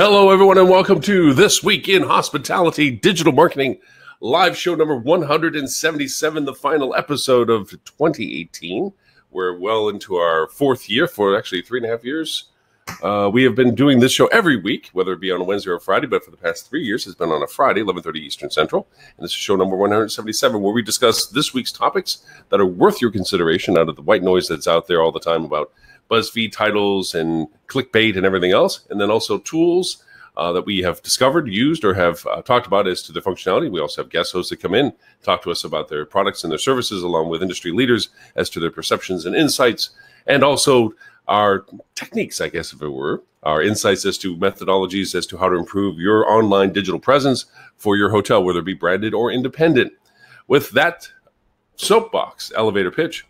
Hello, everyone, and welcome to This Week in Hospitality Digital Marketing live show number 177, the final episode of 2018. We're well into our fourth year for actually 3.5 years. We have been doing this show every week, whether it be on a Wednesday or a Friday, but for the past 3 years, it's been on a Friday, 11:30 Eastern Central. And this is show number 177, where we discuss this week's topics that are worth your consideration out of the white noise that's out there all the time about BuzzFeed titles and clickbait and everything else, and then also tools that we have discovered, used, or have talked about as to their functionality. We also have guest hosts that come in, talk to us about their products and their services, along with industry leaders as to their perceptions and insights, and also our techniques, I guess, if it were, our insights as to methodologies as to how to improve your online digital presence for your hotel, whether it be branded or independent. With that soapbox elevator pitch,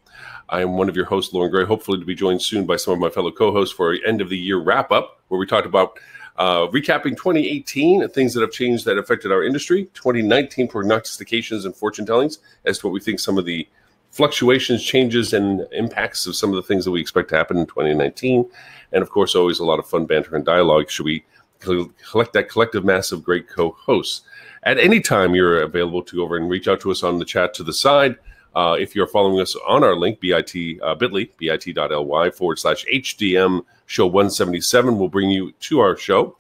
I am one of your hosts, Lauren Gray, hopefully to be joined soon by some of my fellow co-hosts for an end-of-the-year wrap-up, where we talked about recapping 2018, things that have changed that affected our industry, 2019 prognostications and fortune tellings as to what we think some of the fluctuations, changes, and impacts of some of the things that we expect to happen in 2019. And, of course, always a lot of fun banter and dialogue. Should we collect that collective mass of great co-hosts? At any time, you're available to go over and reach out to us on the chat to the side. If you're following us on our link, bit.ly/HDM show 177 will bring you to our show.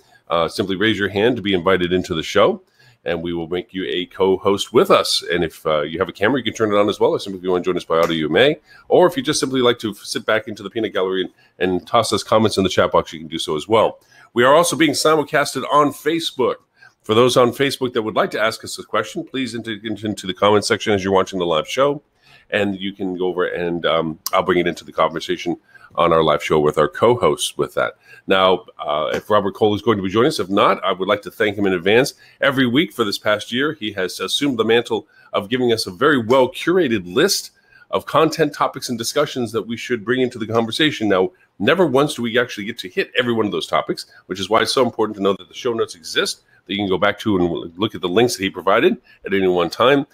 Simply raise your hand to be invited into the show, and we will make you a co-host with us. And if you have a camera, you can turn it on as well, or simply if you want to join us by audio, you may. Or if you just simply like to sit back into the peanut gallery and toss us comments in the chat box, you can do so as well. We are also being simulcasted on Facebook. For those on Facebook that would like to ask us a question, please into the comment section as you're watching the live show, and you can go over and I'll bring it into the conversation on our live show with our co-hosts with that. Now, if Robert Cole is going to be joining us, if not, I would like to thank him in advance. Every week for this past year, he has assumed the mantle of giving us a very well-curated list of content, topics, and discussions that we should bring into the conversation. Now, never once do we actually get to hit every one of those topics, which is why it's so important to know that the show notes exist, that you can go back to and look at the links that he provided at any one time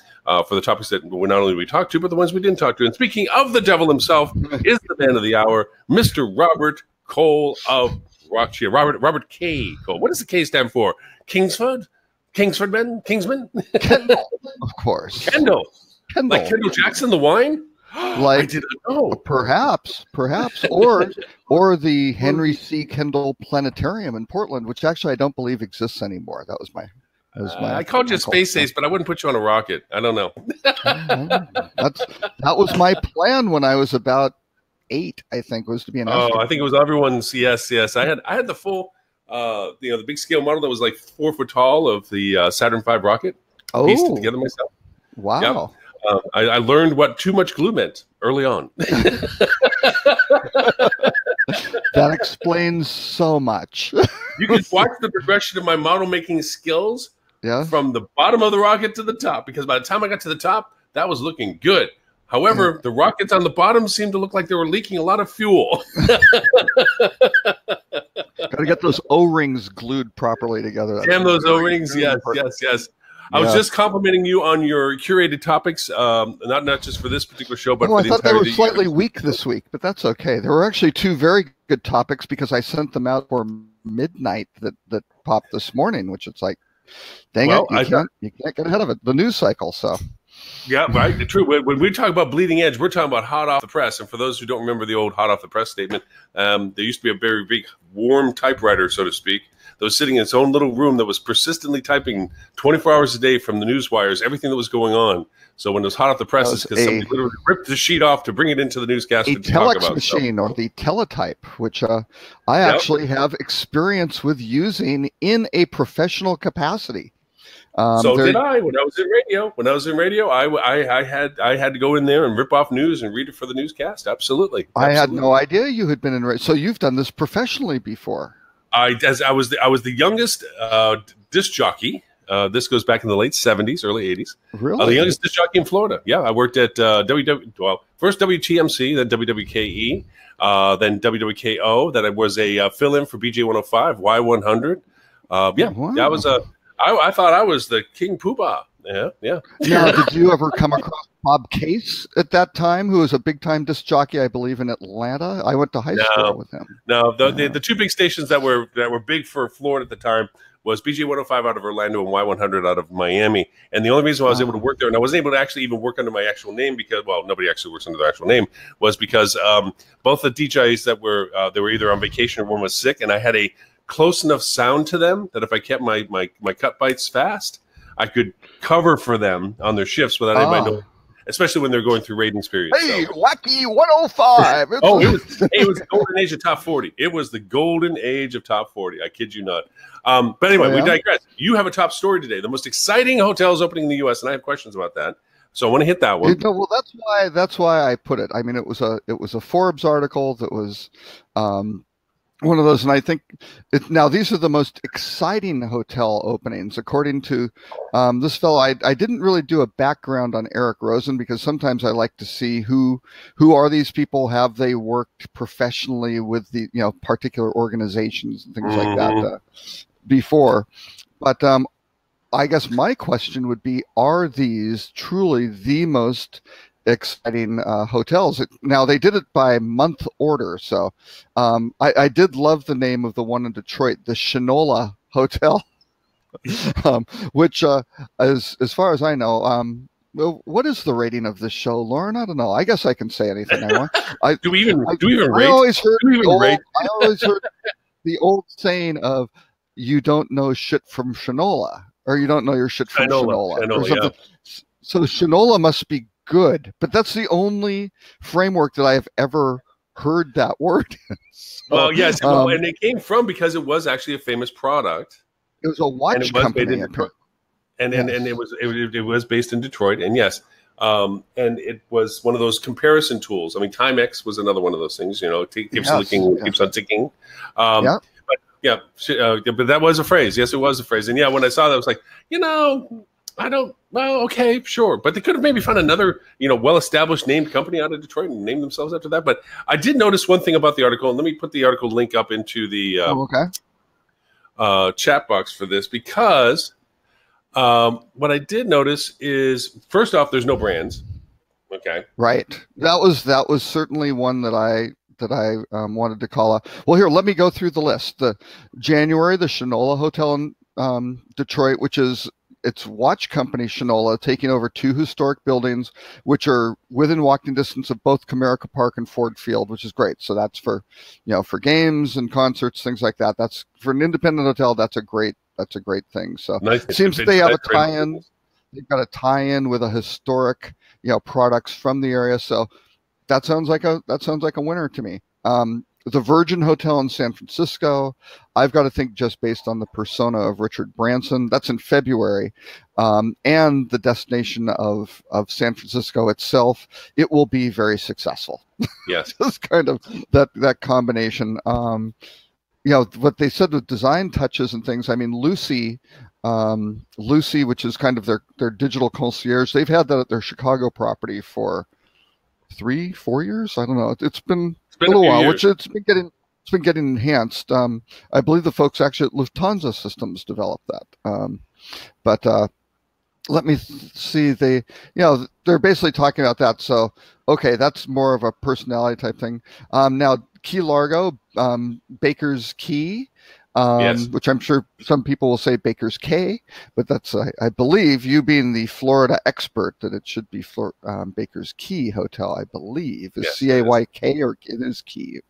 for the topics that not only we talked to, but the ones we didn't talk to. And speaking of the devil himself, is the man of the hour, Mr. Robert Cole of Rockshire. Robert K. Cole. What does the K stand for? Kingsford? Kingsman? Kendall, of course. Kendall. Like Kendall Jackson, the wine? Like, I didn't know. Perhaps, or the Henry C. Kendall Planetarium in Portland, which actually I don't believe exists anymore. That was my. I called you Space Ace, but I wouldn't put you on a rocket. I don't know. That was my plan when I was about 8. I think was to be an. Oh, I think it was everyone's. Yes. I had the full, the big scale model that was like 4 foot tall of the Saturn V rocket. Oh, pieced it together myself. Wow. Yep. I learned what too much glue meant early on. That explains so much. You can watch the progression of my model making skills from the bottom of the rocket to the top, because by the time I got to the top, that was looking good. However, the rockets on the bottom seemed to look like they were leaking a lot of fuel. Got to get those O-rings glued properly together. Damn those O-rings. Yes. I was just complimenting you on your curated topics, not just for this particular show, but for the entire I thought they were slightly weak this week, but that's okay. There were actually 2 very good topics because I sent them out for midnight that popped this morning, which it's like, dang it, you can't get ahead of it. The news cycle, so. Yeah, right. True. When we talk about bleeding edge, we're talking about hot off the press. And for those who don't remember the old hot off the press statement, there used to be a very big warm typewriter, so to speak, that was sitting in its own little room that was persistently typing 24 hours a day from the news wires, everything that was going on. So when it was hot off the press, it's because somebody literally ripped the sheet off to bring it into the newscast to talk about. A telex machine, or the teletype, which I actually have experience with using in a professional capacity. So did I when I was in radio. When I was in radio, I had to go in there and rip off news and read it for the newscast. Absolutely. I had no idea you had been in radio. So you've done this professionally before. I was the youngest disc jockey. This goes back in the late 70s, early 80s. Really? The youngest disc jockey in Florida. Yeah, I worked at first WTMC, then WWKE, then WWKO. Then I was a fill-in for BJ 105, Y100. Wow. I thought I was the King Poobah Yeah. Now, did you ever come across Bob Case at that time, who was a big-time disc jockey, I believe, in Atlanta? I went to high school with him. No, the two big stations that were big for Florida at the time was BJ 105 out of Orlando and Y100 out of Miami. And the only reason why I was able to work there, and I wasn't able to actually even work under my actual name because, well, nobody actually works under their actual name, was because both the DJs that were they were either on vacation or one was sick, and I had a close enough sound to them that if I kept my cut bites fast, I could cover for them on their shifts without anybody knowing, especially when they're going through ratings periods. Hey, Wacky 105. It was the golden age of top 40. It was the golden age of top 40. I kid you not. But anyway, we digress. You have a top story today. The most exciting hotels opening in the U.S., and I have questions about that. So I want to hit that one. Well, that's why I put it. I mean, it was a Forbes article that was one of those, and I think now these are the most exciting hotel openings according to this fellow. I didn't really do a background on Eric Rosen because sometimes I like to see who are these people, have they worked professionally with the particular organizations and things like that before. But I guess my question would be, are these truly the most exciting hotels? Now, they did it by month order, so I did love the name of the one in Detroit, the Shinola Hotel, which as far as I know, what is the rating of this show, Lauren? I don't know. I guess I can say anything I want. Do we even rate? I always heard the old saying of, you don't know shit from Shinola, or you don't know your shit from Shinola. Yeah. So Shinola must be good, but that's the only framework that I have ever heard that word. So, well, yes, and it came from because it was actually a famous product. It was a watch company, and it was based in Detroit, and yes, and it was one of those comparison tools. I mean, Timex was another one of those things. It keeps looking, keeps on ticking. But that was a phrase. Yes, it was a phrase. And yeah, when I saw that, I was like, okay, sure. But they could have maybe found another, well-established named company out of Detroit and named themselves after that. But I did notice one thing about the article, and let me put the article link up into the chat box for this, because what I did notice is, first off, there's no brands. Okay. Right. That was certainly one that I wanted to call out. Well, here, let me go through the list. The January, the Shinola Hotel in Detroit, which is its watch company, Shinola, taking over 2 historic buildings, which are within walking distance of both Comerica Park and Ford Field, which is great. So that's for, for games and concerts, things like that. That's for an independent hotel. That's a great thing. So nice. It seems they have a tie-in. They've got a tie-in with a historic, products from the area. So that sounds like a winner to me. The Virgin Hotel in San Francisco, I've got to think just based on the persona of Richard Branson. That's in February, and the destination of San Francisco itself, it will be very successful. Yes, just kind of that combination. What they said with design touches and things. I mean, Lucy, which is kind of their digital concierge. They've had that at their Chicago property for 3-4 years. I don't know. It's been a little while, which it's been getting enhanced. I believe the folks actually at Lufthansa Systems developed that. But let me see. They're basically talking about that. So, okay, that's more of a personality type thing. Now, Key Largo, Baker's Key, yes. Which I'm sure some people will say Baker's K, but that's, I believe, you being the Florida expert, that it should be Baker's Key Hotel, I believe, is yes, Cayk, or it is Key.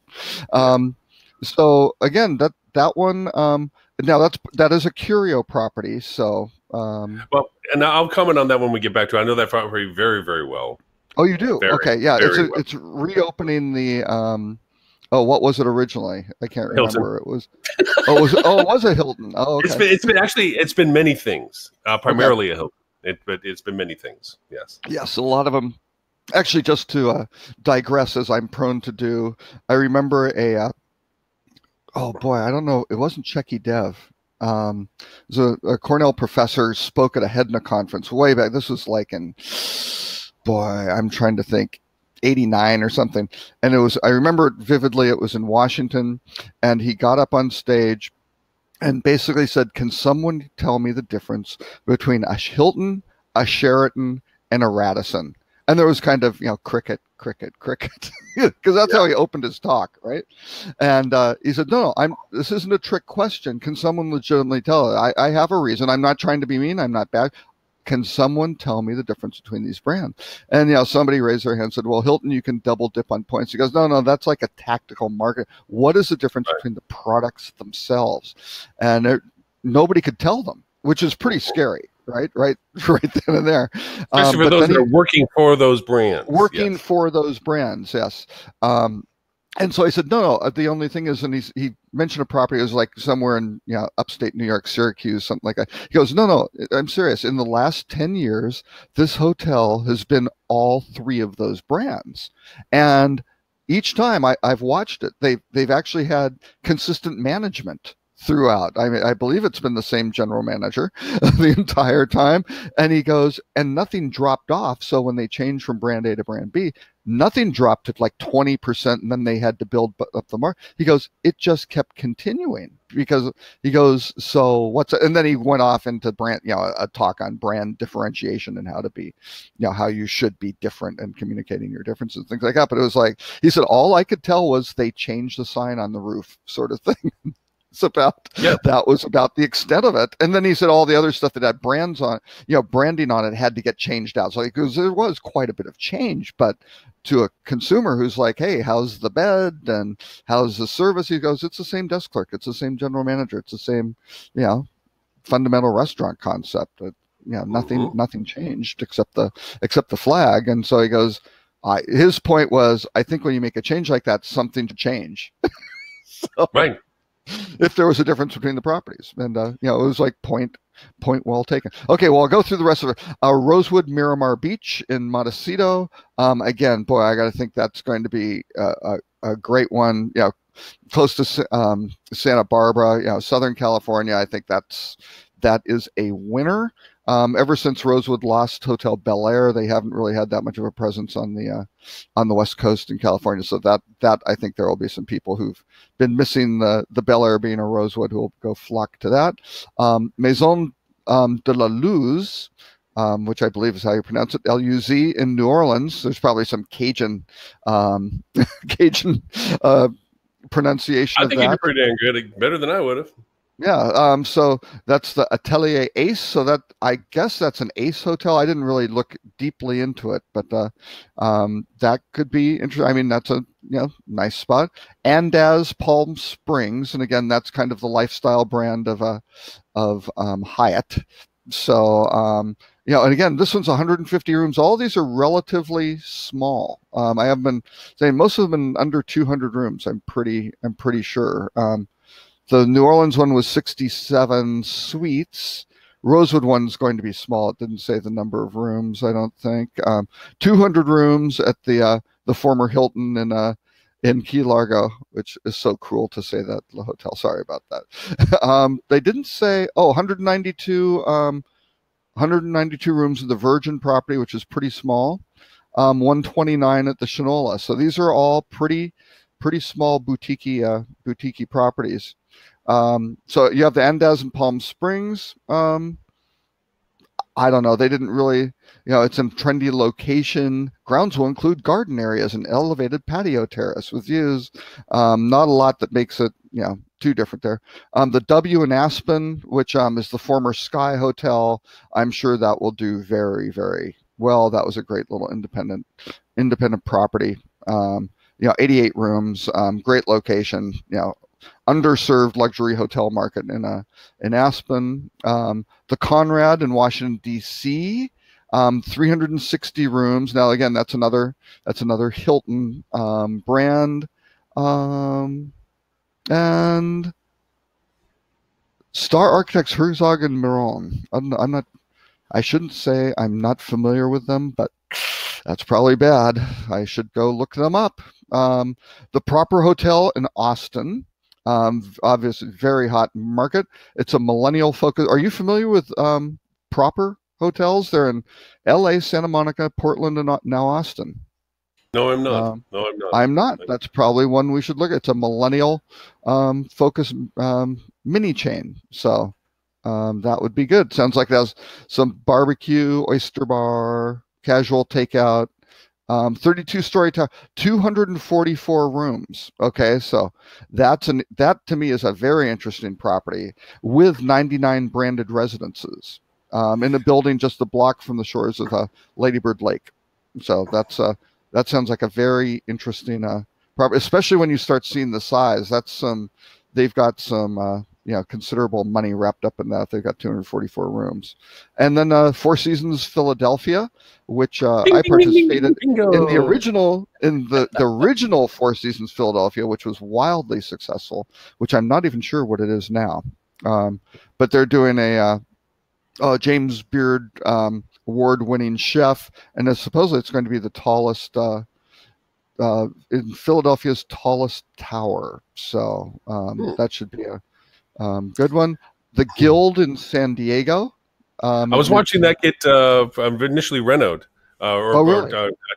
So again, that one, now that is a Curio property. So, well, and I'll comment on that when we get back to it. I know that property very, very well. Oh, you do? Okay. Yeah. It's reopening the, what was it originally? I can't remember. It was. It was a Hilton. Oh, okay. It's been many things. Primarily a Hilton, but it's been many things. Yes. Yes, a lot of them. Actually, just to digress, as I'm prone to do, I remember oh boy, I don't know. It wasn't Checky Dev. It was a Cornell professor spoke at a HEDNA conference way back. This was like I'm trying to think. 89 or something, and I remember it vividly. It was in Washington, and he got up on stage and basically said, "Can someone tell me the difference between a Hilton, a Sheraton, and a Radisson. And there was kind of, cricket, because that's how he opened his talk, right? And he said, no, this isn't a trick question. Can someone legitimately tell it? I have a reason. I'm not trying to be mean. I'm not bad. Can someone tell me the difference between these brands? And, somebody raised their hand and said, well, Hilton, you can double dip on points. He goes, no, that's like a tactical market. What is the difference between the products themselves? And nobody could tell them, which is pretty scary. Right then and there. Especially for those that are working for those brands. For those brands, yes. And so I said, no, the only thing is, and he mentioned a property, it was like somewhere in upstate New York, Syracuse, something like that. He goes, no, I'm serious. In the last 10 years, this hotel has been all three of those brands. And each time I've watched it, they've actually had consistent management throughout. I mean, I believe it's been the same general manager the entire time. And he goes, and nothing dropped off. So when they changed from brand A to brand B, nothing dropped at like 20%, and then they had to build up the market. He goes, it just kept continuing, because he goes, so what's it? And then he went off into brand, a talk on brand differentiation and how to be, how you should be different and communicating your differences and things like that. But it was like, he said, all I could tell was they changed the sign on the roof, sort of thing. That was about the extent of it. And then he said all the other stuff that had brands on, branding on it had to get changed out. So because there was quite a bit of change, but to a consumer who's like, hey, how's the bed and how's the service? He goes, it's the same desk clerk. It's the same general manager. It's the same, fundamental restaurant concept. Nothing changed except the flag. And so he goes, his point was, I think when you make a change like that, something to change. Right. If there was a difference between the properties, and it was like point well taken. Okay, well, I'll go through the rest of it. Rosewood Miramar Beach in Montecito. Again, boy, I got to think that's going to be a great one. Close to Santa Barbara, Southern California. I think that is a winner. Ever since Rosewood lost Hotel Bel Air, they haven't really had that much of a presence on the West Coast in California. So that I think there will be some people who've been missing the Bel Air being a Rosewood who will go flock to that. Maison de la Luz, which I believe is how you pronounce it, L-U-Z, in New Orleans. There's probably some Cajun pronunciation of that. I think you did pretty dang good, better than I would have. Yeah, so that's the Atelier Ace. So that, I guess that's an Ace hotel. I didn't really look deeply into it, but that could be interesting. I mean, that's a nice spot. Andaz Palm Springs, and again, that's kind of the lifestyle brand of Hyatt. So and again, this one's 150 rooms. All these are relatively small. I have been saying most of them under 200 rooms. I'm pretty sure. The New Orleans one was 67 suites. Rosewood one's going to be small. It didn't say the number of rooms, I don't think. 200 rooms at the former Hilton in Key Largo, which is so cruel to say that, the hotel. Sorry about that. They didn't say, 192 rooms in the Virgin property, which is pretty small. 129 at the Shinola. So these are all pretty small boutique properties. So you have the Andaz in Palm Springs. I don't know. They didn't really, it's in trendy location. Grounds will include garden areas and elevated patio terrace with views. Not a lot that makes it, too different there. The W in Aspen, which is the former Sky Hotel, I'm sure that will do very, very well. That was a great little independent property. 88 rooms, great location, underserved luxury hotel market in Aspen. The Conrad in Washington, D.C., 360 rooms. Now, again, that's another Hilton brand. And Star Architects Herzog and Miron. I shouldn't say I'm not familiar with them, but that's probably bad. I should go look them up. The Proper Hotel in Austin, obviously very hot market. It's a millennial focus. Are you familiar with Proper Hotels? They're in LA, Santa Monica, Portland, and now Austin. No, I'm not. I'm not. That's probably one we should look at. It's a millennial focus mini chain. So that would be good. Sounds like there's some barbecue, oyster bar, casual takeout, 32-story tower, 244 rooms. Okay, so that to me is a very interesting property with 99 branded residences in a building just a block from the shores of Lady Bird Lake. So that sounds like a very interesting property, especially when you start seeing the size. They've got some considerable money wrapped up in that. They've got 244 rooms. And then Four Seasons Philadelphia, which I participated in the original Four Seasons Philadelphia, which was wildly successful, which I'm not even sure what it is now. But they're doing a James Beard award-winning chef, and supposedly it's going to be the tallest in Philadelphia's tallest tower. So that should be a good one. The Guild in San Diego. I was watching that get initially renoed or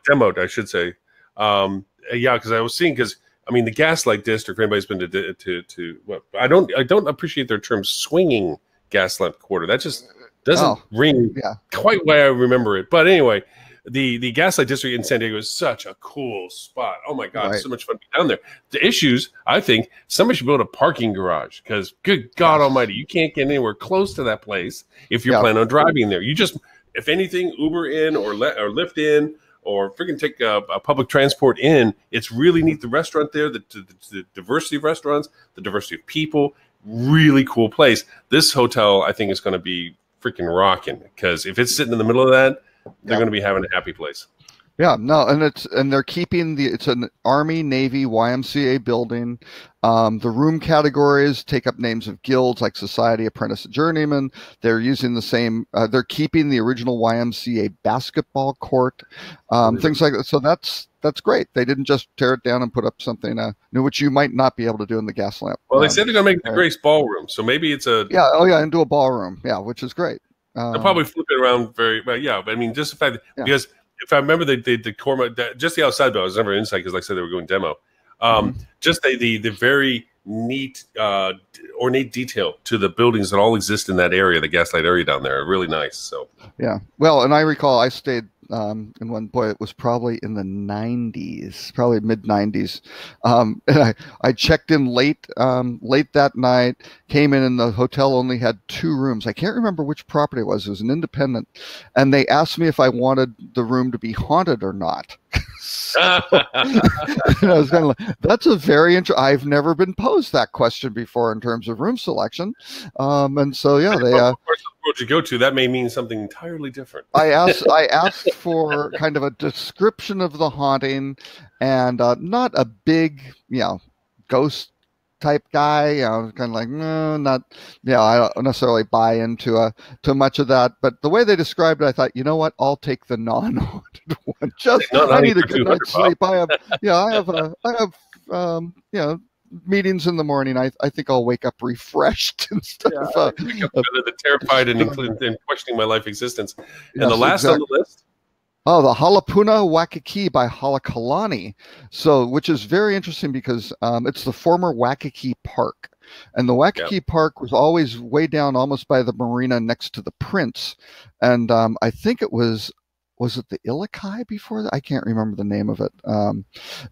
demoed, I should say. Because I was seeing the Gaslight District. If anybody's been to I don't appreciate their term swinging Gaslamp Quarter. That just doesn't ring quite why I remember it. But anyway, the Gaslight District in San Diego is such a cool spot. Oh my God, it's so much fun to be down there. The issues, I think, somebody should build a parking garage because, good God Almighty, you can't get anywhere close to that place if you're planning on driving there. You just, if anything, Uber in or Lyft in or freaking take a public transport in. It's really neat. The restaurant there, the diversity of restaurants, the diversity of people, really cool place. This hotel, I think, is going to be freaking rocking because if it's sitting in the middle of that, they're going to be having a happy place. Yeah, no, and they're keeping it's an Army, Navy, YMCA building. The room categories take up names of guilds like Society, Apprentice, Journeyman. They're using the same. They're keeping the original YMCA basketball court, things like that. So that's great. They didn't just tear it down and put up something new, which you might not be able to do in the Gaslamp. Well, they said they're going to make the Grace Ballroom, so maybe it's a into a ballroom, which is great. They'll probably flip it around very well. Yeah, but I mean, just the fact that because if I remember the just the outside though, I was never inside because like I said they were going demo. Just the very neat ornate detail to the buildings that all exist in that area, the Gaslight area down there, are really nice. So well, and I recall I stayed in one. Boy, it was probably in the 90s, probably mid 90s. And I checked in late that night. Came in and the hotel only had 2 rooms. I can't remember which property it was. It was an independent, and they asked me if I wanted the room to be haunted or not. And I was kind of like, that's a very interesting. I've never been posed that question before in terms of room selection, and so they. Of course, the world you go to, that may mean something entirely different. I asked for kind of a description of the haunting, and not a big, ghost type guy, kind of like, no, not, I don't necessarily buy into too much of that. But the way they described it, I thought, you know what, I'll take the non-haunted one. I need a good night's sleep. I have meetings in the morning. I think I'll wake up refreshed instead of terrified and questioning my life existence. And the last on the list. Oh, the Halapuna Waikiki by Halakalani. So, which is very interesting because it's the former Waikiki Park. And the Waikiki Park was always way down almost by the marina next to the Prince. And I think it was it the Ilokai before that? I can't remember the name of it.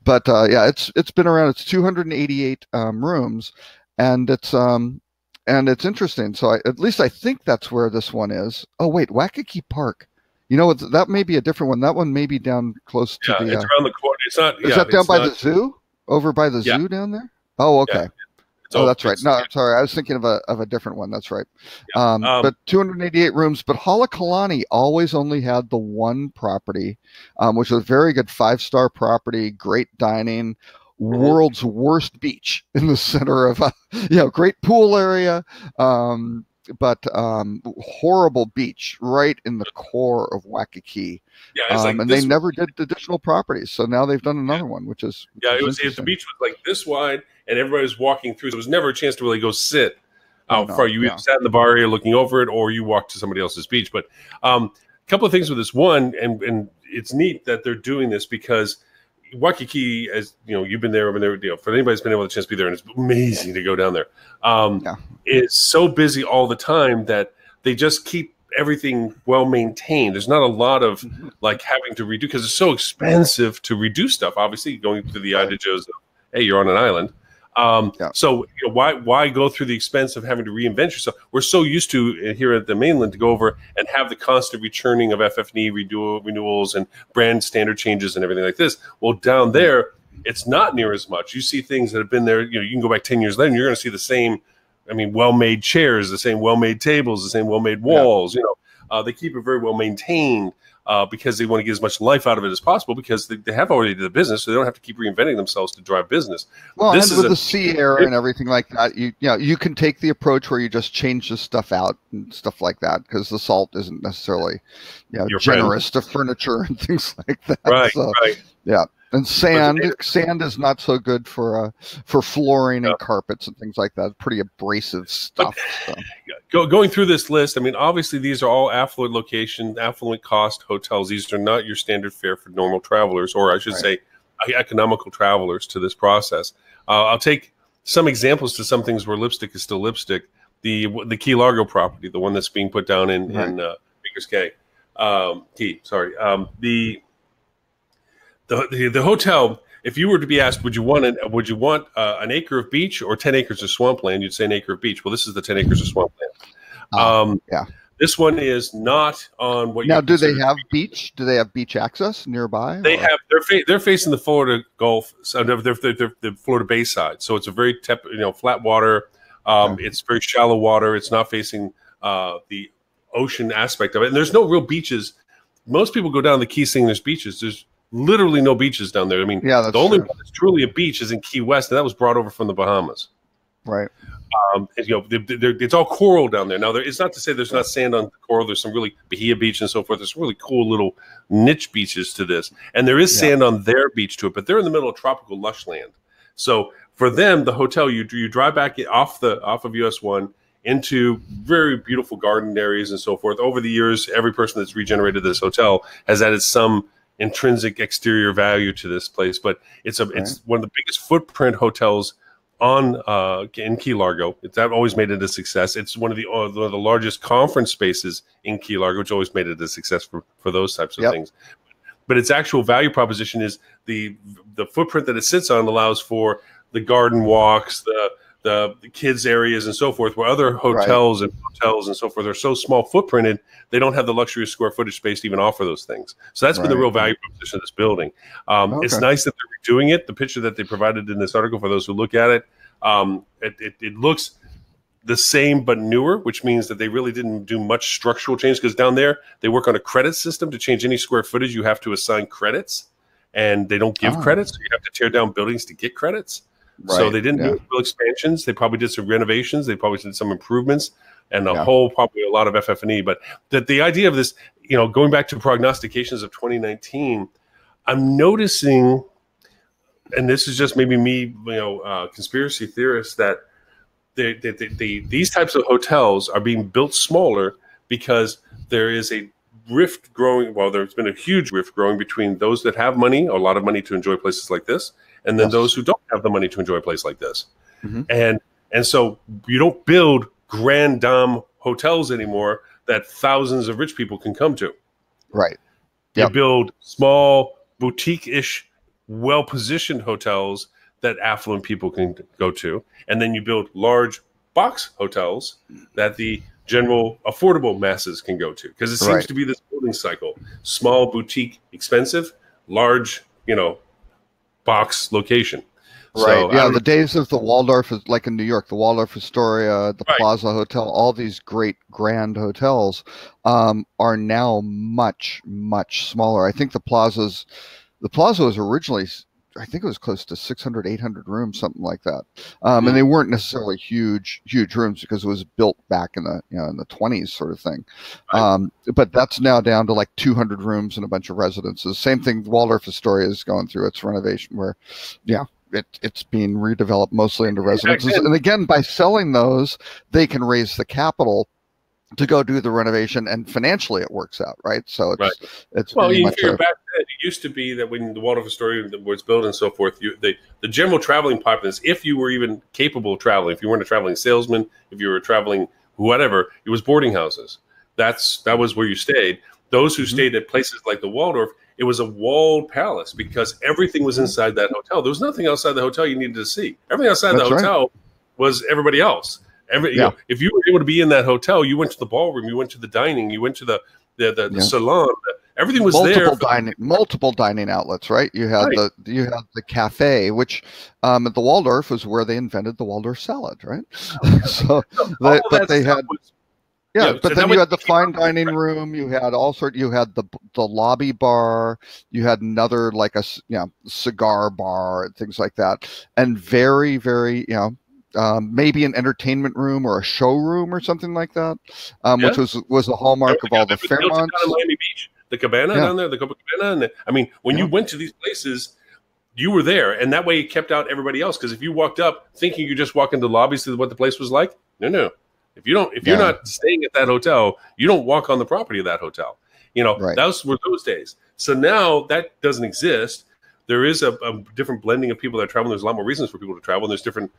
But it's been around. It's 288 rooms. And it's interesting. So at least I think that's where this one is. Oh, wait, Waikiki Park. You know what? That may be a different one. That one may be down close to the. It's around the corner. It's not. Is that down by the zoo? Over by the zoo down there? Oh, okay. That's right. No, sorry. I was thinking of a different one. That's right. But 288 rooms. But Halakalani always only had the one property, which was a very good 5-star property, great dining, world's worst beach in the center of a great pool area. But horrible beach right in the core of Waikiki. And they never did additional properties, so now they've done another one, which is the beach was like this wide, and everybody was walking through. So there was never a chance to really go sit out front. You either sat in the bar area looking over it, or you walked to somebody else's beach. But a couple of things with this one, and it's neat that they're doing this because Waikiki, as you know, you've been there. I've been there. You know, for anybody who's been able to chance to be there, and it's amazing to go down there. It's so busy all the time that they just keep everything well maintained. There's not a lot of like having to redo because it's so expensive to redo stuff. Obviously, going through the adagios of, hey, you're on an island. So you know, why go through the expense of having to reinvent yourself? We're so used to here at the mainland to go over and have the constant returning of FF&E renewals and brand standard changes and everything like this. Well, down there, it's not near as much. You see things that have been there. You know, you can go back 10 years later, and you're going to see the same. I mean, well-made chairs, the same well-made tables, the same well-made walls. You know, they keep it very well maintained. Because they want to get as much life out of it as possible because they have already the business, so they don't have to keep reinventing themselves to drive business. Well, and with the sea air and everything like that, you know, you can take the approach where you just change the stuff out and stuff like that because the salt isn't necessarily, you know, generous to furniture and things like that. Right, so, right. Yeah. And sand is not so good for flooring and carpets and things like that. Pretty abrasive stuff. Going through this list, I mean, obviously these are all affluent location, affluent cost hotels. These are not your standard fare for normal travelers, or I should say, economical travelers to this process. I'll take some examples to some things where lipstick is still lipstick. The Key Largo property, the one that's being put down in Baker's Cay. The hotel, if you were to be asked, would you want an acre of beach or 10 acres of swampland? You'd say an acre of beach. Well, this is the 10 acres of swampland. This one is not on what. Now, do they have beach? Do they have beach access nearby? They have. They're facing the Florida Gulf. So they're the Florida Bay side. So it's a very flat water. It's very shallow water. It's not facing the ocean aspect of it. And there's no real beaches. Most people go down the Keys saying there's beaches. There's literally no beaches down there. I mean, the only one that's truly a beach is in Key West, and that was brought over from the Bahamas. Right. It's all coral down there. Now, it's not to say there's not sand on the coral. There's some really Bahia Beach and so forth. There's some really cool little niche beaches to this, and there is sand on their beach to it. But they're in the middle of tropical lush land. So for them, the hotel you drive back off of US 1 into very beautiful garden areas and so forth. Over the years, every person that's regenerated this hotel has added some intrinsic exterior value to this place, but it's one of the biggest footprint hotels in Key Largo. That always made it a success. It's one of the largest conference spaces in Key Largo, which always made it a success for those types of things. But its actual value proposition is the footprint that it sits on allows for the garden walks, the kids areas and so forth, where other hotels and so forth are so small footprinted, they don't have the luxury of square footage space to even offer those things. So that's been the real value proposition of this building. It's nice that they're doing it. The picture that they provided in this article for those who look at it, it looks the same but newer, which means that they really didn't do much structural change, because down there they work on a credit system. To change any square footage, you have to assign credits, and they don't give credits. So you have to tear down buildings to get credits. So they didn't do real expansions. They probably did some renovations. They probably did some improvements, and probably a lot of FF&E. But the idea of this, going back to prognostications of 2019, I'm noticing, and this is just maybe me, conspiracy theorist, that these types of hotels are being built smaller because there is a rift growing. Well, there's been a huge rift growing between those that have money, or a lot of money, to enjoy places like this, and then those who don't have the money to enjoy a place like this. And so you don't build grand dame hotels anymore that thousands of rich people can come to. Right. You build small, boutique-ish, well-positioned hotels that affluent people can go to. And then you build large box hotels that the general affordable masses can go to. Because it seems to be this building cycle. Small, boutique, expensive, large, box location. Right. So, the days of the Waldorf, like in New York, the Waldorf Astoria, the Plaza Hotel, all these great grand hotels are now much, much smaller. I think the Plaza was originally, I think it was close to 600, 800 rooms, something like that. And they weren't necessarily huge rooms because it was built back in the in the 20s sort of thing. But that's now down to like 200 rooms and a bunch of residences. Same thing, Waldorf Astoria is going through its renovation where, it's being redeveloped mostly into residences. And again, by selling those, they can raise the capital to go do the renovation, and financially it works out, right? So it's well, you figure back then, it used to be that when the Waldorf Astoria was built and so forth, the general traveling populace, if you were even capable of traveling, if you weren't a traveling salesman, if you were traveling whatever, it was boarding houses. That was where you stayed. Those who stayed at places like the Waldorf, it was a walled palace because everything was inside that hotel. There was nothing outside the hotel you needed to see. Everything outside the hotel was everybody else. You know, if you were able to be in that hotel, you went to the ballroom, you went to the dining, you went to the salon. Everything was multiple dining outlets, right? You had the cafe, which at the Waldorf was where they invented the Waldorf salad, right? But then you had the fine dining room. You had all sorts. You had the lobby bar. You had another like a cigar bar and things like that, and very very maybe an entertainment room or a showroom or something like that, which was a hallmark of all the Fairmonts. Down in Miami Beach, the Cabana down there, the Copacabana. And when you went to these places, you were there, and that way it kept out everybody else. Because if you walked up thinking you just walk into the lobbies to what the place was like, no. If you're not staying at that hotel, you don't walk on the property of that hotel. Those were those days. So now that doesn't exist. There is a different blending of people that travel. There's a lot more reasons for people to travel. And there's different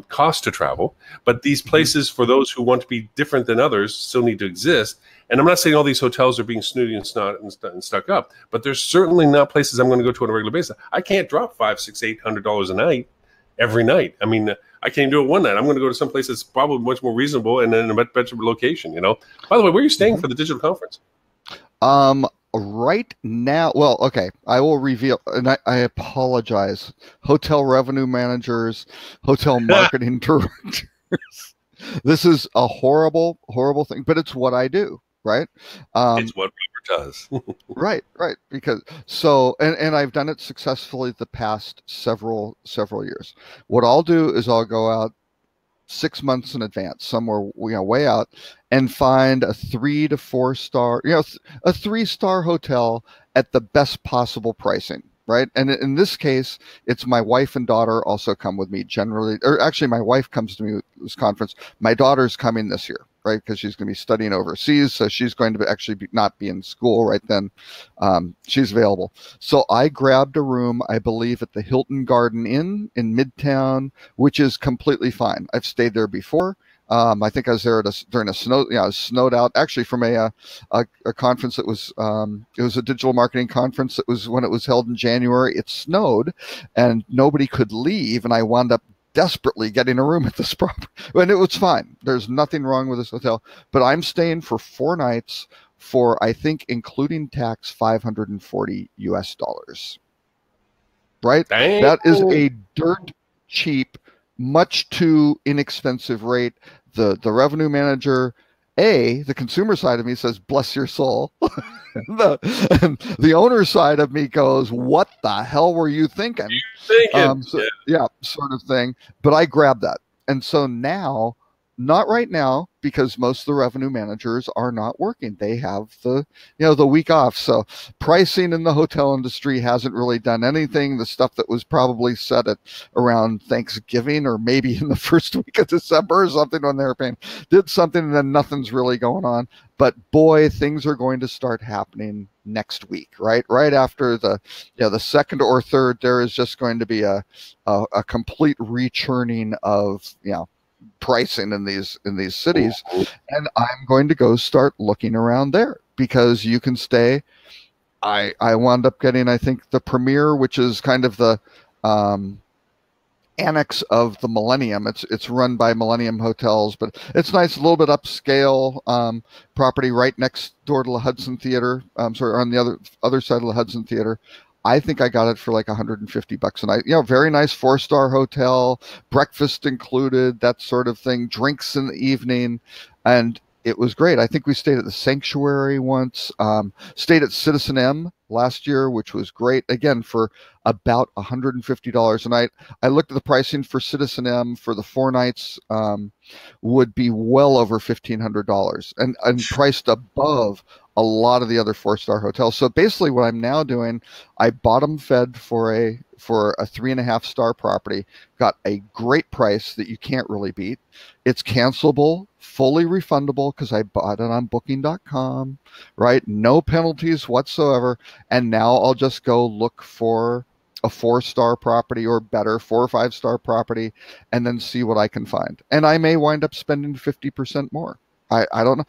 cost to travel, but these places for those who want to be different than others still need to exist. And I'm not saying all these hotels are being snooty and stuck up, but there's certainly not places I'm going to go to on a regular basis. I can't drop $500, $600, $800 a night every night. I mean, I can't do it one night. I'm going to go to some place that's probably much more reasonable and in a much better location. By the way, where are you staying for the digital conference? Right now, well, okay, I will reveal, and I apologize, hotel revenue managers, hotel marketing directors. This is a horrible, horrible thing, but it's what I do, right? It's what Robert does. right. Because and I've done it successfully the past several years. What I'll do is I'll go out 6 months in advance, somewhere way out, and find a 3 to 4 star, a 3-star hotel at the best possible pricing, right? And in this case, it's my wife and daughter also come with me generally, or actually my wife comes to me with this conference. My daughter's coming this year, right? Because she's going to be studying overseas. So she's going to not be in school right then. She's available. So I grabbed a room, I believe, at the Hilton Garden Inn in Midtown, which is completely fine. I've stayed there before. I think I was there during a snow. I was snowed out actually from a conference that was it was a digital marketing conference. It was when it was held in January. It snowed, and nobody could leave, and I wound up desperately getting a room at this property, and it was fine. There's nothing wrong with this hotel, but I'm staying for 4 nights for, I think, including tax, $540 US. Right? Dang. That is a dirt cheap, much too inexpensive rate. The revenue manager, the consumer side of me says, bless your soul. the owner side of me goes, what the hell were you thinking? Sort of thing. But I grabbed that. And so now, not right now, because most of the revenue managers are not working. They have the week off. So pricing in the hotel industry hasn't really done anything. The stuff that was probably set at around Thanksgiving or maybe in the first week of December or something when they were paying, did something, and then nothing's really going on. But boy, things are going to start happening next week, right? Right after the second or third, there is just going to be a complete rechurning of, pricing in these cities, and I'm going to go start looking around there because you can stay. I wound up getting, I think, the Premier, which is kind of the annex of the Millennium. It's run by Millennium Hotels, but it's nice, a little bit upscale property right next door to the Hudson Theater. Sorry, on the other side of the Hudson Theater. I think I got it for like $150 a night. Very nice 4-star hotel, breakfast included, that sort of thing, drinks in the evening, and it was great. I think we stayed at the Sanctuary once, stayed at Citizen M last year, which was great, again, for about $150 a night. I looked at the pricing for Citizen M for the 4 nights, would be well over $1,500 and priced above a lot of the other 4-star hotels. So basically what I'm now doing, I bottom fed for a 3.5-star property, got a great price that you can't really beat. It's cancelable, fully refundable because I bought it on booking.com, right? No penalties whatsoever. And now I'll just go look for a 4-star property or better, 4 or 5-star property, and then see what I can find. And I may wind up spending 50% more. I don't know.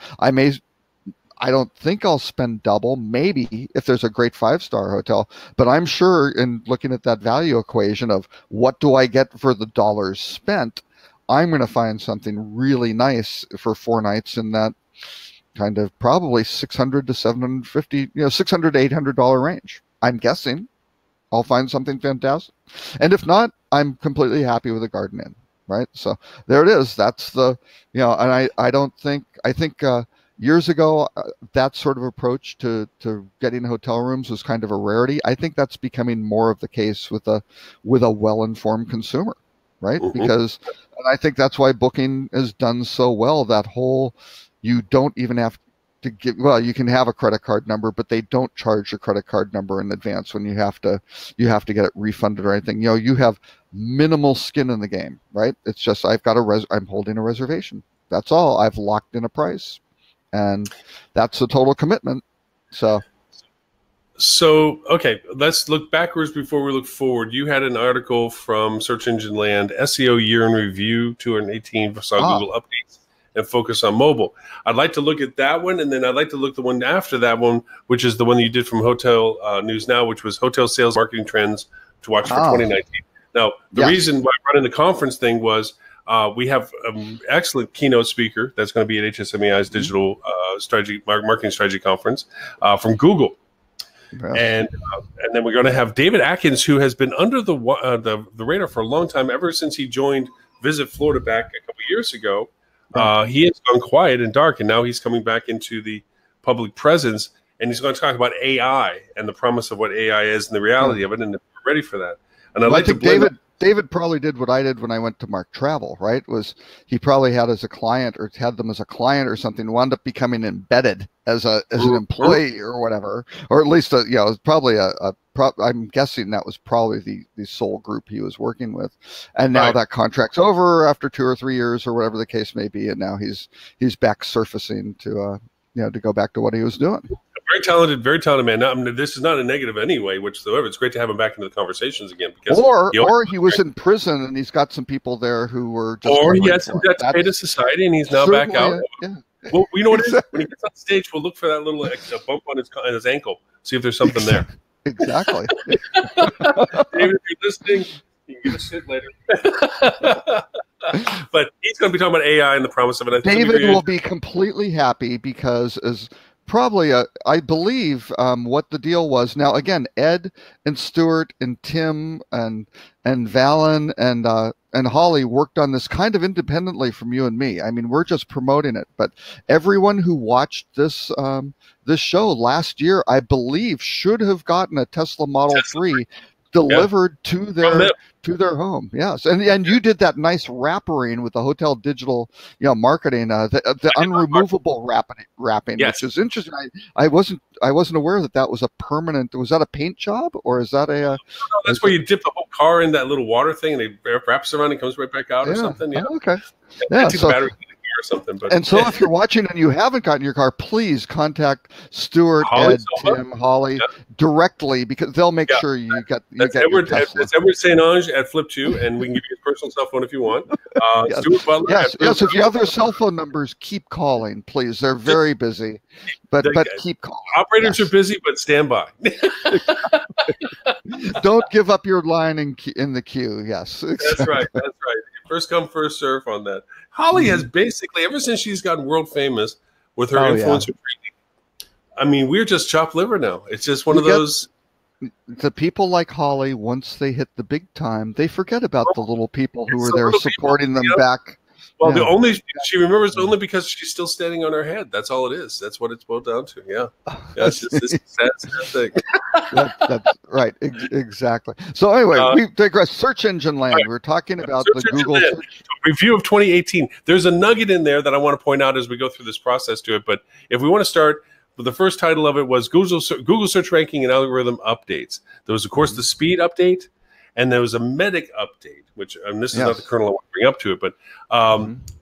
I don't think I'll spend double, maybe if there's a great 5-star hotel, but I'm sure in looking at that value equation of what do I get for the dollars spent, I'm going to find something really nice for 4 nights in that kind of probably $600 to $750, $600 to $800 range. I'm guessing I'll find something fantastic. And if not, I'm completely happy with the Garden Inn, right? So there it is. That's the, and I think years ago, that sort of approach to getting hotel rooms was kind of a rarity. I think that's becoming more of the case with a well-informed consumer, right? Mm-hmm. Because, and I think that's why Booking has done so well. That whole, you don't even have to give, well, you can have a credit card number, but they don't charge a credit card number in advance when you have to get it refunded or anything. You have minimal skin in the game, right? It's just, I'm holding a reservation. That's all. I've locked in a price. And that's a total commitment. So okay, let's look backwards before we look forward. You had an article from Search Engine Land, SEO Year in Review 2018 saw Google updates and focus on mobile. I'd like to look at that one, and then I'd like to look at the one after that one, which is the one that you did from Hotel News Now, which was hotel sales marketing trends to watch for 2019. Now, the reason why I'm running the conference thing was we have an excellent keynote speaker that's going to be at HSMAI's digital marketing strategy conference from Google, and then we're going to have David Atkins, who has been under the radar for a long time, ever since he joined Visit Florida back a couple years ago. He has gone quiet and dark, and now he's coming back into the public presence, and he's going to talk about AI and the promise of what AI is and the reality of it, and if we're ready for that. And I'd like to blend David probably did what I did when I went to Mark Travel, right? He probably had as a client or had them as a client or something, wound up becoming embedded as an employee or whatever, or at least it was probably I'm guessing that was probably the sole group he was working with. And now that contract's over after 2 or 3 years or whatever the case may be, and now he's back surfacing to go back to what he was doing. Very talented man. This is not a negative anyway whatsoever. It's great to have him back into the conversations again. Because or he was in prison and he's got some people there who were just. Or he had some debts paid to society and he's now back out. Well, you know what it is? When he gets on stage, we'll look for that little bump on his ankle, see if there's something there. Exactly. David, if you're listening, you can get a sit later. But he's going to be talking about AI and the promise of it. David will be completely happy because as probably I believe what the deal was. Now again, Ed and Stuart and Tim and Valen and Holly worked on this kind of independently from you and me. I mean, we're just promoting it, but everyone who watched this this show last year, I believe, should have gotten a Tesla Model 3 delivered to their home. Yes, and you did that nice wrapping with the hotel digital marketing, the unremovable wrapping, which is interesting. I wasn't aware that was a permanent. Was that a paint job or is that a? No, that's where you dip the whole car in that little water thing and it wraps around and comes right back out or something. Yeah. Oh, okay. Yeah. So, battery or something. But, and so if you're watching and you haven't gotten your car, please contact Stuart, Ed, Tim, Holly directly because they'll make sure you get Edward St. Ange at Flip2, and we can give you his personal cell phone if you want. Yes. Stuart Butler. Yes. If you have their cell phone numbers, keep calling, please. They're very busy, but keep calling. Operators are busy, but stand by. Don't give up your line in the queue. Yes, that's right. First come, first serve on that. Holly has basically, ever since she's gotten world famous with her influencer training, I mean, we're just chopped liver now. It's just one of those. The people like Holly, once they hit the big time, they forget about the little people who were there supporting them back Well, the only she remembers only because she's still standing on her head. That's all it is. That's what it's boiled down to. Yeah, it's just this sad thing. That's right. Exactly. So anyway, we digress. Search engine land. We're talking about the Google review of 2018. There's a nugget in there that I want to point out as we go through this process to it. But if we want to start, the first title of it was Google search ranking and algorithm updates. There was, of course, the speed update, and there was a medic update, which, and this is not the kernel I want to bring up to it, but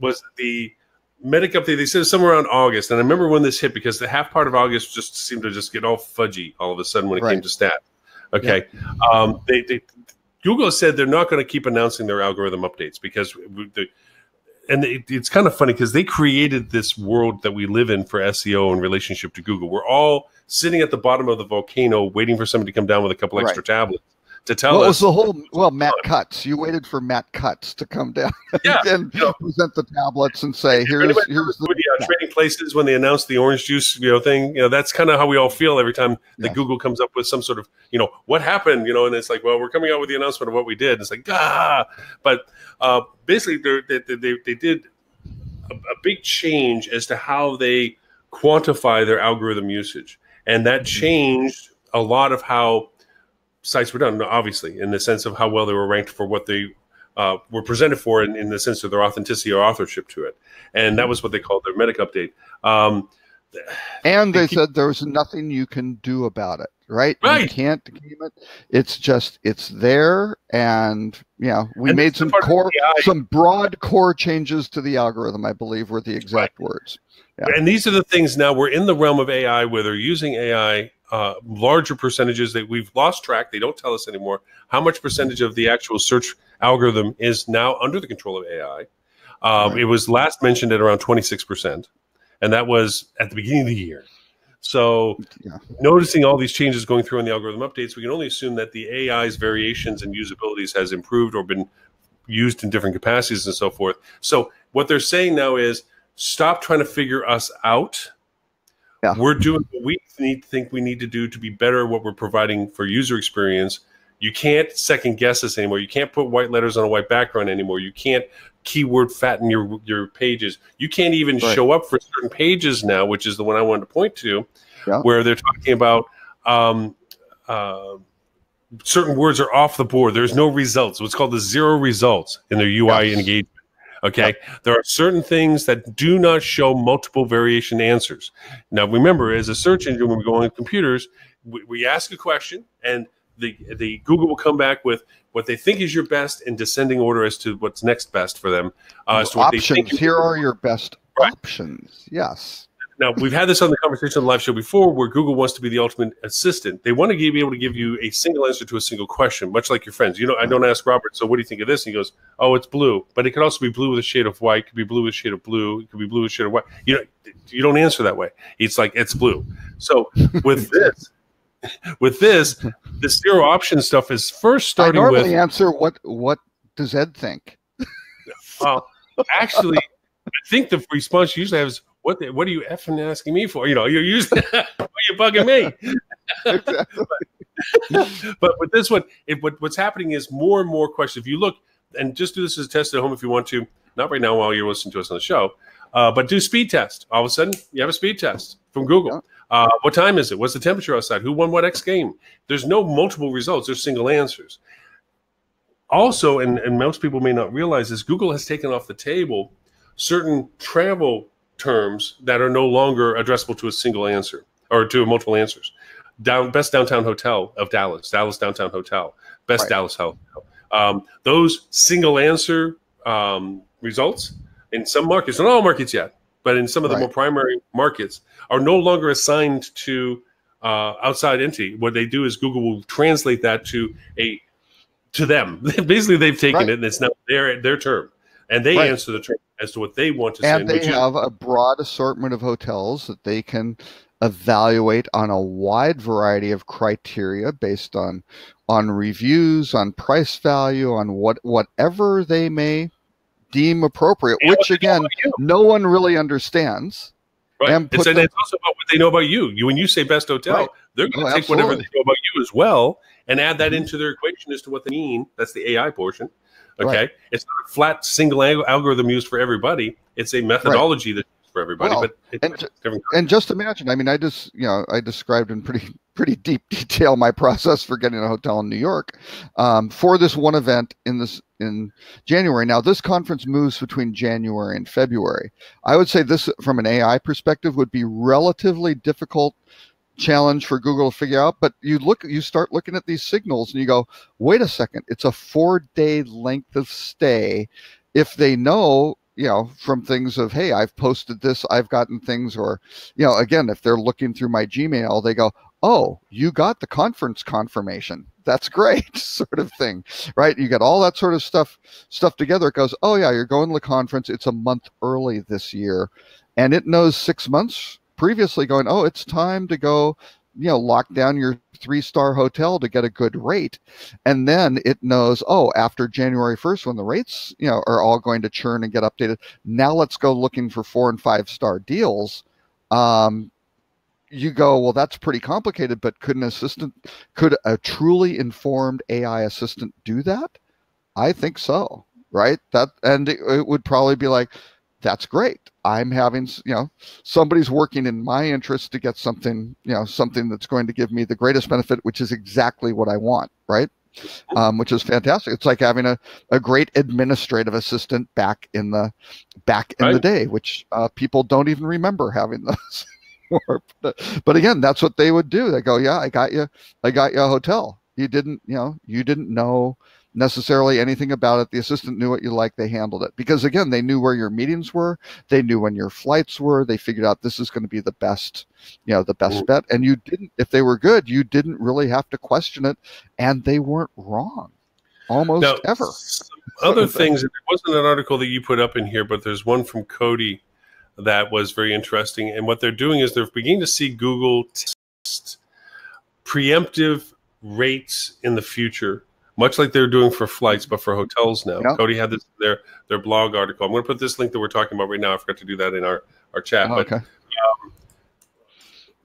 was the medic update. They said somewhere around August. And I remember when this hit because the half part of August just seemed to just get all fudgy all of a sudden when it came to stats. Okay. Yeah. Google said they're not going to keep announcing their algorithm updates because it's kind of funny because they created this world that we live in for SEO in relationship to Google. We're all sitting at the bottom of the volcano waiting for somebody to come down with a couple extra tablets to tell us. Was the whole Matt Cutts. You waited for Matt Cutts to come down and present the tablets and say, here's the Trading Places when they announced the orange juice thing. That's kind of how we all feel every time that Google comes up with some sort of what happened, and it's like, well, we're coming out with the announcement of what we did. It's like but basically they did a big change as to how they quantify their algorithm usage, and that changed a lot of how sites were done, obviously, in the sense of how well they were ranked for what they were presented for in the sense of their authenticity or authorship to it. And that was what they called their medic update. And they said there was nothing you can do about it, right? You can't game it. It's there. And we made some broad core changes to the algorithm, I believe were the exact words. Yeah. And these are the things now we're in the realm of AI where they're using AI larger percentages that we've lost track. They don't tell us anymore how much percentage of the actual search algorithm is now under the control of AI. It was last mentioned at around 26%, and that was at the beginning of the year. So noticing all these changes going through in the algorithm updates, we can only assume that the AI's variations and usabilities has improved or been used in different capacities and so forth. So what they're saying now is stop trying to figure us out. We're doing what we think we need to do to be better at what we're providing for user experience. You can't second guess us anymore. You can't put white letters on a white background anymore. You can't keyword fatten your pages. You can't even show up for certain pages now, which is the one I wanted to point to, where they're talking about certain words are off the board. There's no results. What's called the 0 results in their UI engagement. Okay, there are certain things that do not show multiple variation answers. Now, remember, as a search engine, when we go on computers, we ask a question, and the Google will come back with what they think is your best in descending order as to what's next best for them. As to what options. They think here are your best options. Yes. Now, we've had this on the conversation on the live show before where Google wants to be the ultimate assistant. They want to be able to give you a single answer to a single question, much like your friends. I don't ask Robert, so what do you think of this? And he goes, oh, it's blue. But it could also be blue with a shade of white. It could be blue with a shade of blue. It could be blue with a shade of white. You don't answer that way. It's like, it's blue. So with this, the 0 option stuff is first starting with... I normally answer, what does Ed think? Well, actually, I think the response you usually have is, what are you effing asking me for? You're usually, why are you bugging me? But with this one, what's happening is more and more questions. If you look, and just do this as a test at home if you want to, not right now while you're listening to us on the show, but do speed test. All of a sudden, you have a speed test from Google. What time is it? What's the temperature outside? Who won what X game? There's no multiple results. There's single answers. Also, and most people may not realize this, Google has taken off the table certain travel terms that are no longer addressable to a single answer or to multiple answers. Best downtown hotel of Dallas downtown hotel, best Dallas hotel. Those single answer results in some markets, not all markets yet, but in some of the more primary markets, are no longer assigned to outside entity. What they do is Google will translate that to them. Basically, they've taken it and it's now their term, and they answer the term as to what they want to say. And they have a broad assortment of hotels that they can evaluate on a wide variety of criteria based on reviews, on price value, on whatever they may deem appropriate, which again, no one really understands. Right. And it's also about what they know about you. When you say best hotel, they're going to take whatever they know about you as well and add that into their equation as to what they mean. That's the AI portion. Okay, right. It's not a flat single algorithm used for everybody. It's a methodology that's used for everybody. Well, but it's and just imagine. I mean, I described in pretty deep detail my process for getting a hotel in New York for this one event in January. Now, this conference moves between January and February. I would say this, from an AI perspective, would be relatively difficult challenge for Google to figure out, but you start looking at these signals and you go, wait a second, it's a 4-day length of stay. If they know, from things of, hey, I've posted this, I've gotten things, or, again, if they're looking through my Gmail, they go, oh, you got the conference confirmation. That's great, sort of thing, right? You get all that sort of stuff together. It goes, oh yeah, you're going to the conference. It's a month early this year, and it knows 6 months previously going, oh, it's time to go, lock down your 3-star hotel to get a good rate. And then it knows, oh, after January 1st, when the rates, are all going to churn and get updated, now let's go looking for 4- and 5-star deals. You go, well, that's pretty complicated, but could a truly informed AI assistant do that? I think so, right? And it would probably be like, that's great. I'm having, somebody's working in my interest to get something, something that's going to give me the greatest benefit, which is exactly what I want, right? Which is fantastic. It's like having a great administrative assistant back in the day, which people don't even remember having those. But again, that's what they would do. They go, yeah, I got you a hotel. You didn't know necessarily anything about it. The assistant knew what you liked. They handled it because, again, they knew where your meetings were. They knew when your flights were. They figured out this is going to be the best bet. And you didn't, if they were good, you didn't really have to question it, and they weren't wrong almost ever. Other things, there wasn't an article that you put up in here, but there's one from Cody that was very interesting. And what they're doing is they're beginning to see Google test preemptive rates in the future, much like they're doing for flights, but for hotels now. Yep. Cody had this in their blog article. I'm going to put this link that we're talking about right now. I forgot to do that in our chat. Oh, okay.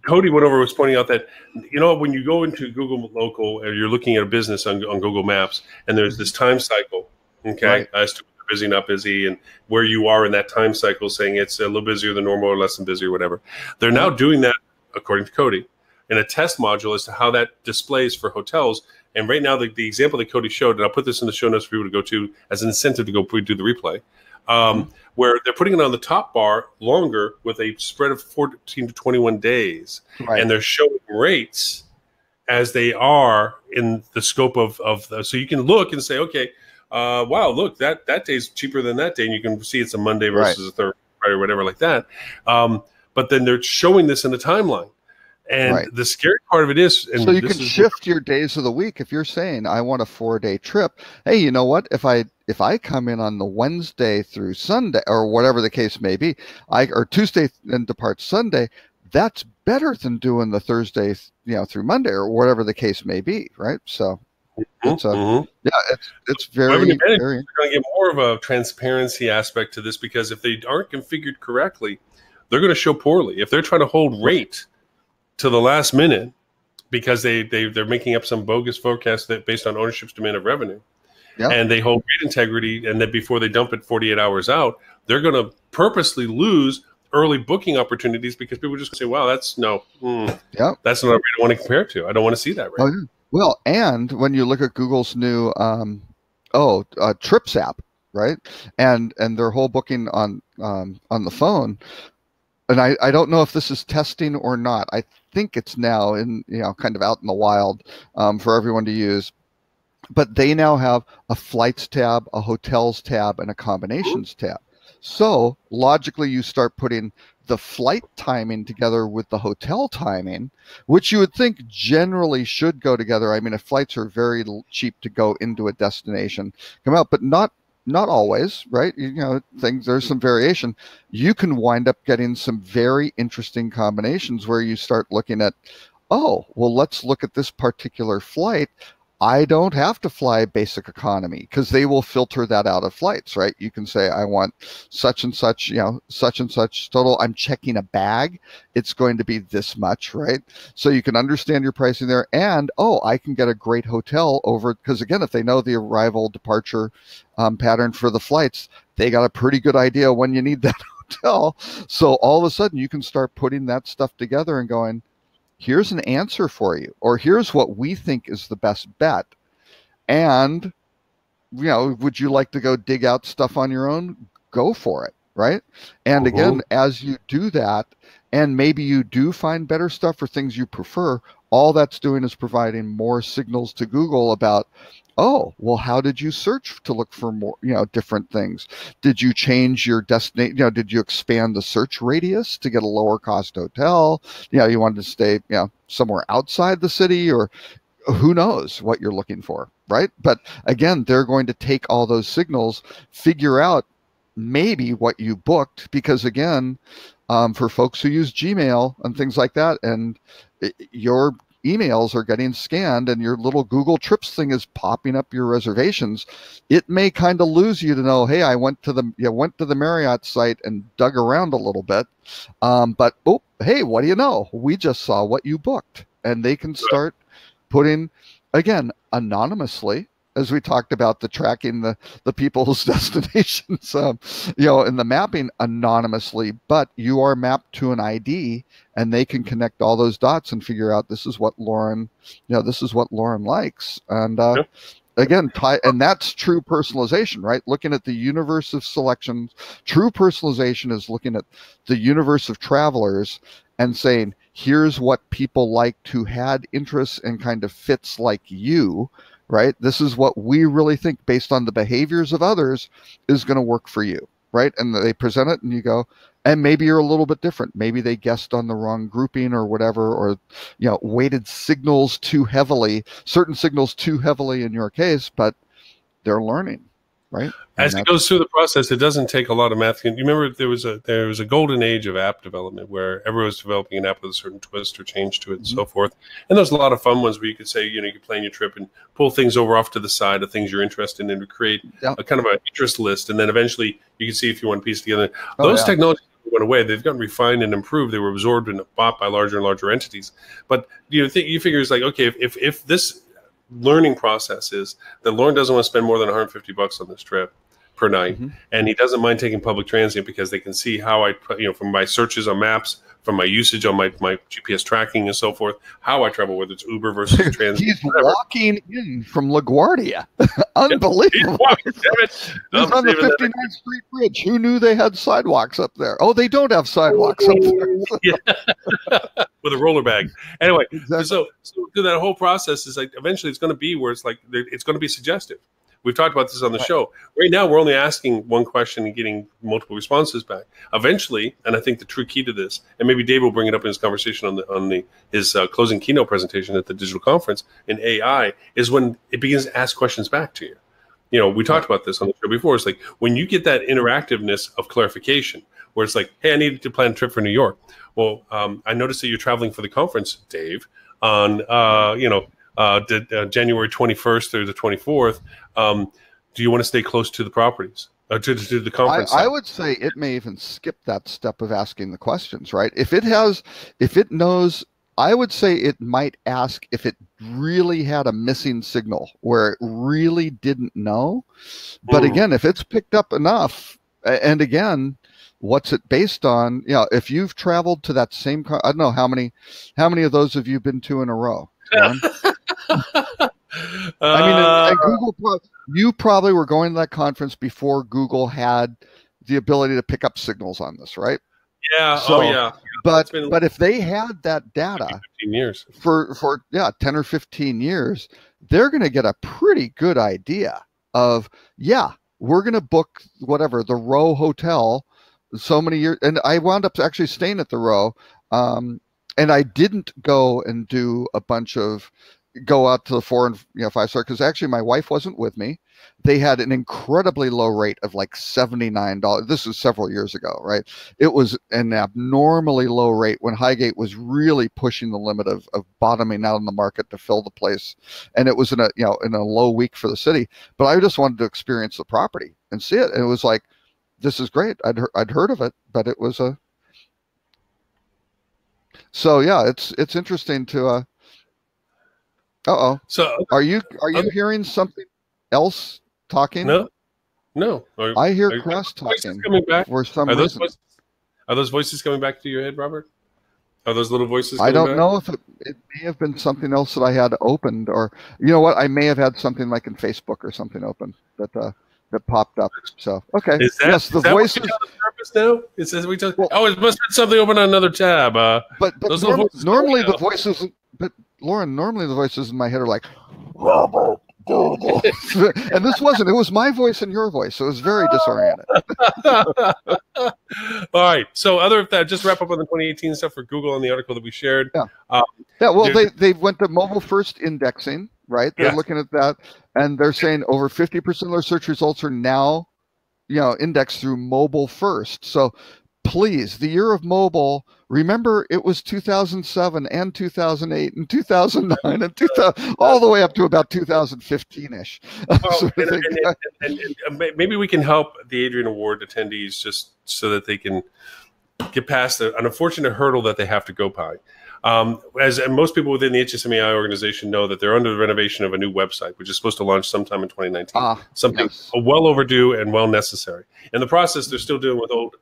Cody was pointing out that, when you go into Google Local or you're looking at a business on Google Maps, and there's this time cycle, okay, right, as to busy, not busy, and where you are in that time cycle, saying it's a little busier than normal or less than busy or whatever. They're now doing that, according to Cody, in a test module as to how that displays for hotels. And right now, the example that Cody showed, and I'll put this in the show notes for people to go to as an incentive to go do the replay, where they're putting it on the top bar longer with a spread of 14 to 21 days. Right. And they're showing rates as they are in the scope of so you can look and say, okay, wow, look, that day's cheaper than that day. And you can see it's a Monday versus a Thursday or whatever like that. But then they're showing this in the timeline. And the scary part of it is, so you can shift your days of the week. If you're saying I want a 4-day trip, hey, you know what? If I come in on the Wednesday through Sunday or whatever the case may be, or Tuesday and depart Sunday, that's better than doing the Thursday, through Monday or whatever the case may be, right? So it's it's very, very. They're going to get more of a transparency aspect to this, because if they aren't configured correctly, they're going to show poorly. If they're trying to hold rate to the last minute because they're making up some bogus forecast that based on ownership's demand of revenue, and they hold rate integrity, and then before they dump it 48 hours out, they're going to purposely lose early booking opportunities because people just say, wow, that's not a rate I want to compare it to. I don't want to see that rate. Oh, yeah. Well, and when you look at Google's new Trips app, right, and their whole booking on the phone, and I don't know if this is testing or not. I think it's now in kind of out in the wild for everyone to use. But they now have a flights tab, a hotels tab, and a combinations tab. So logically, you start putting the flight timing together with the hotel timing, which you would think generally should go together. I mean, if flights are very cheap to go into a destination, come out, but not always, right? There's some variation. You can wind up getting some very interesting combinations where you start looking at, oh, well, let's look at this particular flight. I don't have to fly basic economy because they will filter that out of flights, right? You can say, I want such and such, such and such total. I'm checking a bag. It's going to be this much, right? So you can understand your pricing there. And, I can get a great hotel over, because again, if they know the arrival departure pattern for the flights, they got a pretty good idea when you need that hotel. So all of a sudden you can start putting that stuff together and going, here's an answer for you, or here's what we think is the best bet. And, would you like to go dig out stuff on your own? Go for it, right? And again, as you do that, and maybe you do find better stuff for things you prefer, all that's doing is providing more signals to Google about, how did you search to look for more, different things? Did you change your destination? Did you expand the search radius to get a lower cost hotel? You wanted to stay, somewhere outside the city, or who knows what you're looking for, right? But again, they're going to take all those signals, figure out maybe what you booked, because again, for folks who use Gmail and things like that, and your emails are getting scanned and your little Google Trips thing is popping up your reservations, it may kind of lose you to know, hey, I went to the Marriott site and dug around a little bit, but hey, what do you know? We just saw what you booked. And they can start putting, again, anonymously, as we talked about, the tracking the people's destinations, in the mapping anonymously, but you are mapped to an ID, and they can connect all those dots and figure out this is what Lauren likes. And again, and that's true personalization, right? Looking at the universe of selections. True personalization is looking at the universe of travelers and saying, here's what people liked who had interests and kind of fits like you, right? This is what we really think, based on the behaviors of others, is going to work for you, right? And they present it and you go, and maybe you're a little bit different. Maybe they guessed on the wrong grouping or whatever, or, weighted signals too heavily, certain signals too heavily in your case, but they're learning, right? As it goes through the process, it doesn't take a lot of math. You remember there was a golden age of app development where everyone was developing an app with a certain twist or change to it and so forth. And there's a lot of fun ones where you could say, you could plan your trip and pull things over off to the side of things you're interested in to create a kind of an interest list. And then eventually you can see if you want to piece together. Those technologies went away. They've gotten refined and improved. They were absorbed and bought by larger and larger entities. But you figure it's like, okay, if this learning process is that Lauren doesn't want to spend more than $150 on this trip per night, and he doesn't mind taking public transit because they can see how I, from my searches on maps, from my usage on my GPS tracking and so forth, how I travel, whether it's Uber versus transit. He's walking in from LaGuardia. Unbelievable. He's on the 59th Street Bridge. Who knew they had sidewalks up there? Oh, they don't have sidewalks up there. With a roller bag. Anyway, so through that whole process is like, eventually it's going to be where it's like, it's going to be suggestive. We've talked about this on the show. Right now, we're only asking one question and getting multiple responses back. Eventually, and I think the true key to this, and maybe Dave will bring it up in his conversation on his closing keynote presentation at the digital conference in AI, is when it begins to ask questions back to you. We talked about this on the show before. It's like when you get that interactiveness of clarification, where it's like, hey, I needed to plan a trip for New York. Well, I noticed that you're traveling for the conference, Dave, on January 21st through the 24th. Do you want to stay close to the properties, to the conference? I would say it may even skip that step of asking the questions, right? If it knows, I would say it might ask if it really had a missing signal where it really didn't know. But again, if it's picked up enough, and again, what's it based on? If you've traveled to that same, I don't know how many of those have you been to in a row? I mean, and Google, you probably were going to that conference before Google had the ability to pick up signals on this, right? Yeah. So, But if they had that data 15 years for 10 or 15 years, they're going to get a pretty good idea of, we're going to book whatever, the Row Hotel so many years. And I wound up actually staying at the Row. And I didn't go and do a bunch of go out to the 4 and 5-star, because actually my wife wasn't with me. They had an incredibly low rate of like $79. This was several years ago, right? It was an abnormally low rate when Highgate was really pushing the limit of bottoming out in the market to fill the place, and it was in a low week for the city. But I just wanted to experience the property and see it, and it was like, this is great. I'd heard of it, but it was a. So yeah, it's interesting to. So are you hearing something else talking? No. I hear Cross talking coming back for some reason. Are those voices coming back to your head, Robert? Are those little voices? I don't know if it may have been something else that I had opened, or you know what? I may have had something like in Facebook or something open that popped up. So okay, yes, the voices. Now it says we talk. Well, it must have something open on another tab. But normally the voices. But Lauren, normally the voices in my head are like, Robert, do this. And this wasn't. It was my voice and your voice, so it was very disoriented. All right. So other than that, just wrap up on the 2018 stuff for Google and the article that we shared. Yeah. Well, they went to mobile first indexing, right? They're looking at that, and they're saying over 50% of their search results are now, indexed through mobile first. So please, the year of mobile. Remember, it was 2007 and 2008 and 2009 and 2000, all the way up to about 2015-ish. And maybe we can help the Adrian Award attendees just so that they can get past an unfortunate hurdle that they have to go by. As most people within the HSMAI organization know, that they're under the renovation of a new website, which is supposed to launch sometime in 2019. Something well overdue and well necessary. In the process, they're still dealing with old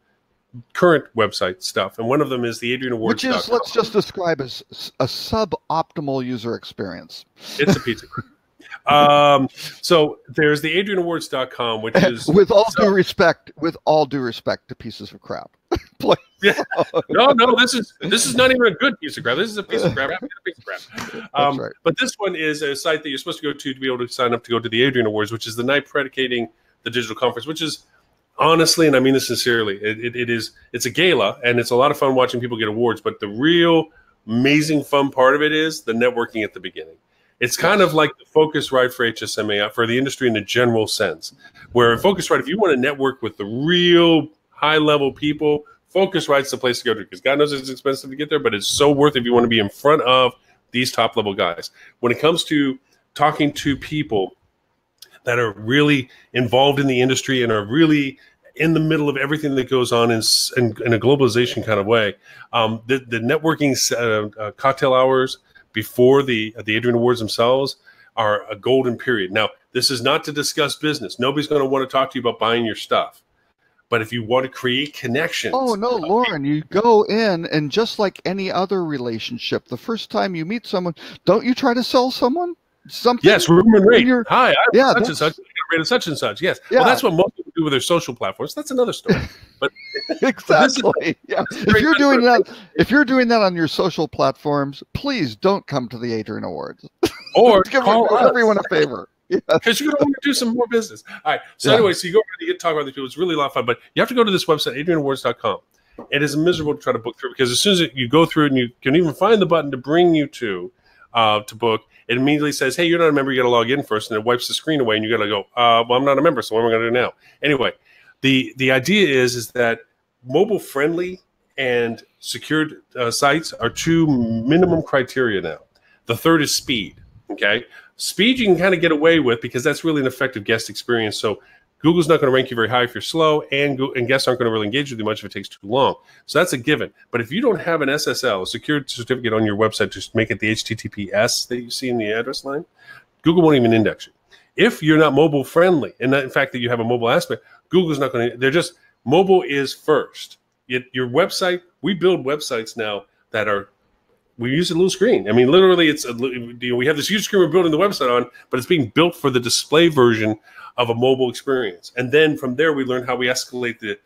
current website stuff, and one of them is the Adrian Awards. Which is, let's just describe as a suboptimal user experience. It's a pizza. So there's the AdrianAwards.com, which is with all due respect to pieces of crap. No, this is not even a good piece of crap. This is a piece of crap. That's right. But this one is a site that you're supposed to go to be able to sign up to go to the Adrian Awards, which is the night predicating the digital conference, which is honestly, and I mean this sincerely, it's a gala, and it's a lot of fun watching people get awards, but the real amazing fun part of it is the networking at the beginning. It's kind of like the Focusrite for HSMAI, for the industry in a general sense, where Focusrite, if you want to network with the real high-level people, Focusrite's the place to go to, because God knows it's expensive to get there, but it's so worth it if you want to be in front of these top-level guys. When it comes to talking to people that are really involved in the industry and are really in the middle of everything that goes on in a globalization kind of way. The networking cocktail hours before the Adrian Awards themselves are a golden period. Now, this is not to discuss business. Nobody's going to want to talk to you about buying your stuff. But if you want to create connections. Oh, no, Lauren, you go in, and just like any other relationship, the first time you meet someone, don't you try to sell someone something? Yes, room and rate. Hi, I'm such and such. Rate of such and such. Yes. Yeah. Well, that's what most people do with their social platforms. That's another story. But exactly. If you're doing that on your social platforms, please don't come to the Adrian Awards. Or give everyone a favor. Because you're going to want to do some more business. All right. So anyway, so you go over and you get to talk about these people. It's really a lot of fun. But you have to go to this website, AdrianAwards.com. It is miserable to try to book through, because as soon as you go through and you can even find the button to bring you to book, it immediately says, hey, you're not a member, you got to log in first, and it wipes the screen away, and you got to go, well, I'm not a member, so what am I going to do now? Anyway, the idea is that mobile-friendly and secured sites are two minimum criteria now. The third is speed, okay? Speed you can kind of get away with, because that's really an effective guest experience. So Google's not going to rank you very high if you're slow, and guests aren't going to really engage with you much if it takes too long. So that's a given. But if you don't have an SSL, a secured certificate on your website, just make it the HTTPS that you see in the address line, Google won't even index you. If you're not mobile friendly, and in fact that you have a mobile aspect, Google's not going to, they're just, mobile is first. Your website, we build websites now that are, we use a little screen. I mean, literally, we have this huge screen we're building the website on, but it's being built for the display version of a mobile experience. And then from there, we learn how we escalate the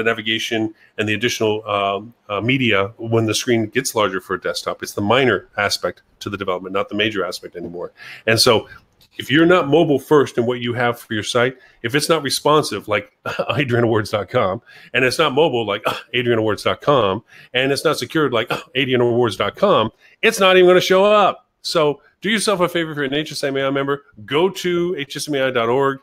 navigation and the additional media when the screen gets larger for a desktop. It's the minor aspect to the development, not the major aspect anymore. And so if you're not mobile first in what you have for your site, if it's not responsive like AdrianAwards.com, and it's not mobile like AdrianAwards.com, and it's not secured like AdrianAwards.com, it's not even going to show up. So do yourself a favor if you're an HSMAI member, go to hsmai.org,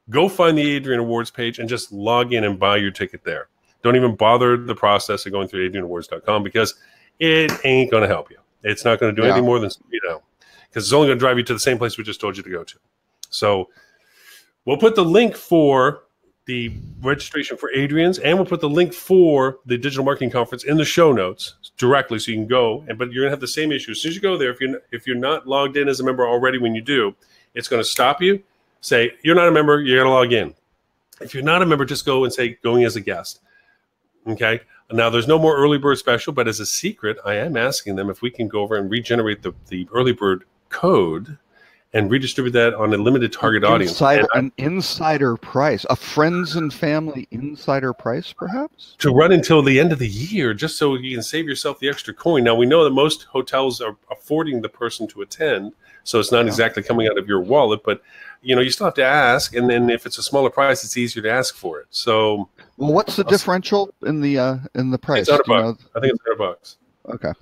go find the Adrian Awards page and just log in and buy your ticket there. Don't even bother the process of going through adrianawards.com because it ain't going to help you. It's not going to do anything more than, because it's only going to drive you to the same place we just told you to go to. So we'll put the link for the registration for Adrian's, and we'll put the link for the Digital Marketing Conference in the show notes directly, so you can go. But you're gonna have the same issue as soon as you go there. If you're not logged in as a member already, when you do, it's gonna stop you. Say you're not a member, you gotta log in. If you're not a member, just go and say going as a guest. Okay. Now there's no more early bird special, but as a secret, I am asking them if we can go over and regenerate the early bird code and redistribute that on a limited target audience. An insider price, a friends and family insider price, perhaps? To run until the end of the year, just so you can save yourself the extra coin. Now, we know that most hotels are affording the person to attend, so it's not exactly coming out of your wallet, but you still have to ask, and then if it's a smaller price, it's easier to ask for it. So, well, what's the differential in the price? It's $100. I think it's $100. Okay.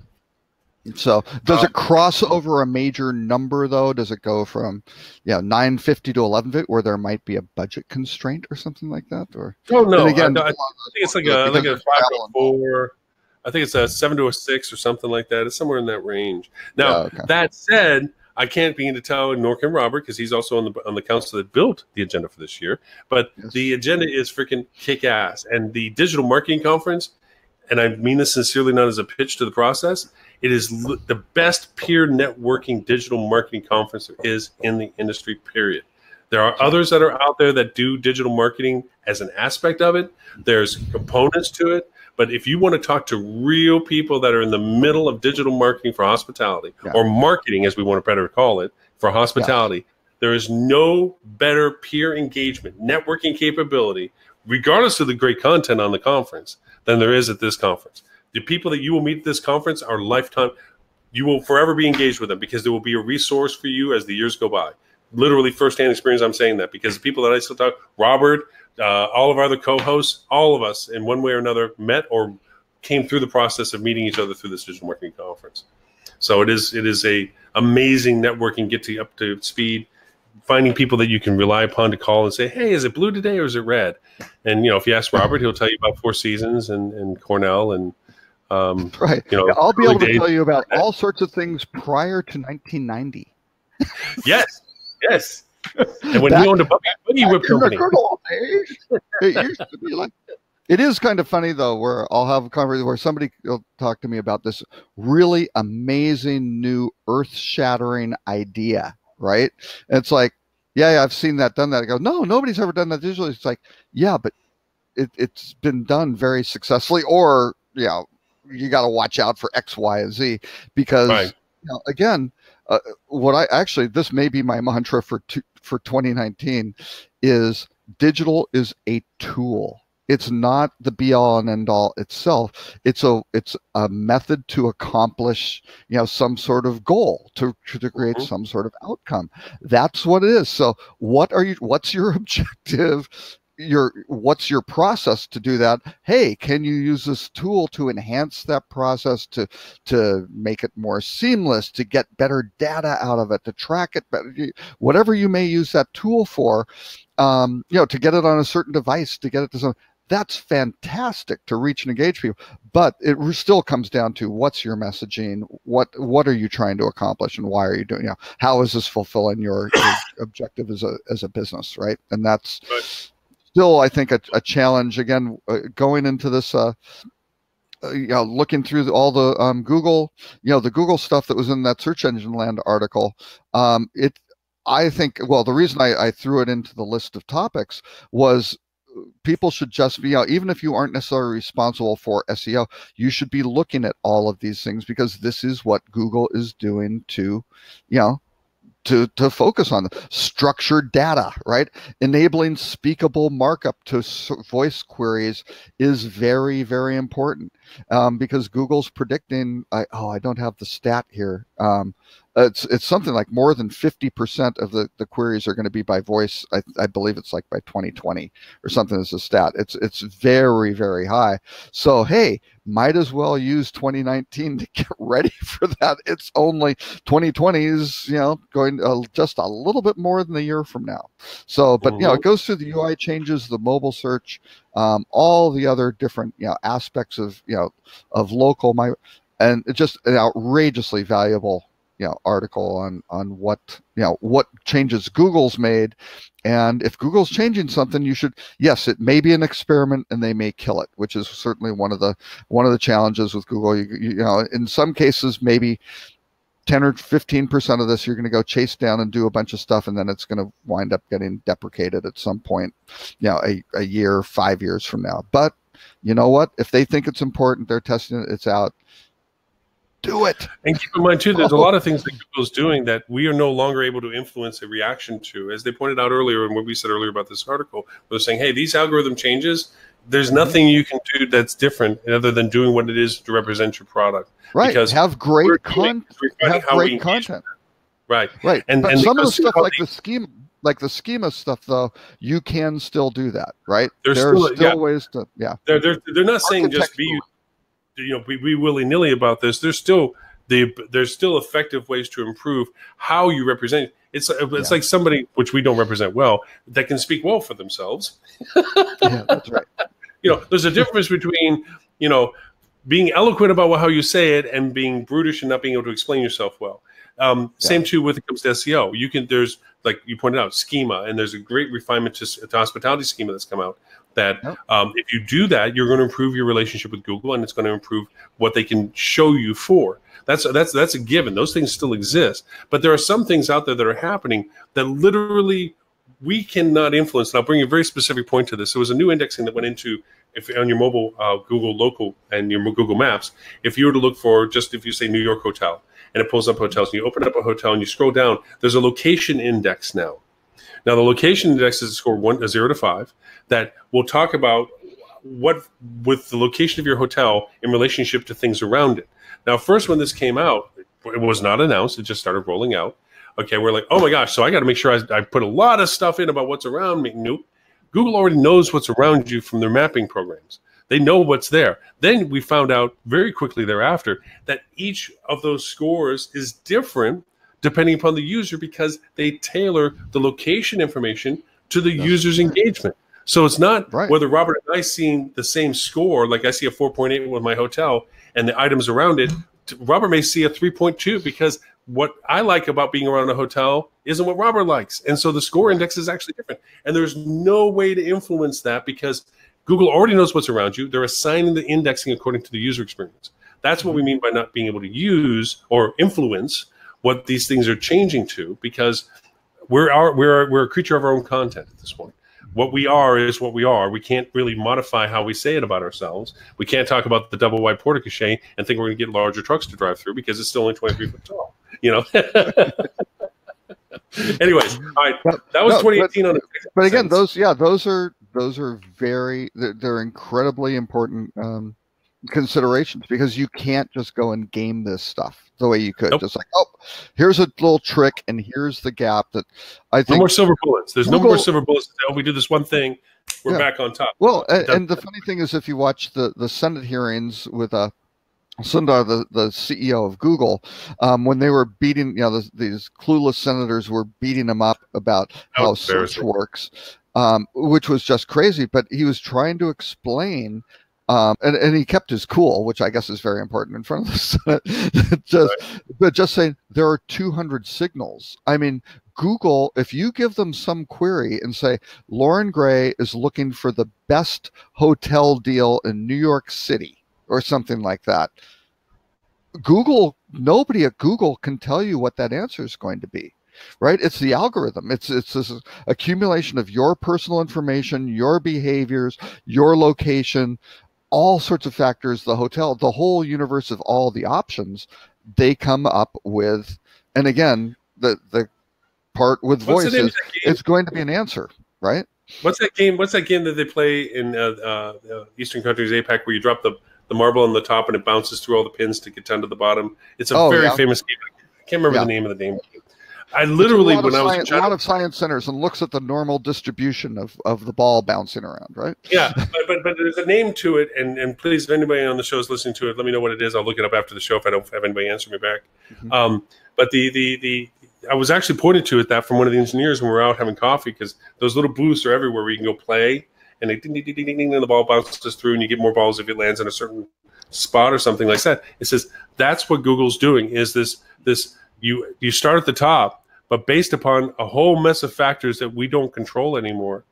So does it cross over a major number though? Does it go from $950 to $1,150, where there might be a budget constraint or something like that? Or no, again, I think it's like a 5 to 4. I think it's a 7 to a 6 or something like that. It's somewhere in that range. Now that said, I can't begin to tell, nor can Robert, because he's also on the council that built the agenda for this year. But the agenda is freaking kick ass, and the Digital Marketing Conference. And I mean this sincerely, not as a pitch to the process. It is the best peer networking digital marketing conference there is in the industry, period. There are others that are out there that do digital marketing as an aspect of it. There's components to it. But if you want to talk to real people that are in the middle of digital marketing for hospitality, or marketing, as we want to better call it, for hospitality, there is no better peer engagement, networking capability, regardless of the great content on the conference, than there is at this conference. The people that you will meet at this conference are lifetime. You will forever be engaged with them because there will be a resource for you as the years go by. Literally firsthand experience, I'm saying that because the people that I still talk, Robert, all of our other co-hosts, all of us in one way or another met or came through the process of meeting each other through this digital marketing conference. So it is a amazing networking, get to up to speed, finding people that you can rely upon to call and say, hey, is it blue today or is it red? And, if you ask Robert, he'll tell you about Four Seasons and Cornell and, right. I'll be able to tell you about all sorts of things prior to 1990. Yes. And when you owned a buggy whip company. It used to be like, it is kind of funny though, where I'll have a conversation where somebody will talk to me about this really amazing new earth-shattering idea, right? And it's like, yeah, I've seen that, done that. I go, no, nobody's ever done that digitally. It's like, yeah, but it's been done very successfully, or you got to watch out for X, Y, and Z because again, this may be my mantra for 2019 is digital is a tool. It's not the be all and end all itself. It's a method to accomplish, some sort of goal, to create some sort of outcome. That's what it is. So what's your objective? What's your process to do that? Hey, can you use this tool to enhance that process, to make it more seamless, to get better data out of it, to track it better, whatever you may use that tool for, to get it on a certain device, to get it to some. That's fantastic to reach and engage people, but it still comes down to what's your messaging, what are you trying to accomplish, and why are you doing? How is this fulfilling your objective as a business, right? And that's still, I think, a challenge. Again, going into this, looking through all the Google, the Google stuff that was in that Search Engine Land article. I think, well, the reason I threw it into the list of topics was, people should just be, even if you aren't necessarily responsible for SEO, you should be looking at all of these things, because this is what Google is doing to focus on structured data, right? Enabling speakable markup to voice queries is very, very important, because Google's predicting, I don't have the stat here, it's something like more than 50% of the queries are going to be by voice. I believe it's like by 2020 or something as a stat. It's very, very high. So hey, might as well use 2019 to get ready for that. It's only 2020 is, going just a little bit more than a year from now. So, but it goes through the UI changes, the mobile search, all the other different aspects of of local. And it's just an outrageously valuable article on what changes Google's made. And if Google's changing something, yes, it may be an experiment and they may kill it, which is certainly one of the challenges with Google. In some cases, maybe 10 or 15% of this, you're going to go chase down and do a bunch of stuff, and then it's going to wind up getting deprecated at some point, a year, 5 years from now. But you know what? If they think it's important, they're testing it, it's out. Do it. And keep in mind, too, there's a lot of things that Google's doing that we are no longer able to influence a reaction to. As they pointed out earlier, and what we said earlier about this article, they're saying, hey, these algorithm changes, there's nothing you can do that's different other than doing what it is to represent your product. Right. Because have great content. Right. Right. And some of the stuff like the schema stuff, though, you can still do that, right? There's still ways to, They're not saying just be willy-nilly about this. There's still effective ways to improve how you represent. It's like somebody, which we don't represent well, that can speak well for themselves. Yeah, that's right. There's a difference between being eloquent about how you say it and being brutish and not being able to explain yourself well. Same too when it comes to SEO. There's, like you pointed out, schema, and there's a great refinement to hospitality schema that's come out. That if you do that, you're going to improve your relationship with Google, and it's going to improve what they can show you for. That's a given. Those things still exist, but there are some things out there that are happening that literally we cannot influence. And I'll bring a very specific point to this. There was a new indexing that went into, if on your mobile Google Local and your Google Maps, if you were to look for, just if you say New York hotel, and it pulls up hotels, and you open up a hotel and you scroll down, there's a location index now. Now, the location index is a score 0 to 5 that will talk about what with the location of your hotel in relationship to things around it. Now, first, when this came out, it was not announced. It just started rolling out. Okay, we're like, oh my gosh, so I got to make sure I put a lot of stuff in about what's around me. Nope. Google already knows what's around you from their mapping programs. They know what's there. Then we found out very quickly thereafter that each of those scores is different depending upon the user, because they tailor the location information to the user's engagement. So it's not whether Robert and I seeing the same score, like I see a 4.8 with my hotel and the items around it, Robert may see a 3.2 because what I like about being around a hotel isn't what Robert likes. And so the score index is actually different. And there's no way to influence that because Google already knows what's around you. They're assigning the indexing according to the user experience. That's what we mean by not being able to use or influence what these things are changing to, because we're a creature of our own content at this point. What we are is what we are. We can't really modify how we say it about ourselves. We can't talk about the double wide porta cachet and think we're going to get larger trucks to drive through because it's still only 23 foot tall. Anyways, all right, that was 2018 on. But again, those are they're incredibly important considerations, because you can't just go and game this stuff the way you could. Just like, oh, here's a little trick and here's the gap that I think. No more silver bullets. There's no more silver bullets. Oh, we do this one thing, we're back on top. Well, and the funny thing is, if you watch the Senate hearings with Sundar, the CEO of Google, when they were beating, these clueless senators were beating him up about how search works, which was just crazy. But he was trying to explain. And he kept his cool, which I guess is very important in front of the Senate. But just saying there are 200 signals. I mean, Google, if you give them some query and say, Lauren Gray is looking for the best hotel deal in New York City or something like that, nobody at Google can tell you what that answer is going to be. Right? It's the algorithm. It's this accumulation of your personal information, your behaviors, your location, all sorts of factors, the hotel, the whole universe of all the options, they come up with. And again, the part with voices, it's going to be an answer, right? What's that game that they play in Eastern countries, APAC, where you drop the marble on the top and it bounces through all the pins to get down to the bottom? It's a very famous game. Can't remember the name of the name. I literally, when I was a lot of science centers, and looks at the normal distribution of the ball bouncing around, right? Yeah, but there's a name to it, and please, if anybody on the show is listening to it, let me know what it is. I'll look it up after the show if I don't have anybody answer me back. Mm-hmm. But I was actually pointed to it that from one of the engineers when we were out having coffee, because those little booths are everywhere where you can go play, and they ding ding ding ding ding, and the ball bounces through, and you get more balls if it lands in a certain spot or something like that. It says that's what Google's doing. Is this you start at the top, but based upon a whole mess of factors that we don't control anymore,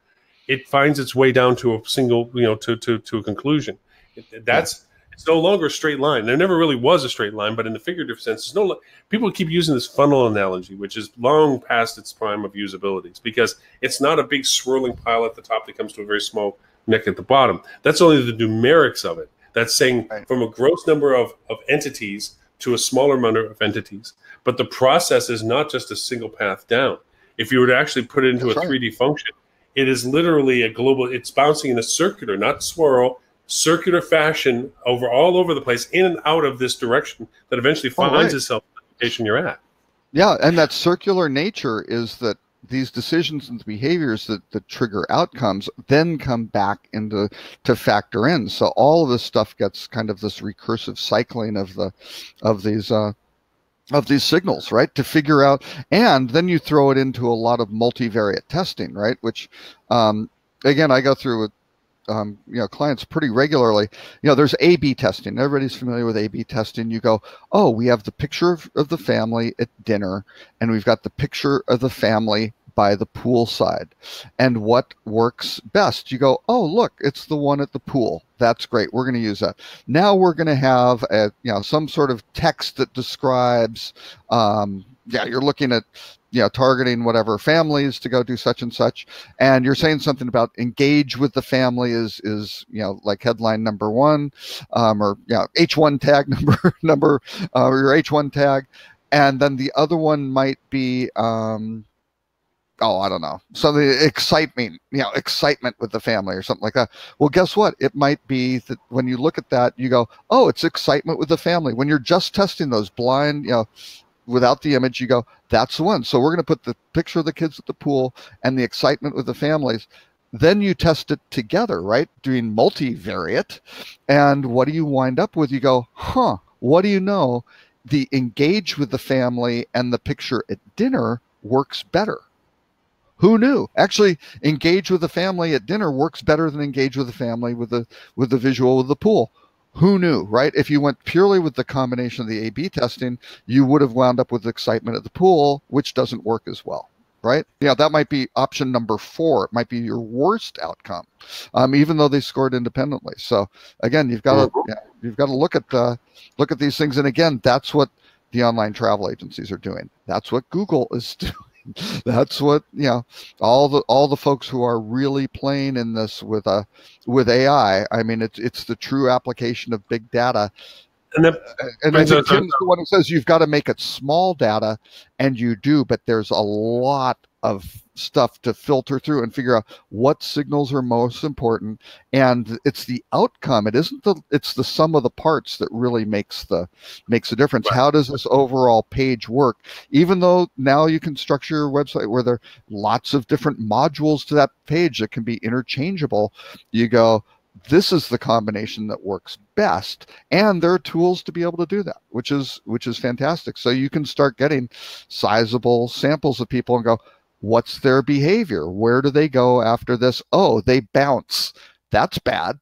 it finds its way down to a single, to a conclusion. It's no longer a straight line. There never really was a straight line, but in the figurative sense, people keep using this funnel analogy, which is long past its prime of usabilities, because it's not a big swirling pile at the top that comes to a very small neck at the bottom. That's only the numerics of it. That's saying from a gross number of entities to a smaller number of entities. But the process is not just a single path down. If you were to actually put it into a 3D function, it is literally a global, it's bouncing in a circular, not swirl, circular fashion all over the place, in and out of this direction, that eventually finds itself in the location you're at. Yeah, and that circular nature is that these decisions and behaviors that trigger outcomes then come back to factor in. So all of this stuff gets kind of this recursive cycling of these signals, right, to figure out, and then you throw it into a lot of multivariate testing, right, which again, I go through with clients pretty regularly. There's A/B testing. Everybody's familiar with A/B testing. You go, oh, we have the picture of the family at dinner, and we've got the picture of the family by the pool side, and what works best? You go, oh, look, it's the one at the pool. That's great. We're going to use that. Now we're going to have some sort of text that describes, you're looking at, targeting whatever families to go do such and such, and you're saying something about engage with the family is like headline number one, or H1 tag number or your H1 tag, and then the other one might be I don't know. So the excitement with the family or something like that. Well, guess what? It might be that when you look at that, you go, oh, it's excitement with the family. When you're just testing those blind, without the image, you go, that's the one. So we're going to put the picture of the kids at the pool and the excitement with the families. Then you test it together, right? Doing multivariate. And what do you wind up with? You go, what do you know? The engage with the family and the picture at dinner works better. Who knew? Actually, engage with the family at dinner works better than engage with the family with the visual of the pool. Who knew, right? If you went purely with the combination of the A/B testing, you would have wound up with excitement at the pool, which doesn't work as well, right? That might be option number 4. It might be your worst outcome, even though they scored independently. So again, you've got to look at these things, and again, that's what the online travel agencies are doing. That's what Google is doing. That's what all the folks who are really playing in this with AI. I mean, it's the true application of big data. And Tim's the one who says you've got to make it small data, and you do, but there's a lot of stuff to filter through and figure out what signals are most important. And it's the outcome. It's the sum of the parts that really makes the difference. Right. How does this overall page work? Even though now you can structure your website where there are lots of different modules to that page that can be interchangeable, you go, this is the combination that works best, and there are tools to be able to do that, which is fantastic. So you can start getting sizable samples of people and go, what's their behavior? Where do they go after this? Oh, they bounce. That's bad.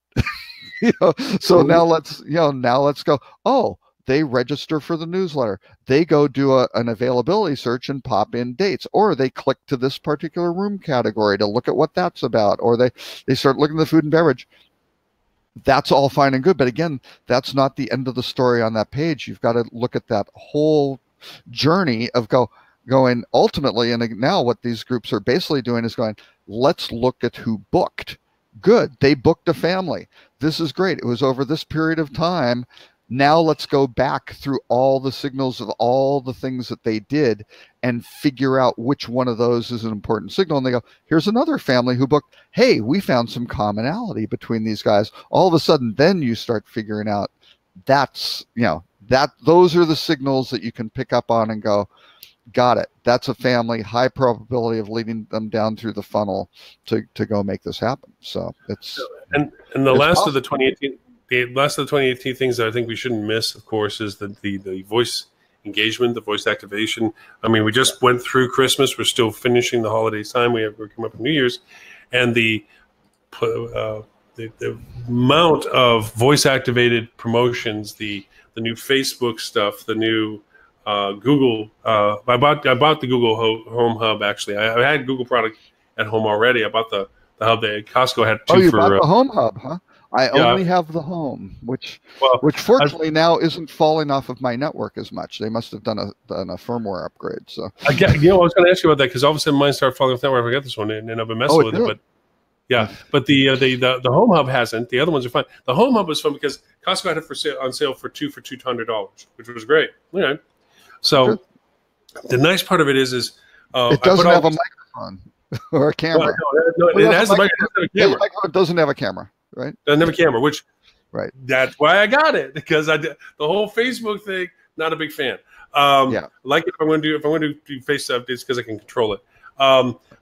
So now let's go. Oh, they register for the newsletter. They go do an availability search and pop in dates, or they click to this particular room category to look at what that's about, or they start looking at the food and beverage. That's all fine and good, but again, that's not the end of the story on that page. You've got to look at that whole journey of going ultimately, and now what these groups are basically doing is going, let's look at who booked. Good, they booked a family. This is great. It was over this period of time. Now let's go back through all the signals of all the things that they did and figure out which one of those is an important signal. And they go, here's another family who booked. Hey, we found some commonality between these guys. All of a sudden, then you start figuring out that's those are the signals that you can pick up on and go, got it. That's a family, high probability of leading them down through the funnel to go make this happen. So it's and the last of the 2018 things that I think we shouldn't miss, of course, is the voice engagement, the voice activation. I mean, we just went through Christmas. We're still finishing the holidays time. We're coming up on New Year's, and the amount of voice activated promotions, the new Facebook stuff, the new Google. I bought the Google Home Hub. Actually, I had Google product at home already. I bought the hub that Costco had. Oh, you bought the Home Hub, huh? I only have the Home, which fortunately now isn't falling off of my network as much. They must have done a firmware upgrade. So I was going to ask you about that because all of a sudden mine started falling off the network. I got this one and I've been messing with it, but. Yeah, but the Home Hub hasn't. The other ones are fine. The Home Hub was fun because Costco had it on sale for $200, which was great. Yeah. So the nice part of it is it doesn't have a microphone or a camera. No, it has a camera. It doesn't have a camera, right? Doesn't have a camera, which right. That's why I got it because I did the whole Facebook thing. Not a big fan. Like if I'm going to do face updates because I can control it.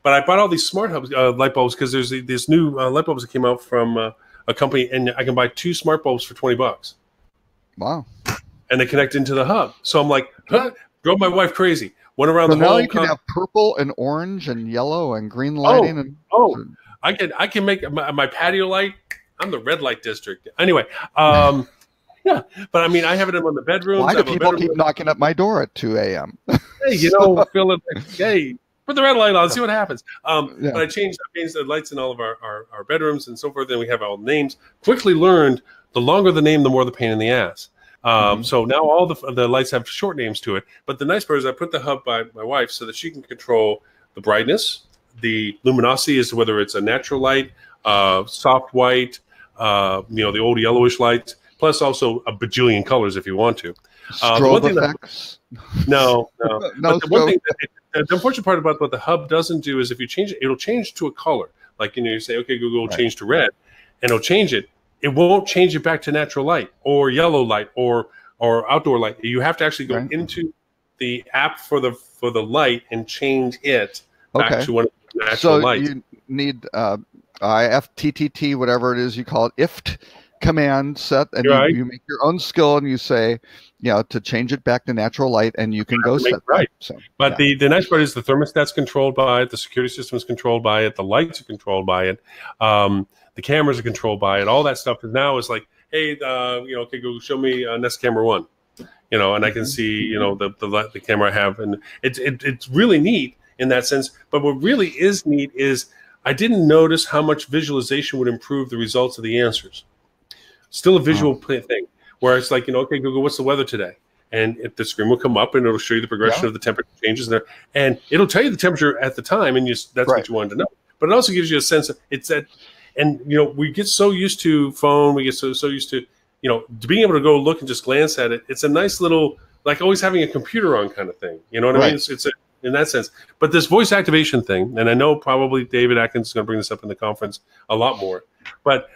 But I bought all these smart hubs, light bulbs, because there's this new light bulbs that came out from a company, and I can buy 2 smart bulbs for $20. Wow! And they connect into the hub. So I'm like, drove my wife crazy. Went around the whole. Now you can have purple and orange and yellow and green lighting. I can make my patio light. I'm the red light district. Anyway, yeah. But I mean, I have it in the bedroom. Why do people keep knocking at my door at 2 a.m.? Hey, Philip. Hey. Put the red light on, see what happens. But I changed the lights in all of our bedrooms and so forth, and we have all names. Quickly learned the longer the name, the more the pain in the ass. So now all the lights have short names to it. But the nice part is I put the hub by my wife so that she can control the brightness, the luminosity as to whether it's a natural light, soft white, the old yellowish lights, plus also a bajillion colors if you want to. Strobe effects? No. The unfortunate part about what the hub doesn't do is if you change it, it'll change to a color. Like, you say, okay, Google, change to red, and it'll change it. It won't change it back to natural light or yellow light or outdoor light. You have to actually go into the app for the light and change it back to one of the natural lights. So you need IFTTT, whatever it is you call it, IFT command set, and you make your own skill, and you say, to change it back to natural light, and you can go set that. So, but the nice part is the thermostat's controlled by it, the security system is controlled by it, the lights are controlled by it, the cameras are controlled by it. All that stuff is like, hey, okay, Google, show me Nest Camera 1, and I can see, the camera I have, and it's really neat in that sense. But what really is neat is I didn't notice how much visualization would improve the results of the answers. Still a visual thing where it's like, okay, Google, what's the weather today? And the screen will come up and it'll show you the progression of the temperature changes there. And it'll tell you the temperature at the time, and that's what you wanted to know. But it also gives you a sense of it's that, and we get so used to phone, we get so used to, to being able to go look and just glance at it. It's a nice little, like always having a computer on kind of thing. You know what I mean? It's in that sense. But this voice activation thing, and I know probably David Atkins is going to bring this up in the conference a lot more, but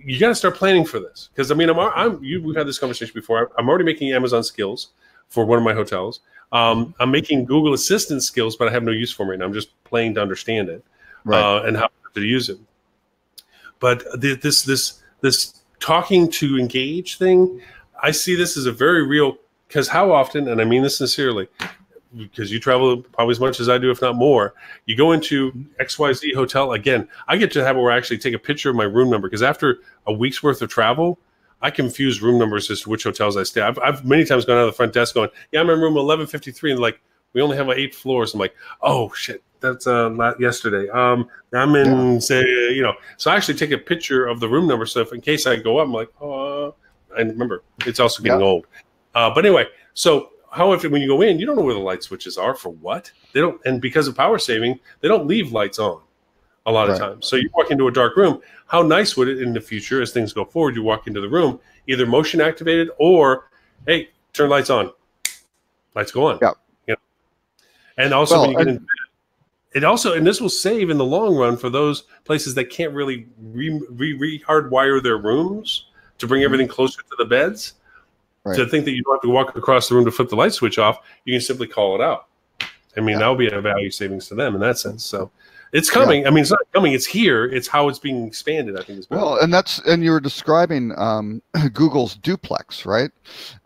you got to start planning for this because we've had this conversation before. I'm already making Amazon skills for one of my hotels. I'm making Google Assistant skills, but I have no use for them right now. I'm just playing to understand it and how to use it. But this talking to engage thing, I see this as a very real, because how often, and I mean this sincerely, because you travel probably as much as I do, if not more, you go into XYZ hotel. Again, I get to have where I actually take a picture of my room number, because after a week's worth of travel, I confuse room numbers as to which hotels I stay. I've many times gone out of the front desk going, yeah, I'm in room 1153, and like, we only have 8 floors. I'm like, oh shit, that's yesterday. I'm in so I actually take a picture of the room number, so if in case I go up, I'm like, oh, and remember, it's also getting old. But anyway, so how often when you go in, you don't know where the light switches are for what? They don't, and because of power saving, they don't leave lights on a lot of times. So you walk into a dark room. How nice would it in the future, as things go forward, you walk into the room, either motion activated or, hey, turn lights on, lights go on. Yeah. And also when you get in, it also, and this will save in the long run for those places that can't really re-hardwire their rooms to bring everything closer to the beds. to think that you don't have to walk across the room to flip the light switch off. You can simply call it out. I mean, that'll be a value savings to them in that sense. So it's coming. Yeah. I mean, it's not coming. It's here. It's how it's being expanded, I think. Is well, and you were describing Google's duplex, right?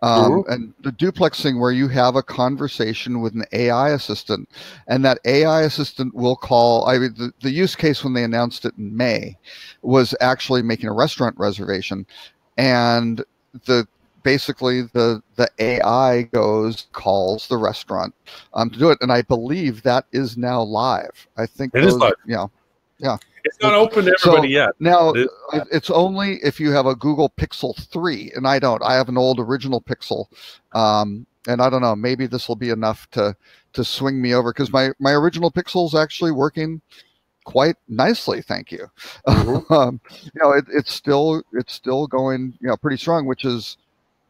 And the duplexing where you have a conversation with an AI assistant, and that AI assistant will call. I mean, the use case when they announced it in May was actually making a restaurant reservation, and basically the AI calls the restaurant to do it, and I believe that is now live. I think it is live. Yeah. It's not open to everybody yet. Now it's only if you have a Google Pixel 3, and I don't. I have an old original Pixel, and I don't know. Maybe this will be enough to swing me over, because my original Pixel is actually working quite nicely, thank you. It's still going pretty strong, which is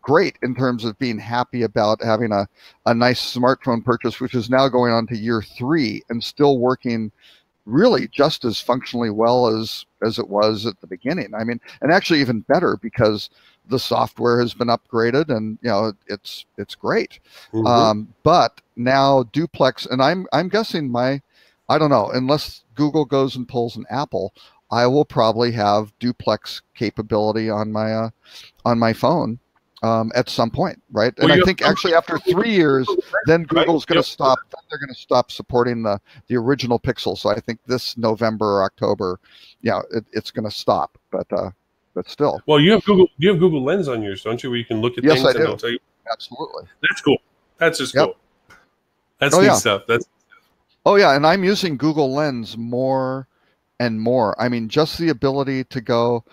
great in terms of being happy about having a nice smartphone purchase, which is now going on to year 3 and still working really just as functionally well as it was at the beginning. I mean, and actually even better, because the software has been upgraded, and it's great. But now duplex, and I'm guessing I don't know, unless Google goes and pulls an Apple, I will probably have duplex capability on my phone at some point, right? And I think actually after 3 years, then Google's going to stop. They're going to stop supporting the original Pixel. So I think this November or October, it's going to stop. But still. Well, you have Google Lens on yours, don't you? Where you can look at things. Yes, I do. And it'll tell you. Absolutely. That's cool. That's just cool. That's neat stuff. Oh yeah, and I'm using Google Lens more and more. I mean, just the ability to go.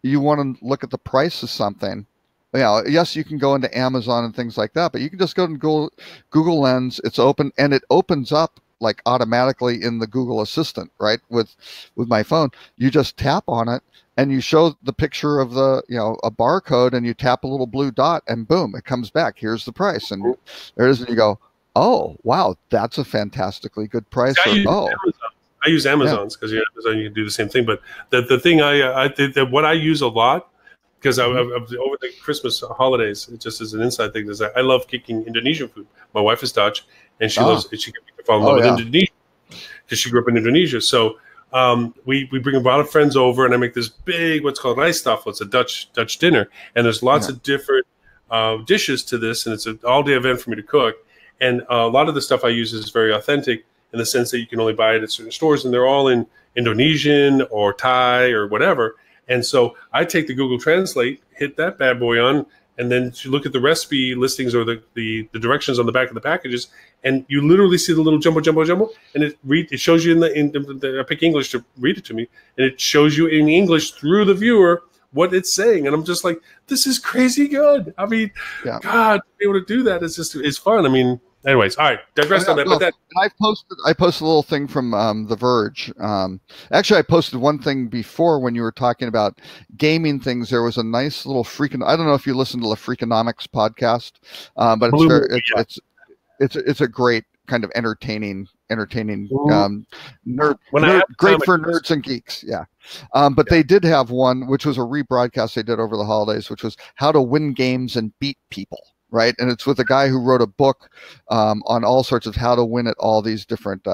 You want to look at the price of something. Yes, you can go into Amazon and things like that, but you can just go to Google Lens. It's open, and it opens up like automatically in the Google Assistant, right? With my phone, you just tap on it, and you show the picture of a barcode, and you tap a little blue dot, and boom, it comes back. Here's the price, and there it is, and you go, oh wow, that's a fantastically good price. I use Amazon's because Amazon you can do the same thing. But the thing what I use a lot, because over the Christmas holidays, just as an inside thing, is I love cooking Indonesian food. My wife is Dutch, and she loves. She can fall in love with Indonesia because she grew up in Indonesia. So we bring a lot of friends over, and I make this big what's called rijstafel. It's a Dutch dinner, and there's lots of different dishes to this, and it's an all-day event for me to cook. And a lot of the stuff I use is very authentic in the sense that you can only buy it at certain stores, and they're all in Indonesian or Thai or whatever. And so I take the Google Translate, hit that bad boy on, and then you look at the recipe listings or the directions on the back of the packages, and you literally see the little jumbo, and it shows you I pick English to read it to me, and it shows you in English through the viewer what it's saying, and I'm just like, this is crazy good. I mean, God, to be able to do that is it's fun. I mean. Anyways, all right, digressed on that. But I posted a little thing from The Verge. Actually, I posted one thing before when you were talking about gaming things. There was a nice little I don't know if you listen to the Freakonomics podcast, but it's a great kind of entertaining nerd great for nerds and geeks. But they did have one which was a rebroadcast they did over the holidays, which was how to win games and beat people. Right, and it's with a guy who wrote a book on all sorts of how to win at all these different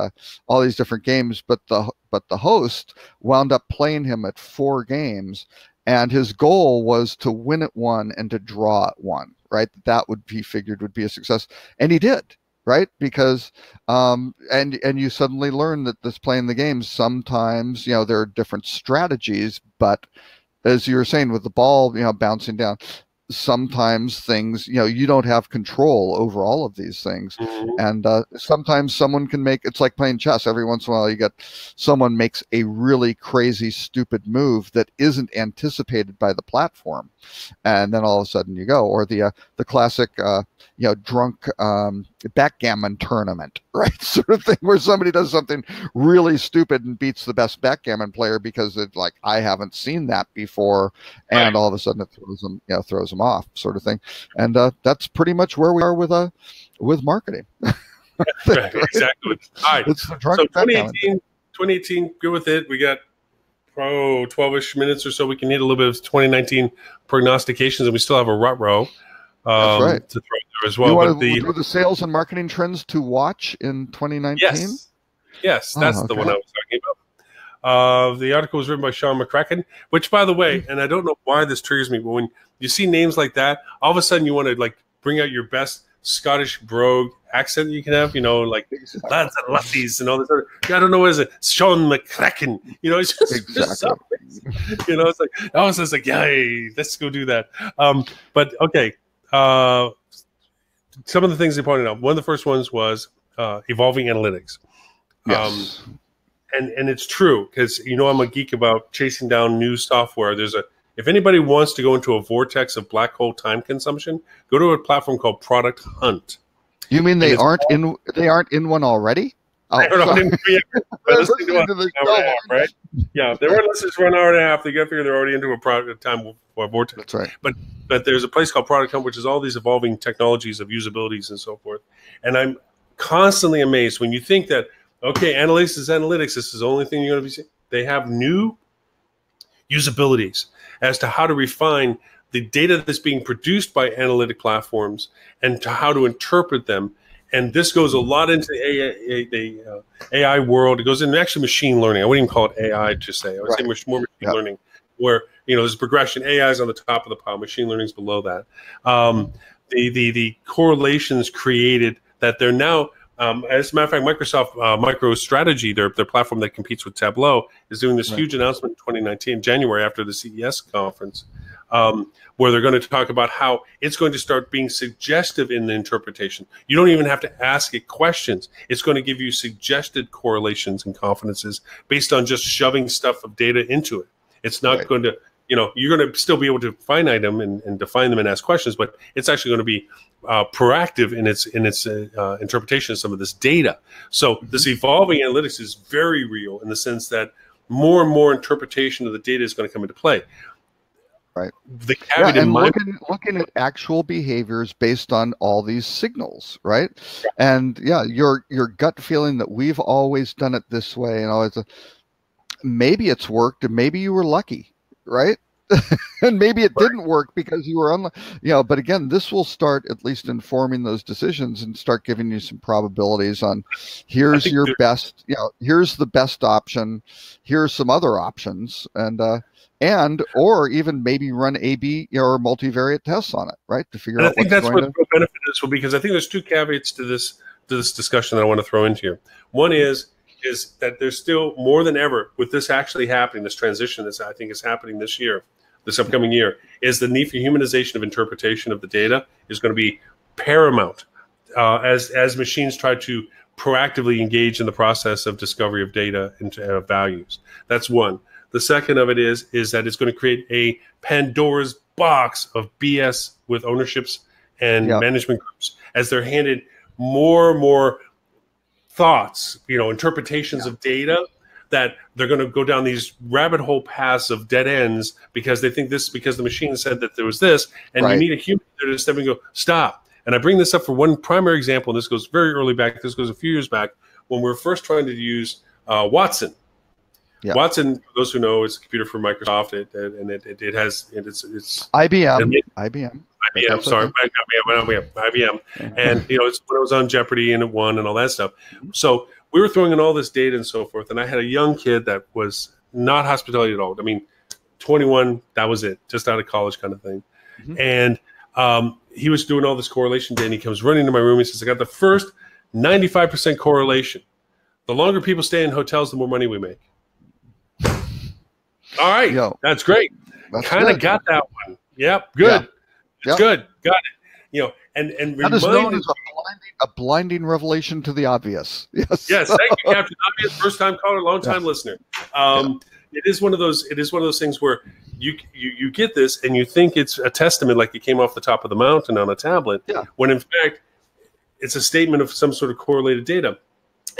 games. But the host wound up playing him at 4 games, and his goal was to win at 1 and to draw at 1. Right, that he figured would be a success, and he did. Right, because and you suddenly learn that this playing the games sometimes there are different strategies, but as you were saying with the ball bouncing down. Sometimes things, you don't have control over all of these things. And sometimes someone can it's like playing chess. Every once in a while you get someone makes a really crazy, stupid move that isn't anticipated by the platform. And then all of a sudden you go, or the classic, drunk backgammon tournament, right? Sort of thing where somebody does something really stupid and beats the best backgammon player because it's like, I haven't seen that before. And all of a sudden it throws them off, sort of thing. And that's pretty much where we are with marketing. Right, exactly. All right. It's the drunk so 2018, good with it. We got 12-ish minutes or so. We can hit a little bit of 2019 prognostications, and we still have a rut row. That's right. To throw there as well. You want to do the sales and marketing trends to watch in 2019? Yes, that's the one I was talking about. The article was written by Sean McCracken, which, by the way, and I don't know why this triggers me, but when you see names like that, all of a sudden you want to like bring out your best Scottish brogue accent you can have, you know, like lads and lassies and all this. I don't know what is it, Sean McCracken. You know, it's just, you know, it's like I was just like, yay, let's go do that. But okay, some of the things they pointed out. One of the first ones was evolving analytics. Yes. And it's true because, you know, I'm a geek about chasing down new software. If anybody wants to go into a vortex of black hole time consumption, go to a platform called Product Hunt. You mean they aren't in one already? Oh, right? Yeah, they weren't listening for an hour and a half. They got to figure they're already into a product time vortex. That's right. But there's a place called Product Hunt, which is all these evolving technologies of usabilities and so forth. And I'm constantly amazed when you think that, okay, analytics is analytics. This is the only thing you're going to be seeing. They have new usabilities as to how to refine the data that's being produced by analytic platforms and to how to interpret them. And this goes a lot into the AI world. It goes into actually machine learning. I wouldn't even call it AI to say. I would say more machine learning, where, you know, there's progression. AI is on the top of the pile. Machine learning is below that. The correlations created that they're now, as a matter of fact, Microsoft MicroStrategy, their platform that competes with Tableau, is doing this huge announcement in 2019, January, after the CES conference, where they're going to talk about how it's going to start being suggestive in the interpretation. You don't even have to ask it questions. It's going to give you suggested correlations and confidences based on just shoving stuff of data into it. It's not going to, you know, you're going to still be able to finite them and define them and ask questions, but it's actually going to be proactive in its interpretation of some of this data. So this evolving analytics is very real in the sense that more and more interpretation of the data is going to come into play. Right. The caveat in mind, looking at actual behaviors based on all these signals, right? And yeah, your gut feeling that we've always done it this way and always, maybe it's worked and maybe you were lucky, right? And maybe it didn't work because you were unlucky, you know. But again, this will start at least informing those decisions and start giving you some probabilities on here's your best, you know, here's the best option, here's some other options, and or even maybe run A/B or multivariate tests on it, right, to figure out. I think that's what the benefit is, because I think there's two caveats to this discussion that I want to throw into here. One is that there's still more than ever with this actually happening, this transition that I think is happening this year, this upcoming year, is the need for humanization of interpretation of the data is going to be paramount as machines try to proactively engage in the process of discovery of data and values. That's one. The second of it is that it's going to create a Pandora's box of BS with ownerships and management groups as they're handed more and more thoughts, you know, interpretations of data, that they're going to go down these rabbit hole paths of dead ends because they think this, because the machine said that there was this, and you need a human there to step in and go, stop. And I bring this up for one primary example, and this goes very early back. This goes a few years back when we were first trying to use Watson. Yeah. Watson, for those who know, is a computer for Microsoft, it's IBM. Sorry, IBM. And you know, it's when it was on Jeopardy and it won and all that stuff. So we were throwing in all this data and so forth, and I had a young kid that was not hospitality at all. I mean, 21, that was it, just out of college kind of thing. And he was doing all this correlation data, and he comes running to my room. He says, I got the first 95% correlation. The longer people stay in hotels, the more money we make. All right, that's great. Kind of got that one. Yep, good. It's good. Got it. You know, and that is known as a blinding revelation to the obvious. Yes. Yes. Thank you, Captain Obvious. First time caller, long time listener. It is one of those. It is one of those things where you get this and you think it's a testament, like it came off the top of the mountain on a tablet, when in fact it's a statement of some sort of correlated data.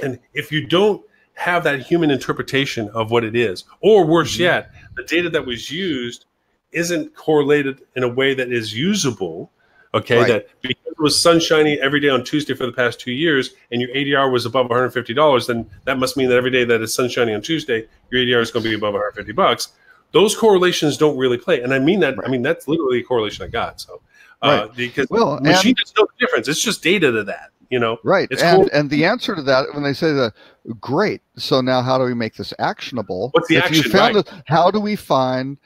And if you don't have that human interpretation of what it is, or worse yet, the data that was used isn't correlated in a way that is usable, that because it was sunshiny every day on Tuesday for the past 2 years and your ADR was above $150, then that must mean that every day that it's sunshiny on Tuesday, your ADR is going to be above $150. Those correlations don't really play. And I mean that, I mean, that's literally a correlation I got. So Because machine doesn't know the difference. It's just data to that, Right. It's cool. And the answer to that, when they say great, so now how do we make this actionable? What's the action? You found it, how do we find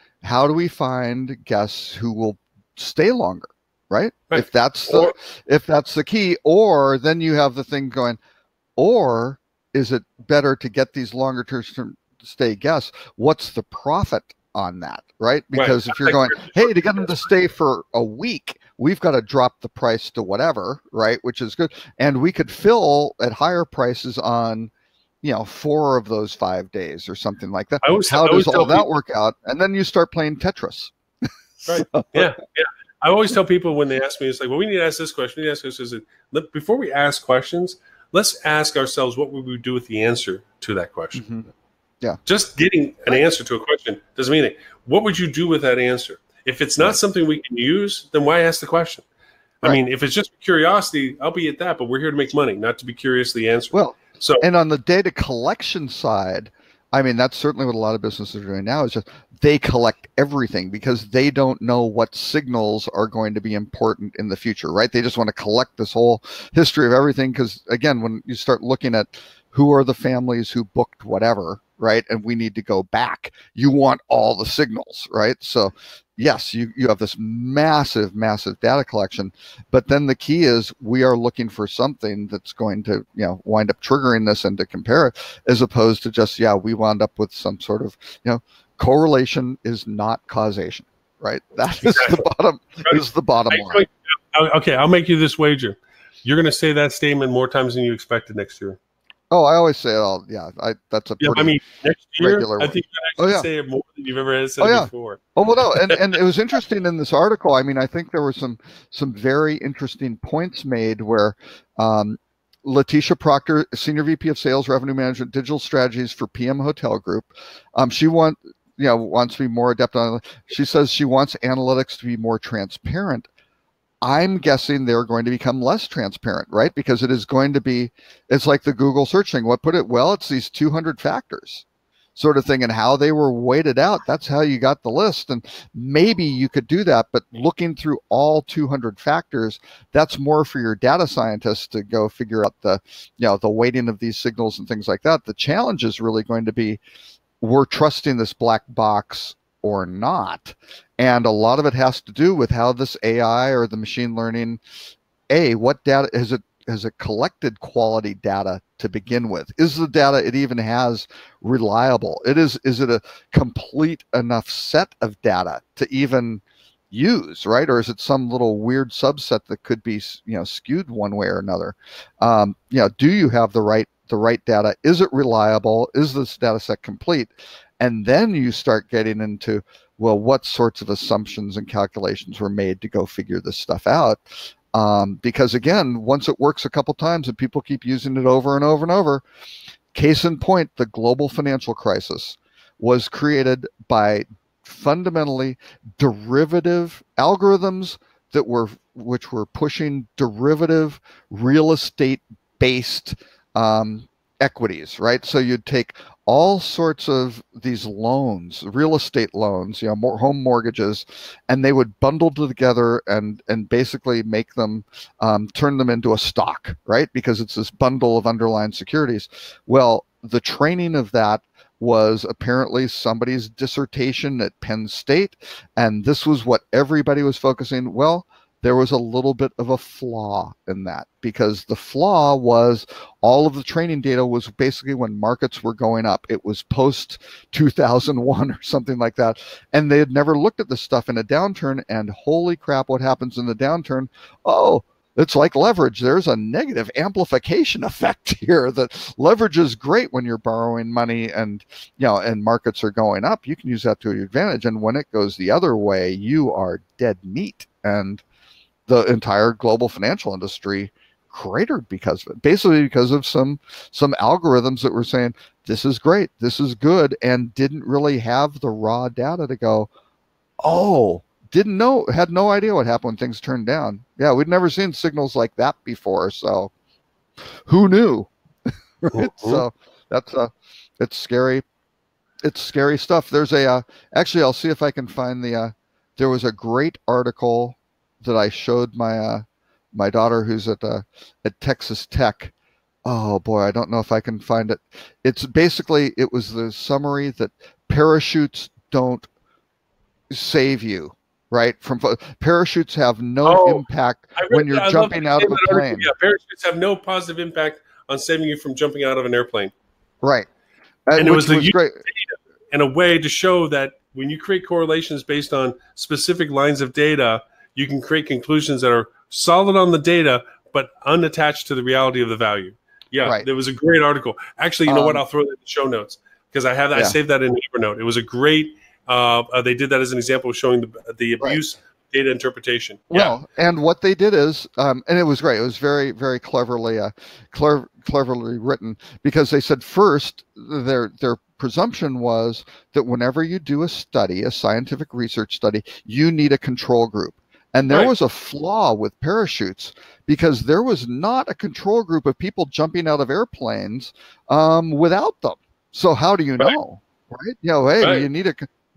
guests who will stay longer? Right. If that's the key, or then you have the thing going, or is it better to get these longer term stay guests? What's the profit on that? Right. Because if you're going, hey, to get them to stay for a week, we've got to drop the price to whatever, right? Which is good. And we could fill at higher prices on, 4 of those 5 days or something like that. How does all that work out? And then you start playing Tetris. Right. Yeah. I always tell people when they ask me, it's like, well, we need to ask this question. We need to ask this. Before we ask questions, let's ask ourselves what would we do with the answer to that question. Mm-hmm. Yeah. Just getting an answer to a question doesn't mean it. What would you do with that answer? If it's not something we can use, then why ask the question? Right. I mean, if it's just curiosity, I'll be at that, but we're here to make money, not to be curiously answered. Well, and on the data collection side, I mean, that's certainly what a lot of businesses are doing now, is just they collect everything because they don't know what signals are going to be important in the future, right? They just want to collect this whole history of everything because, again, when you start looking at who are the families who booked whatever, right, and we need to go back, you want all the signals, right? So, yes, you have this massive, massive data collection, but then the key is we are looking for something that's going to, wind up triggering this and to compare it, as opposed to just, we wound up with some sort of, correlation is not causation, right? That is the bottom line. Okay, I'll make you this wager. You're going to say that statement more times than you expected next year. Oh, I always say it all. Yeah, that's a pretty next year, regular one. I think you actually say it more than you've ever said before. Oh, well, no, and it was interesting in this article. I mean, I think there were some very interesting points made where Letitia Proctor, Senior VP of Sales, Revenue Management, Digital Strategies for PM Hotel Group, she wants to be more adept on. She says she wants analytics to be more transparent. I'm guessing they're going to become less transparent, right? Because it is going to be, it's like the Google search thing. What put it? Well, it's these 200 factors sort of thing, and how they were weighted out. That's how you got the list. And maybe you could do that, but looking through all 200 factors, that's more for your data scientists to go figure out the weighting of these signals and things like that. The challenge is really going to be, we're trusting this black box or not. And a lot of it has to do with how this AI or the machine learning, what data has it collected quality data to begin with? Is the data it even has reliable? Is it a complete enough set of data to even use, right? Or is it some little weird subset that could be, skewed one way or another? Do you have the right data? Is it reliable? Is this data set complete? And then you start getting into, well, what sorts of assumptions and calculations were made to go figure this stuff out? Because again, once it works a couple times and people keep using it over and over and over, case in point, the global financial crisis was created by fundamentally derivative algorithms which were pushing derivative real estate based equities, right? So you'd take all sorts of these loans, real estate loans, home mortgages, and they would bundle together and basically make them, turn them into a stock, right? Because it's this bundle of underlying securities. Well, the training of that was apparently somebody's dissertation at Penn State, and this was what everybody was focusing. Well, there was a little bit of a flaw in that, because the flaw was all of the training data was basically when markets were going up. It was post 2001 or something like that. And they had never looked at this stuff in a downturn, and holy crap, what happens in the downturn? Oh, it's like leverage. There's a negative amplification effect here. That leverage is great when you're borrowing money and, and markets are going up. You can use that to your advantage. And when it goes the other way, you are dead meat. And the entire global financial industry cratered because of it, basically because of some algorithms that were saying, this is great, this is good, and didn't really have the raw data to go, didn't know, had no idea what happened when things turned down. Yeah, we'd never seen signals like that before, so who knew? Right? So that's it's scary. It's scary stuff. There's actually, I'll see if I can find there was a great article that I showed my my daughter who's at Texas Tech. Oh boy, I don't know if I can find it. It's basically, it was the summary that parachutes don't save you, right? From parachutes have no impact when you're jumping out of a plane. Yeah, parachutes have no positive impact on saving you from jumping out of an airplane. Right. And it was great. And a way to show that when you create correlations based on specific lines of data, you can create conclusions that are solid on the data, but unattached to the reality of the value. Yeah, right. There was a great article. Actually, you know what? I'll throw that in the show notes because I have that. Yeah. I saved that in Evernote. It was a great. They did that as an example of showing the abuse data interpretation. Well, and what they did is, and it was great. It was very, very cleverly written because they said first their presumption was that whenever you do a study, a scientific research study, you need a control group. And there was a flaw with parachutes because there was not a control group of people jumping out of airplanes without them. So how do you know, right? You know, hey, you need a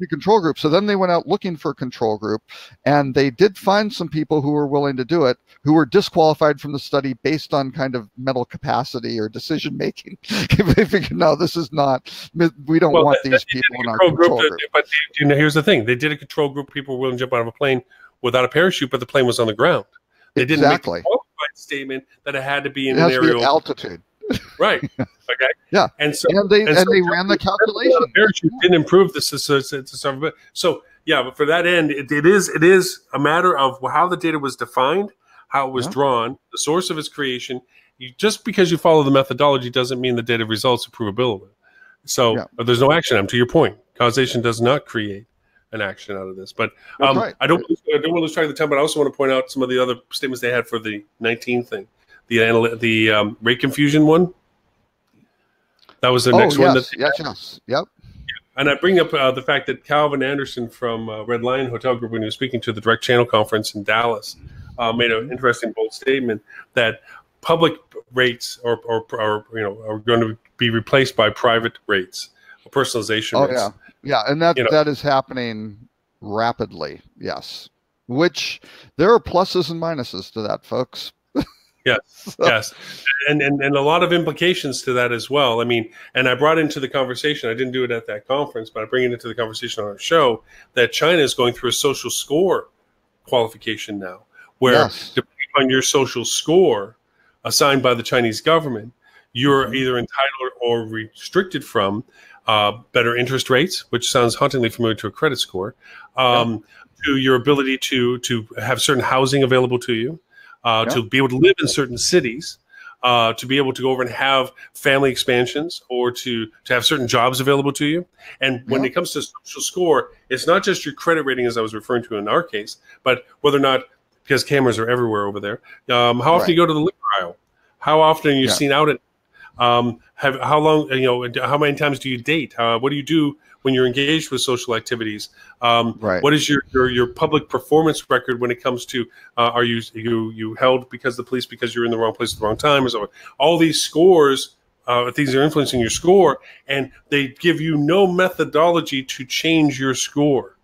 control group. So then they went out looking for a control group, and they did find some people who were willing to do it, who were disqualified from the study based on kind of mental capacity or decision making. They figured, no, this is not. We don't want these people in our control group. But you know, here's the thing: they did a control group. People were willing to jump out of a plane without a parachute, but the plane was on the ground. They didn't make a qualified statement that it had to be in an area of altitude. Right. Okay. Yeah. And so they ran the calculation. The parachute didn't improve the so yeah, but for that end, it is a matter of how the data was defined, how it was drawn, the source of its creation. Just because you follow the methodology doesn't mean the data results are provable. So there's no action. To your point, causation does not create an action out of this. But I don't want to lose track of the time. But I also want to point out some of the other statements they had for the 19 thing. The rate confusion one. That was the next one. Yep. And I bring up the fact that Calvin Anderson from Red Lion Hotel Group, when he was speaking to the Direct Channel Conference in Dallas, made an interesting bold statement that public rates are going to be replaced by private rates, personalization rates. Yeah, and that is happening rapidly. Yes, which there are pluses and minuses to that, folks. Yes, yes, and a lot of implications to that as well. I mean, and I brought into the conversation, I didn't do it at that conference, but I bring it into the conversation on our show, that China is going through a social score qualification now, where depending on your social score assigned by the Chinese government, you're either entitled or restricted from better interest rates, which sounds hauntingly familiar to a credit score, to your ability to have certain housing available to you, to be able to live in certain cities, to be able to go over and have family expansions, or to have certain jobs available to you. And when it comes to social score, it's not just your credit rating, as I was referring to in our case, but whether or not, because cameras are everywhere over there, how often you go to the liquor aisle, how often are you seen out at, how long, how many times do you date? What do you do when you're engaged with social activities? What is your public performance record when it comes to are you held because the police because you're in the wrong place at the wrong time, or so? All these scores, things are influencing your score, and they give you no methodology to change your score.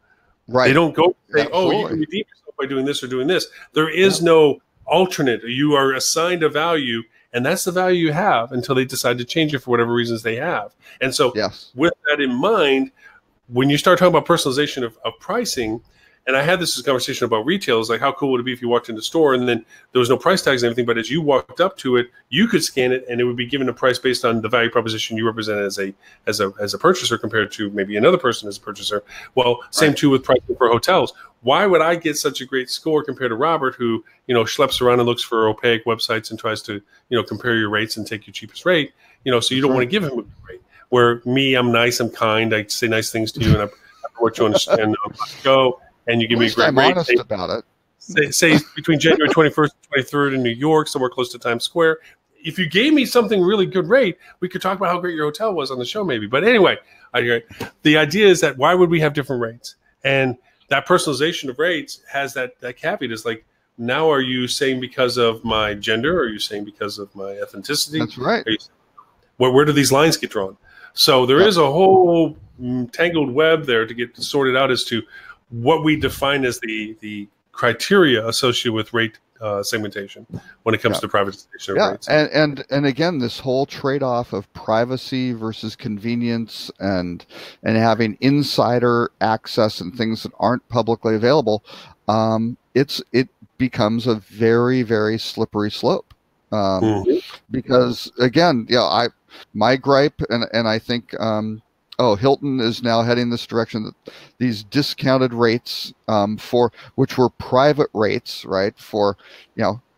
Right? They don't go say, "Oh, you can redeem yourself by doing this or doing this." There is no alternate. You are assigned a value, and that's the value you have until they decide to change it for whatever reasons they have. And so with that in mind, when you start talking about personalization of pricing, and I had this conversation about retail, is like, how cool would it be if you walked in the store and then there was no price tags and everything, but as you walked up to it, you could scan it and it would be given a price based on the value proposition you represent as a purchaser compared to maybe another person as a purchaser. Well, same too with pricing for hotels. Why would I get such a great score compared to Robert, who schleps around and looks for opaque websites and tries to compare your rates and take your cheapest rate? So you don't want to give him a good rate. Where me, I'm nice, I'm kind, I say nice things to you, and I want you to understand go, and you give me a great rate. I'm honest about it. Say between January 21st and 23rd in New York, somewhere close to Times Square. If you gave me something really good rate, we could talk about how great your hotel was on the show, maybe. But anyway, the idea is that why would we have different rates? And that personalization of rates has that caveat. Is like, now are you saying because of my gender? Or are you saying because of my ethnicity? That's right. Where do these lines get drawn? So there is a whole tangled web there to get sorted out as to what we define as the criteria associated with rate segmentation when it comes to privatization of rates. And again, this whole trade-off of privacy versus convenience and having insider access and things that aren't publicly available, it becomes a very, very slippery slope. Because again, my gripe, and I think Hilton is now heading this direction, that these discounted rates for which were private rates, right, for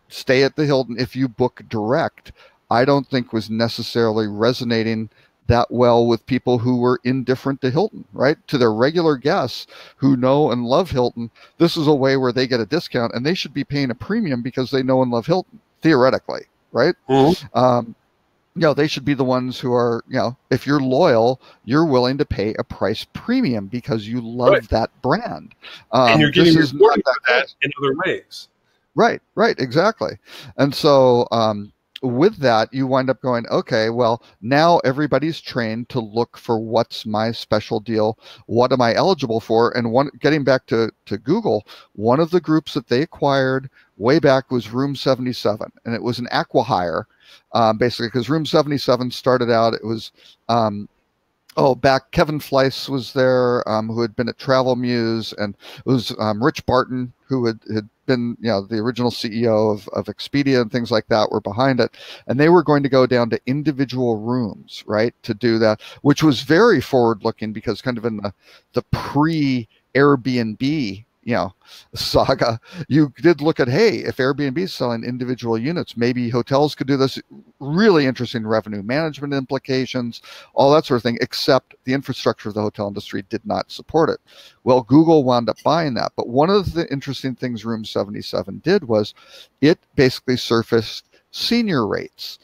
stay at the Hilton if you book direct, I don't think was necessarily resonating that well with people who were indifferent to Hilton, right? To their regular guests who know and love Hilton, this is a way where they get a discount, and they should be paying a premium because they know and love Hilton, theoretically, right? They should be the ones who are, if you're loyal, you're willing to pay a price premium because you love that brand. And you're getting rewarded for that in other ways. Right, exactly. And so with that, you wind up going, okay, well, now everybody's trained to look for what's my special deal, what am I eligible for? And getting back to Google, one of the groups that they acquired way back was Room 77, and it was an acqui-hire, basically, because Room 77 started out, it was back Kevin Fleiss was there, who had been at Travel Muse, and it was Rich Barton, who had been the original CEO of Expedia and things like that, were behind it, and they were going to go down to individual rooms, right, to do that, which was very forward looking, because kind of in the pre Airbnb saga, you did look at, hey, if Airbnb is selling individual units, maybe hotels could do this. Really interesting revenue management implications, all that sort of thing, except the infrastructure of the hotel industry did not support it. Well, Google wound up buying that. But one of the interesting things Room 77 did was it basically surfaced senior rates,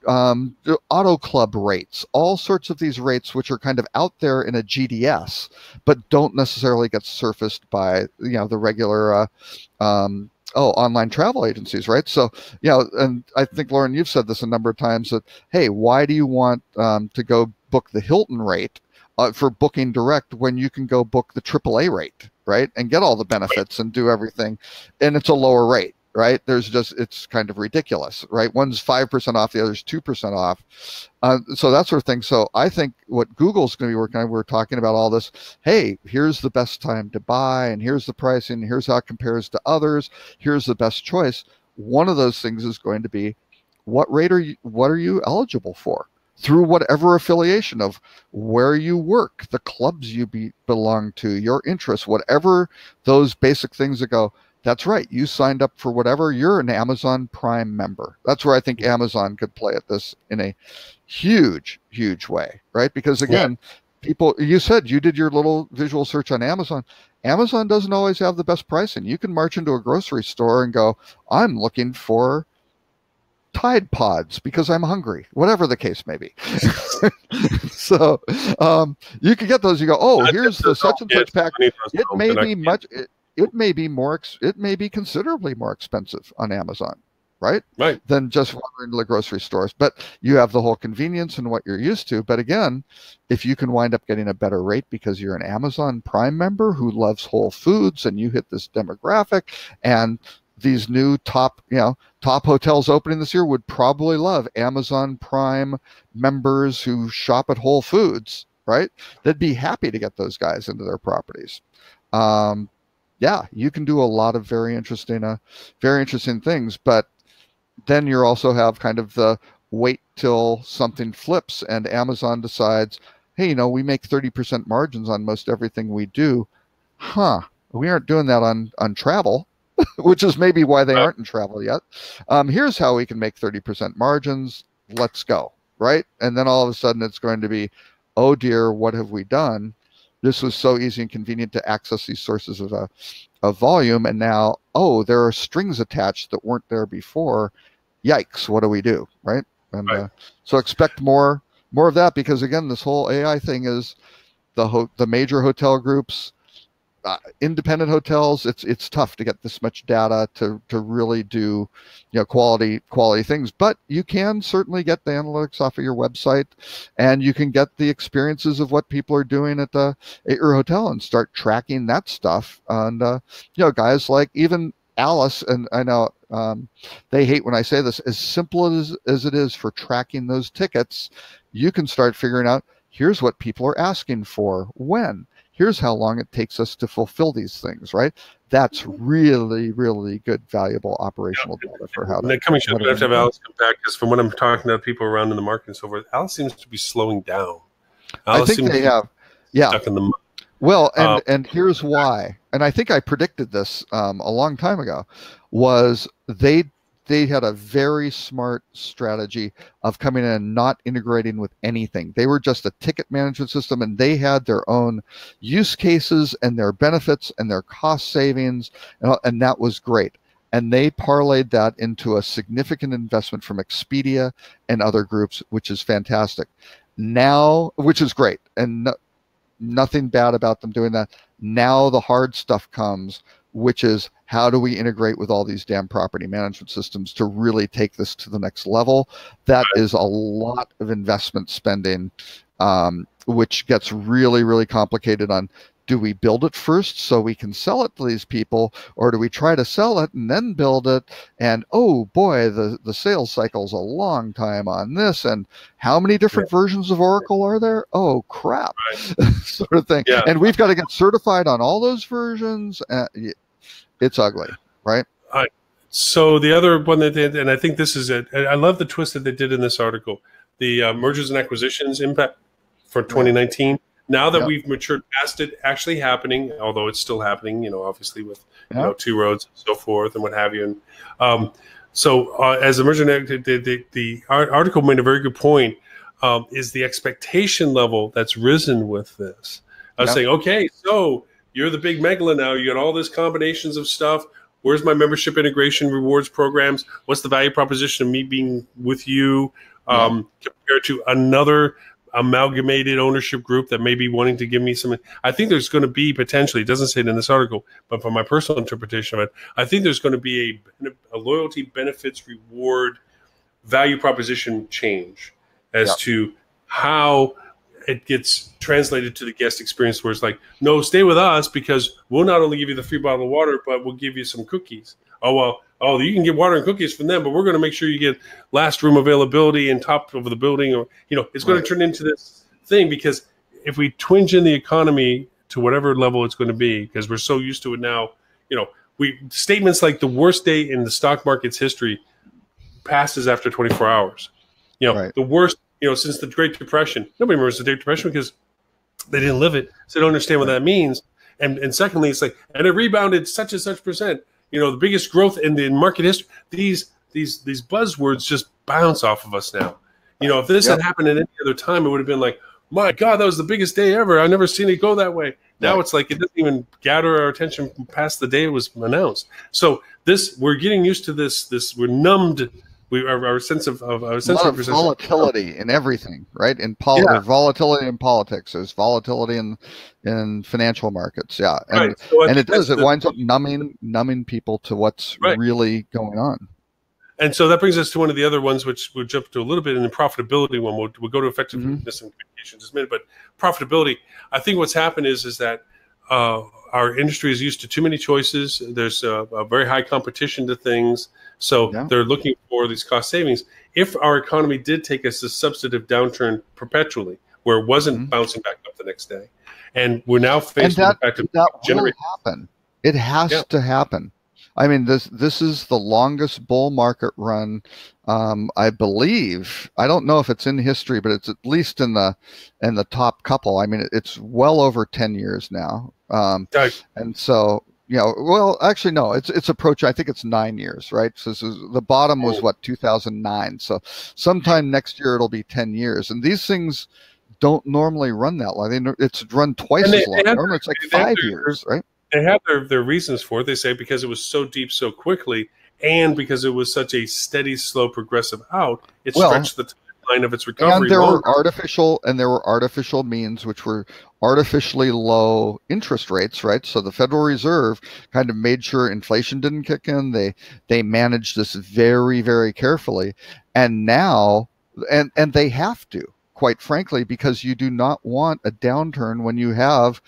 auto club rates, all sorts of these rates which are kind of out there in a GDS, but don't necessarily get surfaced by the regular online travel agencies, right? So and I think, Lauren, you've said this a number of times, that hey, why do you want to go book the Hilton rate for booking direct when you can go book the AAA rate, right, and get all the benefits and do everything, and it's a lower rate? Right? It's kind of ridiculous, right? One's 5% off, the other's 2% off. So that sort of thing. So I think what Google's going to be working on, we're talking about all this, hey, here's the best time to buy, and here's the pricing, here's how it compares to others, here's the best choice. One of those things is going to be, what are you eligible for? Through whatever affiliation of where you work, the clubs you belong to, your interests, whatever those basic things that go, that's right, you signed up for whatever, you're an Amazon Prime member. That's where I think Amazon could play at this in a huge, huge way, right? Because again, people, you said you did your little visual search on Amazon. Amazon doesn't always have the best pricing. You can march into a grocery store and go, I'm looking for Tide Pods because I'm hungry, whatever the case may be. So you can get those. You go, here's the such and such pack. It may be much. It may be considerably more expensive on Amazon, right? Than just wandering to the grocery stores. But you have the whole convenience and what you're used to. But again, if you can wind up getting a better rate because you're an Amazon Prime member who loves Whole Foods, and you hit this demographic, and these new top hotels opening this year would probably love Amazon Prime members who shop at Whole Foods, right? They'd be happy to get those guys into their properties. You can do a lot of very interesting things, but then you also have kind of the wait till something flips and Amazon decides, hey, we make 30% margins on most everything we do. We aren't doing that on travel, which is maybe why they aren't in travel yet. Here's how we can make 30% margins. Let's go, right? And then all of a sudden it's going to be, oh dear, what have we done? This was so easy and convenient to access these sources of volume, and now, there are strings attached that weren't there before. Yikes! What do we do, right? And so expect more of that, because again, this whole AI thing is the major hotel groups independent hotels, it's tough to get this much data to really do, quality things. But you can certainly get the analytics off of your website, and you can get the experiences of what people are doing at your hotel and start tracking that stuff. And guys like even Alice, and I know they hate when I say this, as simple as it is for tracking those tickets, you can start figuring out, here's what people are asking for when. Here's how long it takes us to fulfill these things, right? That's really, really good, valuable operational data for how to. The coming show, we have to have Alice come back, because from what I'm talking to people around in the market and so forth, Alice seems to be slowing down. Alice I think they have, stuck in the mud. Well, and here's why. And I think I predicted this a long time ago. Was they had a very smart strategy of coming in and not integrating with anything. They were just a ticket management system, and they had their own use cases and their benefits and their cost savings, and that was great. And they parlayed that into a significant investment from Expedia and other groups, which is fantastic. Now, which is great, and nothing bad about them doing that. Now the hard stuff comes, which is, how do we integrate with all these damn property management systems to really take this to the next level? That is a lot of investment spending, which gets really, really complicated on, do we build it first so we can sell it to these people, or do we try to sell it and then build it? And oh boy, the sales cycle is a long time on this. And how many different versions of Oracle are there? Oh crap, sort of thing. Yeah. And we've got to get certified on all those versions. It's ugly, right? So the other one that did, and I think this is it, I love the twist that they did in this article, the mergers and acquisitions impact for 2019. Now that we've matured past it actually happening, although it's still happening, obviously with Two Roads and so forth and what have you. And as a merger, the article made a very good point, is the expectation level that's risen with this. I was saying, okay, so you're the big megala now. You got all these combinations of stuff. Where's my membership integration rewards programs? What's the value proposition of me being with you compared to another amalgamated ownership group that may be wanting to give me some? I think there's going to be potentially, it doesn't say it in this article, but from my personal interpretation of it, I think there's going to be a loyalty benefits reward value proposition change as to how it gets translated to the guest experience, where it's like, no, stay with us because we'll not only give you the free bottle of water, but we'll give you some cookies. Oh, you can get water and cookies from them, but we're going to make sure you get last room availability and top of the building. Or, it's going to turn into this thing, because if we twinge in the economy to whatever level it's going to be, because we're so used to it now, statements like the worst day in the stock market's history passes after 24 hours. The worst, since the Great Depression. Nobody remembers the Great Depression because they didn't live it, so they don't understand what that means. And secondly, it's like, and it rebounded such and such percent. The biggest growth in the market history. These buzzwords just bounce off of us now. If this had happened at any other time, it would have been like, my God, that was the biggest day ever. I've never seen it go that way. Now it's like it doesn't even gather our attention past the day it was announced. So we're getting used to this. We're numbed. Our sense of volatility in everything, right? In volatility in politics, there's volatility in financial markets, and it winds up numbing people to what's really going on. And so that brings us to one of the other ones, which we'll jump to a little bit in the profitability one. We'll go to effectiveness and communication in just a minute, but profitability. I think what's happened is that our industry is used to too many choices. There's a very high competition to things. So they're looking for these cost savings. If our economy did take us a substantive downturn perpetually, where it wasn't bouncing back up the next day, and we're now faced with the fact that will happen. It has to happen. I mean, this is the longest bull market run, I believe. I don't know if it's in history, but it's at least in the top couple. I mean, it's well over 10 years now. And so, well, actually, no, it's approaching, I think it's 9 years, right? So the bottom was 2009. So sometime next year, it'll be 10 years. And these things don't normally run that long. It's run twice as long. Normally it's like 5 years, right? They have their reasons for it. They say because it was so deep so quickly, and because it was such a steady, slow, progressive out, it stretched the timeline of its recovery. And there were artificial means, which were artificially low interest rates, right? So the Federal Reserve kind of made sure inflation didn't kick in. They managed this very, very carefully, and now, and they have to, quite frankly, because you do not want a downturn when you have,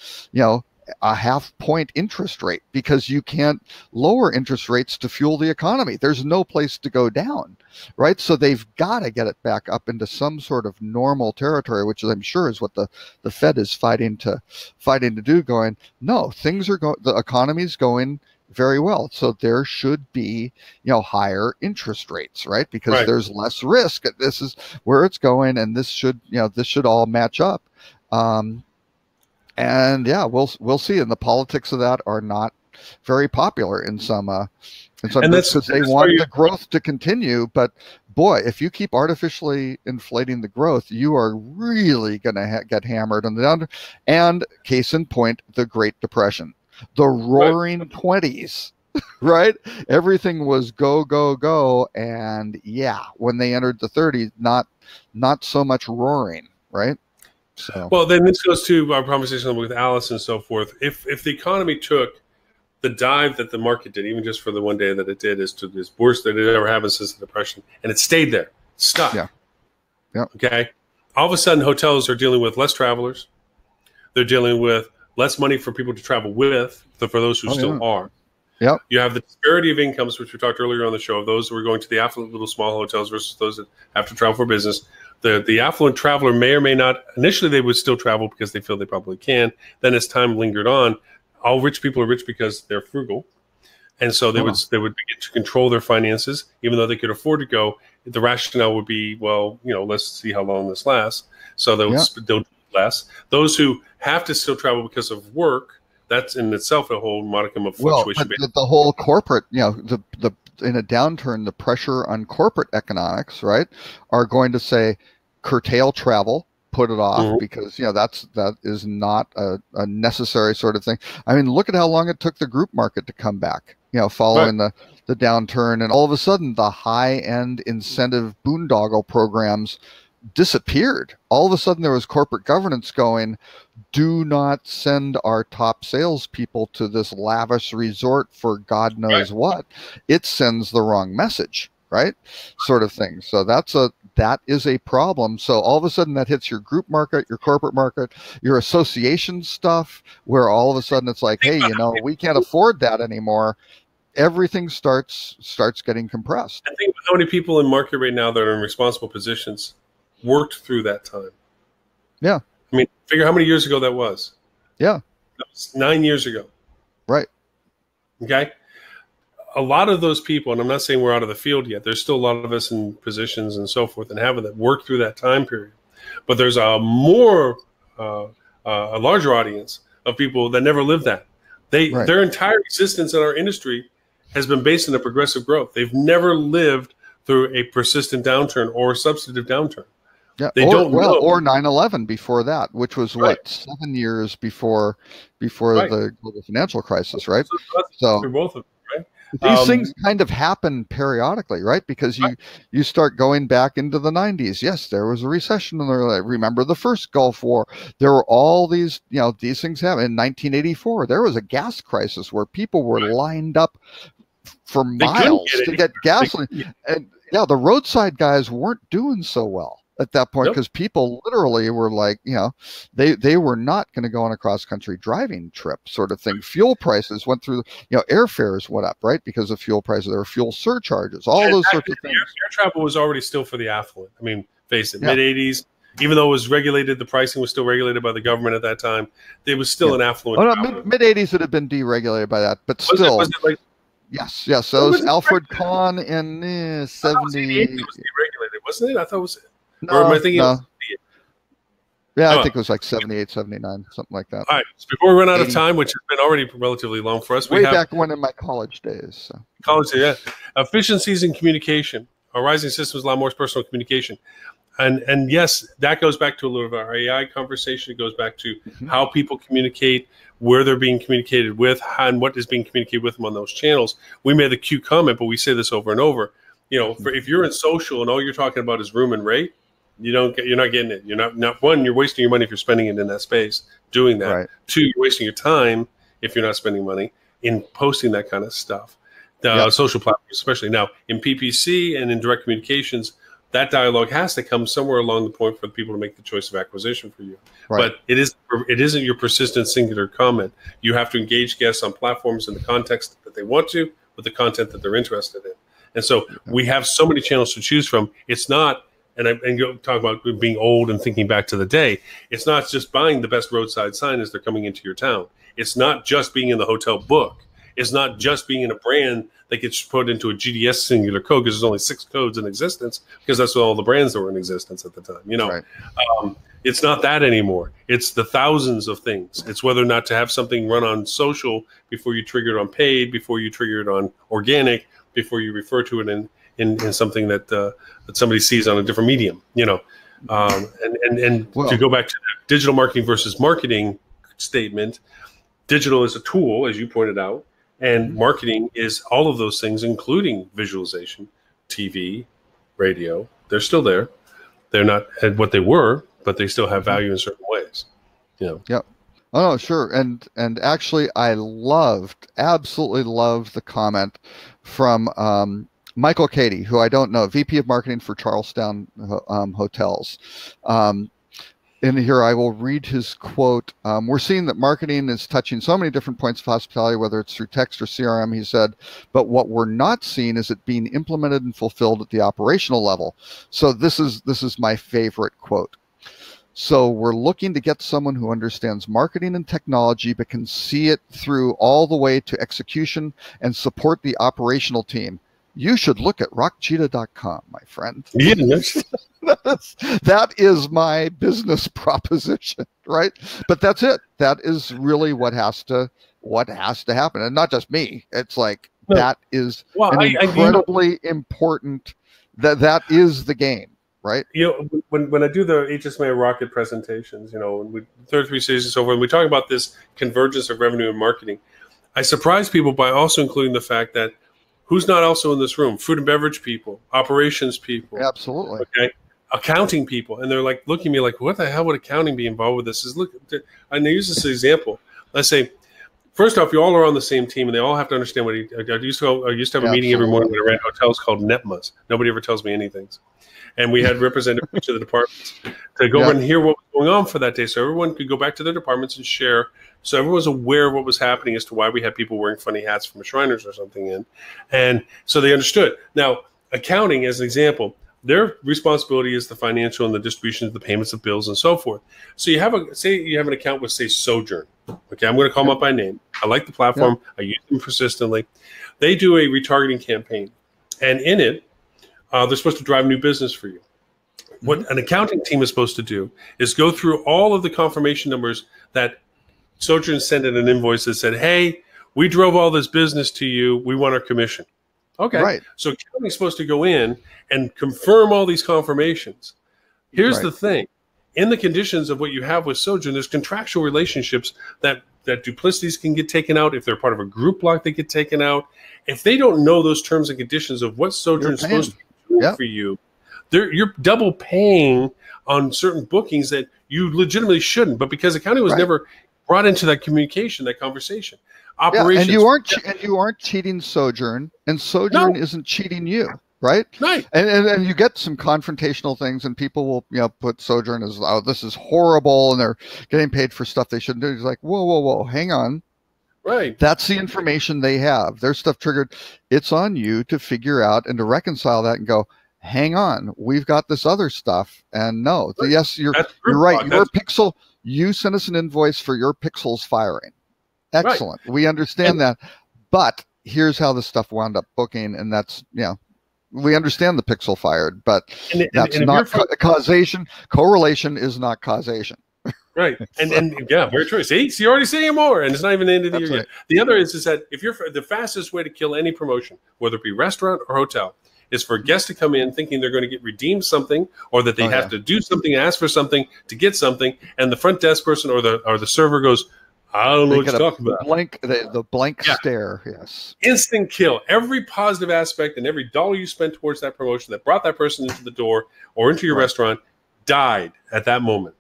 a 0.5 point interest rate, because you can't lower interest rates to fuel the economy. There's no place to go down, right? So they've got to get it back up into some sort of normal territory, which I'm sure is what the Fed is fighting to do, going, no, the economy's going very well. So there should be, higher interest rates, right? Because there's less risk. This is where it's going, and this should all match up. And yeah, we'll see. And the politics of that are not very popular in some groups, because they want the growth to continue. But boy, if you keep artificially inflating the growth, you are really going to get hammered on the down. And case in point, the Great Depression, the Roaring '20s. Right? Everything was go, go, go. And yeah, when they entered the '30s, not so much roaring, right? So. Well, then this goes to our conversation with Alice and so forth. If the economy took the dive that the market did, even just for the one day that it did, is worst that it ever happened since the Depression, and it stayed there, stuck. Yeah. Okay. All of a sudden, hotels are dealing with less travelers. They're dealing with less money for people to travel with, for those who still are. Yep. You have the disparity of incomes, which we talked earlier on the show, of those who are going to the affluent little small hotels versus those that have to travel for business. The affluent traveler may or may not, initially they would still travel because they feel they probably can. Then as time lingered on, all rich people are rich because they're frugal. And so they would begin to control their finances, even though they could afford to go. The rationale would be, well, let's see how long this lasts. So they'll do less. Those who have to still travel because of work, that's in itself a whole modicum of fluctuation. Well, the whole corporate, in a downturn, the pressure on corporate economics, right, are going to say, curtail travel, put it off, because that is not a necessary sort of thing. I mean, look at how long it took the group market to come back, following the downturn, and all of a sudden the high-end incentive boondoggle programs disappeared. All of a sudden there was corporate governance going, do not send our top salespeople to this lavish resort for God knows what. It sends the wrong message, right? Sort of thing. So that is a problem. So all of a sudden that hits your group market, your corporate market, your association stuff, where all of a sudden it's like, hey, we can't afford that anymore. Everything starts getting compressed. I think how many people in market right now that are in responsible positions worked through that time. Yeah. I mean, figure how many years ago that was. Yeah. That was 9 years ago. Right. Okay. A lot of those people, and I'm not saying we're out of the field yet, there's still a lot of us in positions and so forth and having that work through that time period. But there's a larger audience of people that never lived that. Their entire existence in our industry has been based on a progressive growth. They've never lived through a persistent downturn or a substantive downturn. Yeah, or 9/11 before that, which was what, 7 years before the global financial crisis, right? So both of them, right? These things kind of happen periodically, right? Because you start going back into the 90s. Yes, there was a recession, and remember the first Gulf War. There were all these, these things happen. In 1984, there was a gas crisis where people were lined up for miles to get gasoline, and the roadside guys weren't doing so well at that point, because people literally were like, they were not going to go on a cross-country driving trip sort of thing. Fuel prices went through, airfares went up, right? Because of fuel prices. There were fuel surcharges, all those sorts of things. Air travel was already still for the affluent. I mean, face it, mid-'80s, even though it was regulated, the pricing was still regulated by the government at that time. It was still an affluent. Oh, no, mid-'80s it had been deregulated by that, but still. Was it like, yes. So it was Alfred Kahn in 70. It was deregulated, wasn't it? I thought it was. No, or am I thinking? No. I think it was like 78, 79, something like that. All right. So before we run out of time, which has been already relatively long for us, way back when in my college days. So. Efficiencies in communication. Our rising systems allow more personal communication. And yes, that goes back to a little of our AI conversation. It goes back to how people communicate, where they're being communicated with, and what is being communicated with them on those channels. We made the Q comment, but we say this over and over. If you're in social and all you're talking about is room and rate, You're not getting it. You're not one. You're wasting your money if you're spending it in that space doing that. Right. Two, you're wasting your time if you're not spending money in posting that kind of stuff. The social platforms, especially now in PPC and in direct communications, that dialogue has to come somewhere along the point for the people to make the choice of acquisition for you. Right. But it isn't your persistent singular comment. You have to engage guests on platforms in the context that they want to, with the content that they're interested in. And so we have so many channels to choose from. It's not, and you talk about being old and thinking back to the day, it's not just buying the best roadside sign as they're coming into your town. It's not just being in the hotel book. It's not just being in a brand that gets put into a GDS singular code because there's only 6 codes in existence, because that's all the brands that were in existence at the time. Right. It's not that anymore. It's the thousands of things. It's whether or not to have something run on social before you trigger it on paid, before you trigger it on organic, before you refer to it in something that somebody sees on a different medium. To go back to the digital marketing versus marketing statement, digital is a tool, as you pointed out, and marketing is all of those things, including visualization, TV, radio. They're still there. They're not at what they were, but they still have value in certain ways. Yep. Oh, sure. And actually, I absolutely loved the comment from Michael Cady, who I don't know, VP of Marketing for Charlestown Hotels. In here, I will read his quote. We're seeing that marketing is touching so many different points of hospitality, whether it's through text or CRM, he said, but what we're not seeing is it being implemented and fulfilled at the operational level. So this is my favorite quote. So we're looking to get someone who understands marketing and technology, but can see it through all the way to execution and support the operational team. You should look at rockcheetah.com, my friend. Yes. That is my business proposition, right? But that's it. That is really what has to happen. And not just me. It's like that is incredibly important. That is the game, right? When I do the HSMA Rocket presentations, with 33 cities and so forth, and we talk about this convergence of revenue and marketing, I surprise people by also including the fact that who's not also in this room? Food and beverage people, operations people. Absolutely. Okay. Accounting people. And they're like looking at me like, what the hell would accounting be involved with this? I use this as an example. Let's say, first off, you all are on the same team and they all have to understand what I used to have a meeting every morning when I ran hotels called NEPMAs. Nobody ever tells me anything. And we had representatives from each of the departments to go over and hear what was going on for that day. So everyone could go back to their departments and share. So everyone was aware of what was happening as to why we had people wearing funny hats from a Shriners or something in. And so they understood. Now, accounting, as an example, their responsibility is the financial and the distribution of the payments of bills and so forth. So you have an account with, say, Sojourn. Okay, I'm going to call them up by name. I like the platform. I use them persistently. They do a retargeting campaign. And in it, they're supposed to drive new business for you. What an accounting team is supposed to do is go through all of the confirmation numbers that Sojourn sent in an invoice that said, hey, we drove all this business to you. We want our commission. Okay. Right. So accounting is supposed to go in and confirm all these confirmations. Here's the thing. In the conditions of what you have with Sojourn, there's contractual relationships that duplicities can get taken out. If they're part of a group block, they get taken out. If they don't know those terms and conditions of what Sojourn is supposed to do for you, you're double paying on certain bookings that you legitimately shouldn't. But because accounting was never brought into that communication, that conversation, operations, and you aren't cheating Sojourn, and Sojourn isn't cheating you, right? Right. And you get some confrontational things, and people will put Sojourn as, oh, this is horrible, and they're getting paid for stuff they shouldn't do. It's like, whoa, hang on. Right. That's the information they have. Their stuff triggered. It's on you to figure out and to reconcile that and go, hang on, we've got this other stuff. And no, yes, you're right. Your Pixel, you sent us an invoice for your Pixels firing. Excellent. Right. We understand that. But here's how the stuff wound up booking. And that's, we understand the Pixel fired, but that's not causation. Correlation is not causation. Right. And yeah, very true. See, you're already seeing more, and it's not even the end of the year yet. The other is that if you're the fastest way to kill any promotion, whether it be restaurant or hotel, is for guests to come in thinking they're going to get redeemed something, or that they have to do something, ask for something to get something, and the front desk person or the server goes, I don't know what you're talking about. The blank stare, yes. Instant kill. Every positive aspect and every dollar you spent towards that promotion that brought that person into the door or into your restaurant died at that moment.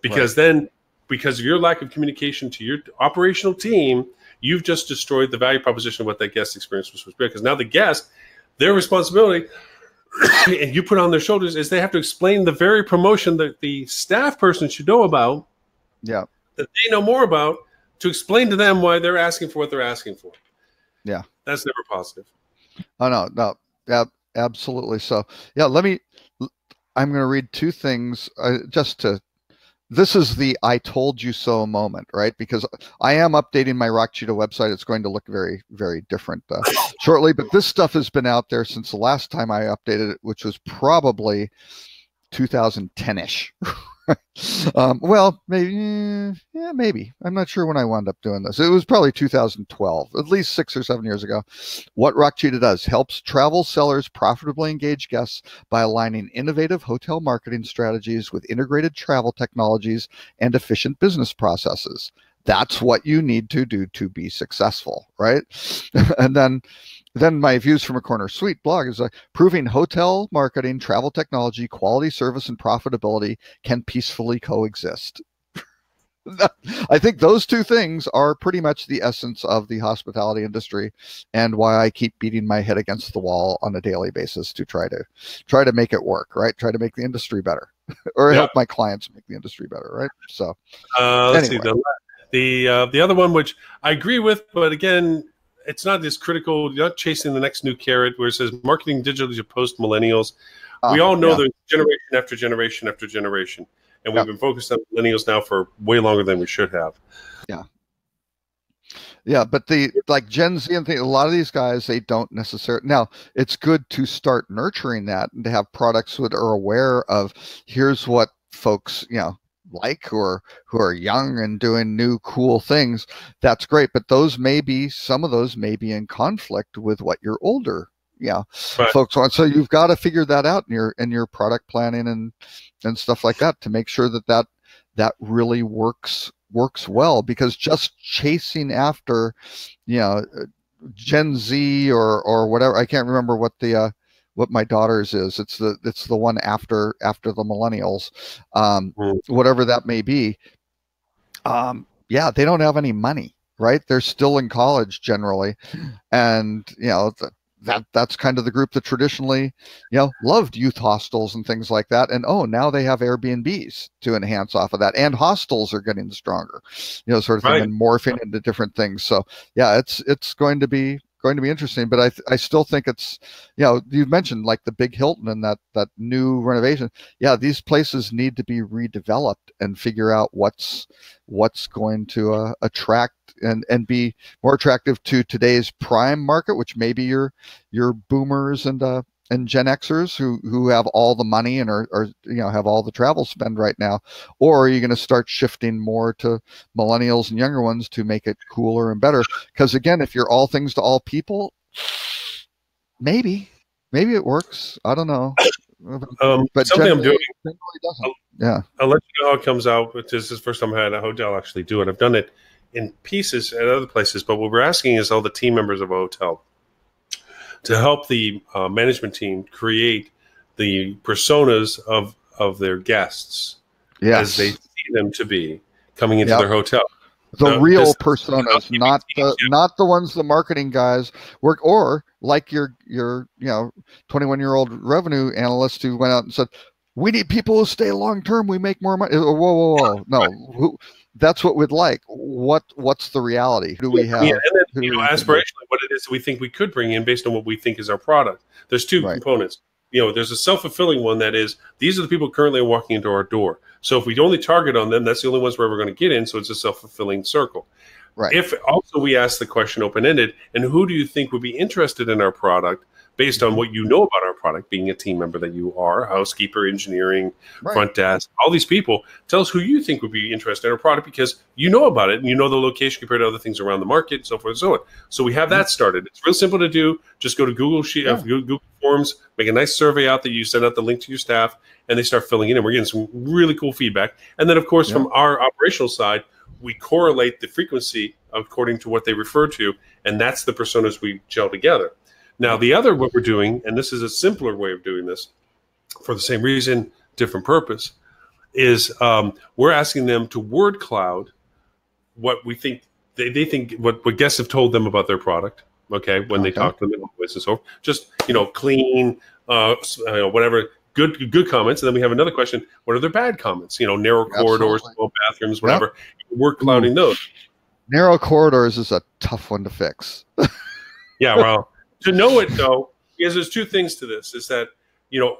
Because then, because of your lack of communication to your operational team, you've just destroyed the value proposition of what that guest experience was supposed to be. Because now the guest, their responsibility, and you put on their shoulders, is they have to explain the very promotion that the staff person should know about, that they know more about, to explain to them why they're asking for what they're asking for. Yeah. That's never positive. Oh, no. Yeah, absolutely. So, yeah, I'm going to read two things this is the I told you so moment, right? Because I am updating my Rock Cheetah website. It's going to look very, very different shortly. But this stuff has been out there since the last time I updated it, which was probably 2010-ish. Well, maybe. I'm not sure when I wound up doing this. It was probably 2012, at least 6 or 7 years ago. What Rock Cheetah does helps travel sellers profitably engage guests by aligning innovative hotel marketing strategies with integrated travel technologies and efficient business processes. That's what you need to do to be successful, right? And then my Views from a Corner Suite blog is proving hotel marketing, travel technology, quality service, and profitability can peacefully coexist. I think those two things are pretty much the essence of the hospitality industry, and why I keep beating my head against the wall on a daily basis to try to make it work, right? Try to make the industry better, or help my clients make the industry better, right? So let's anyway. See the other one, which I agree with, but again, it's not as critical. You're not chasing the next new carrot where it says marketing digitally to post millennials. We all know there's generation after generation after generation. And we've been focused on millennials now for way longer than we should have. Yeah. Yeah, but like Gen Z and a lot of these guys, they don't necessarily. Now, it's good to start nurturing that and to have products that are aware of, here's what folks, like, who are young and doing new cool things. That's great, but some of those may be in conflict with what your older folks want. So you've got to figure that out in your product planning and stuff like that, to make sure that really works well. Because just chasing after Gen Z or whatever, I can't remember what my daughter's is. It's the one after the millennials, whatever that may be. They don't have any money, right? They're still in college generally, and that's kind of the group that traditionally loved youth hostels and things like that. And now they have Airbnbs to enhance off of that, and hostels are getting stronger, sort of thing, and morphing into different things. So it's going to be interesting, but I still think it's, you mentioned like the Big Hilton and that new renovation. Yeah, these places need to be redeveloped and figure out what's going to attract and be more attractive to today's prime market, which may be your boomers and Gen Xers who have all the money and are have all the travel spend right now. Or are you going to start shifting more to millennials and younger ones to make it cooler and better? Because again, if you're all things to all people, maybe it works. I don't know. But something I'm doing generally doesn't. I'll let you know how it comes out. This is the first time I had a hotel actually do it. I've done it in pieces at other places, but what we're asking is all the team members of a hotel to help the management team create the personas of their guests as they see them to be coming into their hotel. The real personas, not the ones the marketing guys work, or like your 21-year-old revenue analyst who went out and said, "We need people who stay long term. We make more money." Whoa! No, that's what we'd like. What's the reality? Who do we have? Yeah, and then, aspirationally, what it is we think we could bring in based on what we think is our product. There's two components. There's a self-fulfilling one that is, these are the people currently walking into our door. So if we only target on them, that's the only ones where we're going to get in. So it's a self-fulfilling circle. Right. If also we ask the question open-ended, and who do you think would be interested in our product based on what you know about our product, being a team member that you are, housekeeper, engineering, front desk, all these people, tell us who you think would be interested in our product because you know about it and you know the location compared to other things around the market, so forth and so on. So we have that started. It's real simple to do. Just go to Google Forms, make a nice survey out that you send out the link to your staff, and they start filling in. And we're getting some really cool feedback. And then, of course, from our operational side, we correlate the frequency according to what they refer to, and that's the personas we gel together. Now, the other, what we're doing, and this is a simpler way of doing this for the same reason, different purpose. is we're asking them to word cloud what we think they think what guests have told them about their product. Okay, when they talk to them and so forth. Just clean, whatever. Good comments, and then we have another question: what are their bad comments? Narrow corridors, small bathrooms, whatever. Yep. We're clouding those. Narrow corridors is a tough one to fix. Yeah, well, to know it though, because there's two things to this: is that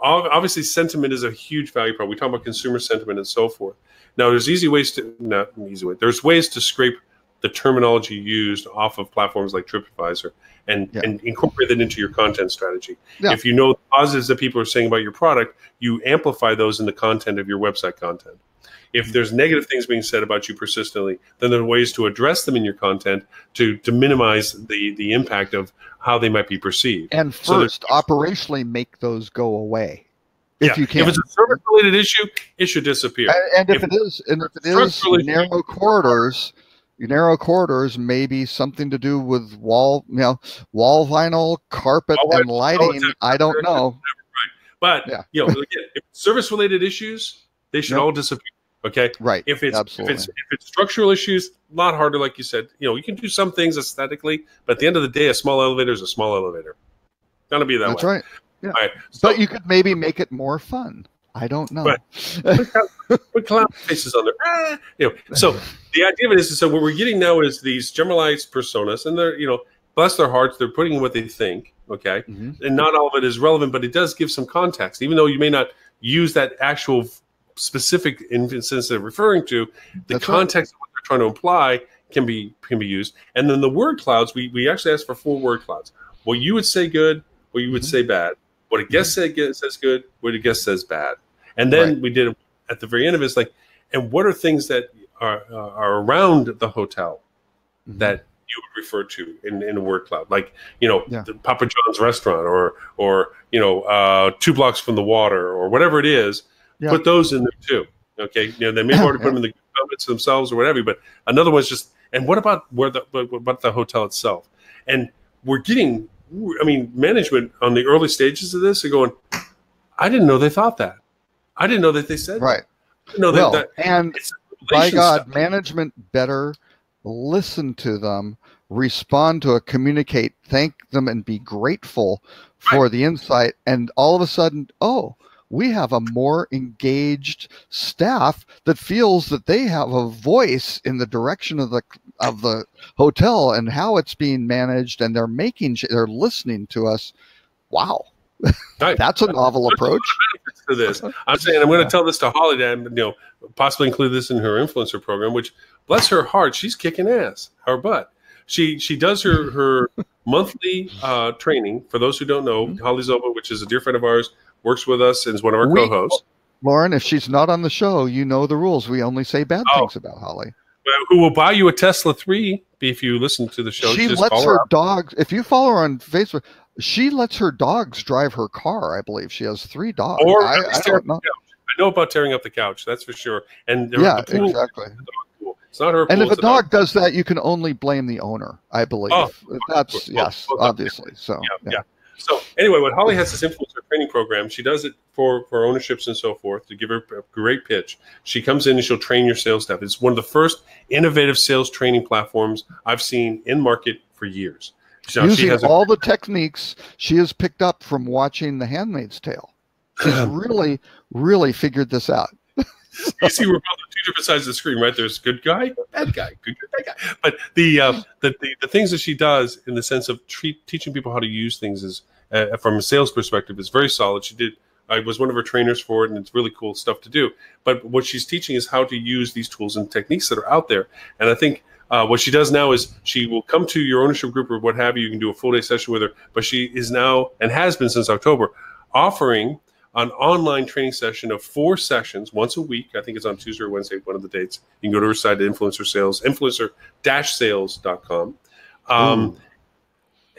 obviously sentiment is a huge value prop. We talk about consumer sentiment and so forth. Now, there's There's ways to scrape the terminology used off of platforms like TripAdvisor and incorporate that into your content strategy. Yeah. If you know the positives that people are saying about your product, you amplify those in the content of your website content. If there's negative things being said about you persistently, then there are ways to address them in your content to minimize the impact of how they might be perceived. And first, operationally make those go away. If you can. If it's a service-related issue, it should disappear. And if it is narrow corridors may be something to do with wall vinyl, carpet, and lighting. I don't know. Right. But again, if service-related issues, they should all disappear. Okay. Right. If it's structural issues, a lot harder, like you said. You can do some things aesthetically, but at the end of the day, a small elevator is a small elevator. It's gonna be that way. That's right. Yeah. All right. So, but you could maybe make it more fun. I don't know. Put clown faces on there. So the idea of it is, so what we're getting now is these generalized personas, and they're, bless their hearts, they're putting in what they think, okay? Mm-hmm. And not all of it is relevant, but it does give some context. Even though you may not use that actual specific instance they're referring to, the context of what they're trying to imply can be used. And then the word clouds, we actually asked for 4 word clouds. What you would say good, what you would say bad. What a guest says good, what a guest says bad. And then we did at the very end of it, it's like, and what are things that are around the hotel that you would refer to in a word cloud? Like, the Papa John's restaurant or 2 blocks from the water or whatever it is, put those in there too. Okay. They may have already put them in the comments themselves or whatever, but another one's just, and what about the hotel itself? And we're getting, management on the early stages of this are going, I didn't know they thought that. I didn't know that they said that. I didn't know that and by God, management better listen to them, respond to it, communicate, thank them, and be grateful for the insight. And all of a sudden, we have a more engaged staff that feels that they have a voice in the direction of the hotel and how it's being managed, and they're listening to us. Wow. That's a novel approach to this. I'm saying I'm going to tell this to Holly to possibly include this in her influencer program, which, bless her heart, she's kicking ass, her butt. She does her monthly training. For those who don't know, Holly Zoba, which is a dear friend of ours, works with us and is one of our co-hosts. Lauren, if she's not on the show, you know the rules. We only say bad things about Holly. Who will buy you a Tesla 3 if you listen to the show. She lets her dogs, if you follow her on Facebook, she lets her dogs drive her car. I believe she has 3 dogs. Or I don't know. I know about tearing up the couch. That's for sure. And exactly. It's not her pool. And if a dog does that, you can only blame the owner, I believe. That's obviously. So yeah. So anyway, what Holly has this influencer training program. She does it for ownerships and so forth to give her a great pitch. She comes in and she'll train your sales staff. It's one of the first innovative sales training platforms I've seen in market for years. So using all the techniques she has picked up from watching The Handmaid's Tale. She's really, really figured this out. You see, we're both on 2 different sides of the screen, right? There's good guy, bad guy, good guy, bad guy. But the things that she does in the sense of teaching people how to use things is from a sales perspective is very solid. I was one of her trainers for it, and it's really cool stuff to do. But what she's teaching is how to use these tools and techniques that are out there. And I think what she does now is she will come to your ownership group or what have you. You can do a full day session with her. But she is now, and has been since October, offering an online training session of 4 sessions once a week. I think it's on Tuesday or Wednesday, one of the dates. You can go to her site, influencer-sales.com.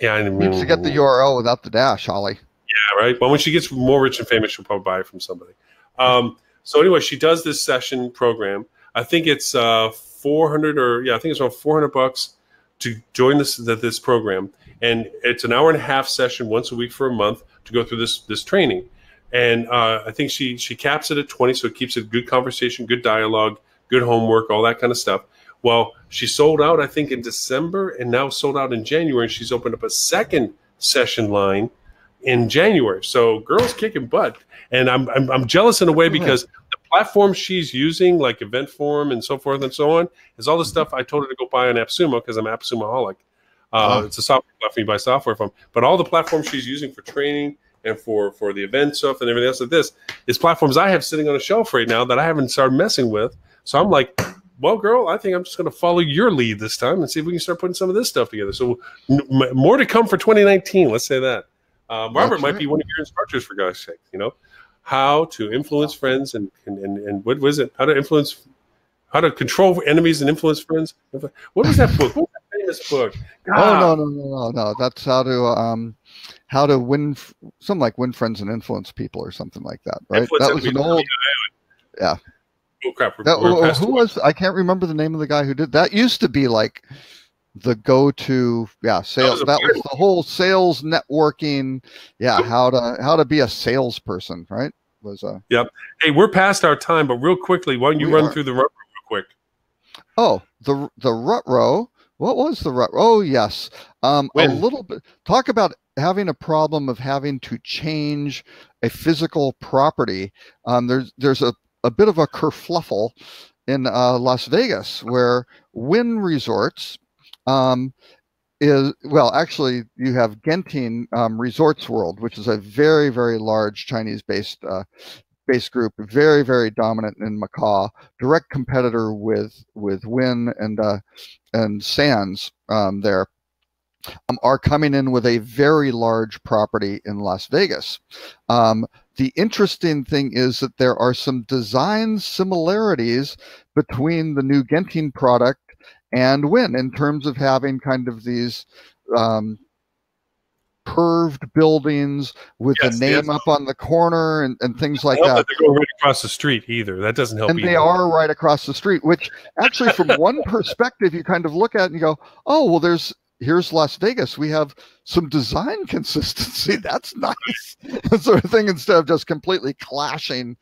Needs to get the URL without the dash, Holly. Yeah, right. Well, when she gets more rich and famous, she'll probably buy it from somebody. So anyway, she does this session program. I think it's $400 I think it's around $400 to join this program, and it's an hour and a half session once a week for a month to go through this training. And I think she caps it at 20, so it keeps it good conversation, good dialogue, good homework, all that kind of stuff. Well, she sold out, I think, in December, and now sold out in January. And she's opened up a second session line in January. So girl's kicking butt. And I'm jealous in a way because the platform she's using, like Eventform and so forth and so on, is all the stuff I told her to go buy on AppSumo because I'm AppSumoholic. It's a software platform you buy software from. But all the platforms she's using for training and for the event stuff and everything else like this is platforms I have sitting on a shelf right now that I haven't started messing with. So I'm like, well, girl, I think I'm just going to follow your lead this time and see if we can start putting some of this stuff together. So more to come for 2019. Let's say that. Robert might be one of your instructors, for God's sake, how to influence friends and what was it? How to control enemies and influence friends. What was that book? What was that famous book? God. Oh, no. That's how to win, something like win friends and influence people or something like that, right? That was an old, yeah. Oh crap! Who was? I can't remember the name of the guy who did that. Used to be like the go-to, sales. That was the whole sales networking. Yeah, how to be a salesperson, right? Yep. Hey, we're past our time, but real quickly, why don't you run through the rut row real quick? Oh, the rut row. What was the rut? Oh, yes. A little bit. Talk about having a problem of having to change a physical property. There's a bit of a kerfluffle in Las Vegas where Wynn Resorts actually you have Genting Resorts World, which is a very, very large Chinese-based group, very, very dominant in Macau, direct competitor with Wynn and Sands there. Are coming in with a very large property in Las Vegas. The interesting thing is that there are some design similarities between the new Genting product and Wynn in terms of having kind of these curved buildings with the name up on the corner and things like that. They're going right across the street either. That doesn't help either. And they are right across the street, which actually from one perspective, you kind of look at it and you go, oh, well, here's Las Vegas. We have some design consistency. That's nice, sort of thing, instead of just completely clashing,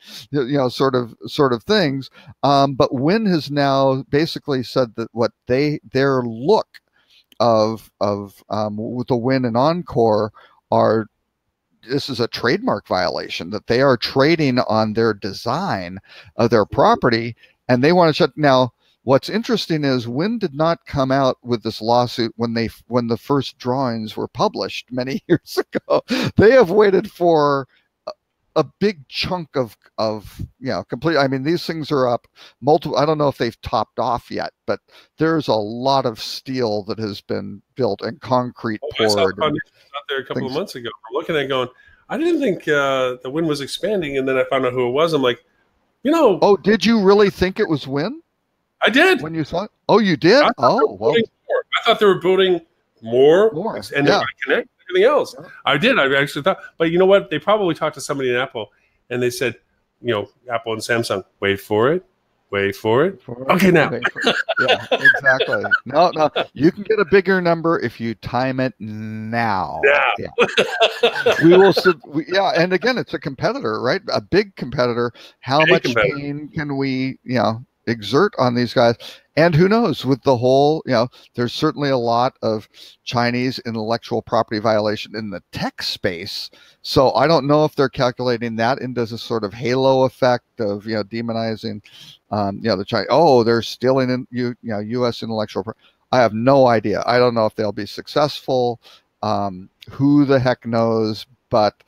sort of things. But Wynn has now basically said that what their look of with the Wynn and Encore this is a trademark violation, that they are trading on their design of their property, and they want to shut now. What's interesting is Wynn did not come out with this lawsuit when the first drawings were published many years ago. They have waited for a big chunk of complete. I mean, these things are up multiple. I don't know if they've topped off yet, but there's a lot of steel that has been built and concrete poured. I saw out there a couple of months ago. I'm looking at going, I didn't think the Wynn was expanding, and then I found out who it was. I'm like, Oh, did you really think it was Wynn? I did. When you saw it? Oh, you did? Oh, well. I thought they were building more. And they're going to connect everything else. Yeah. I did. I actually thought. But you know what? They probably talked to somebody in Apple, and they said, Apple and Samsung, wait for it. Okay, now. Yeah, exactly. No, you can get a bigger number if you time it now. Yeah. We will. And again, it's a competitor, right? A big competitor. How much pain can we, exert on these guys? And who knows, with the whole, there's certainly a lot of Chinese intellectual property violation in the tech space. So I don't know if they're calculating that into a sort of halo effect of, demonizing, the Chinese. Oh, they're stealing in U.S. intellectual property. I have no idea. I don't know if they'll be successful. Who the heck knows? But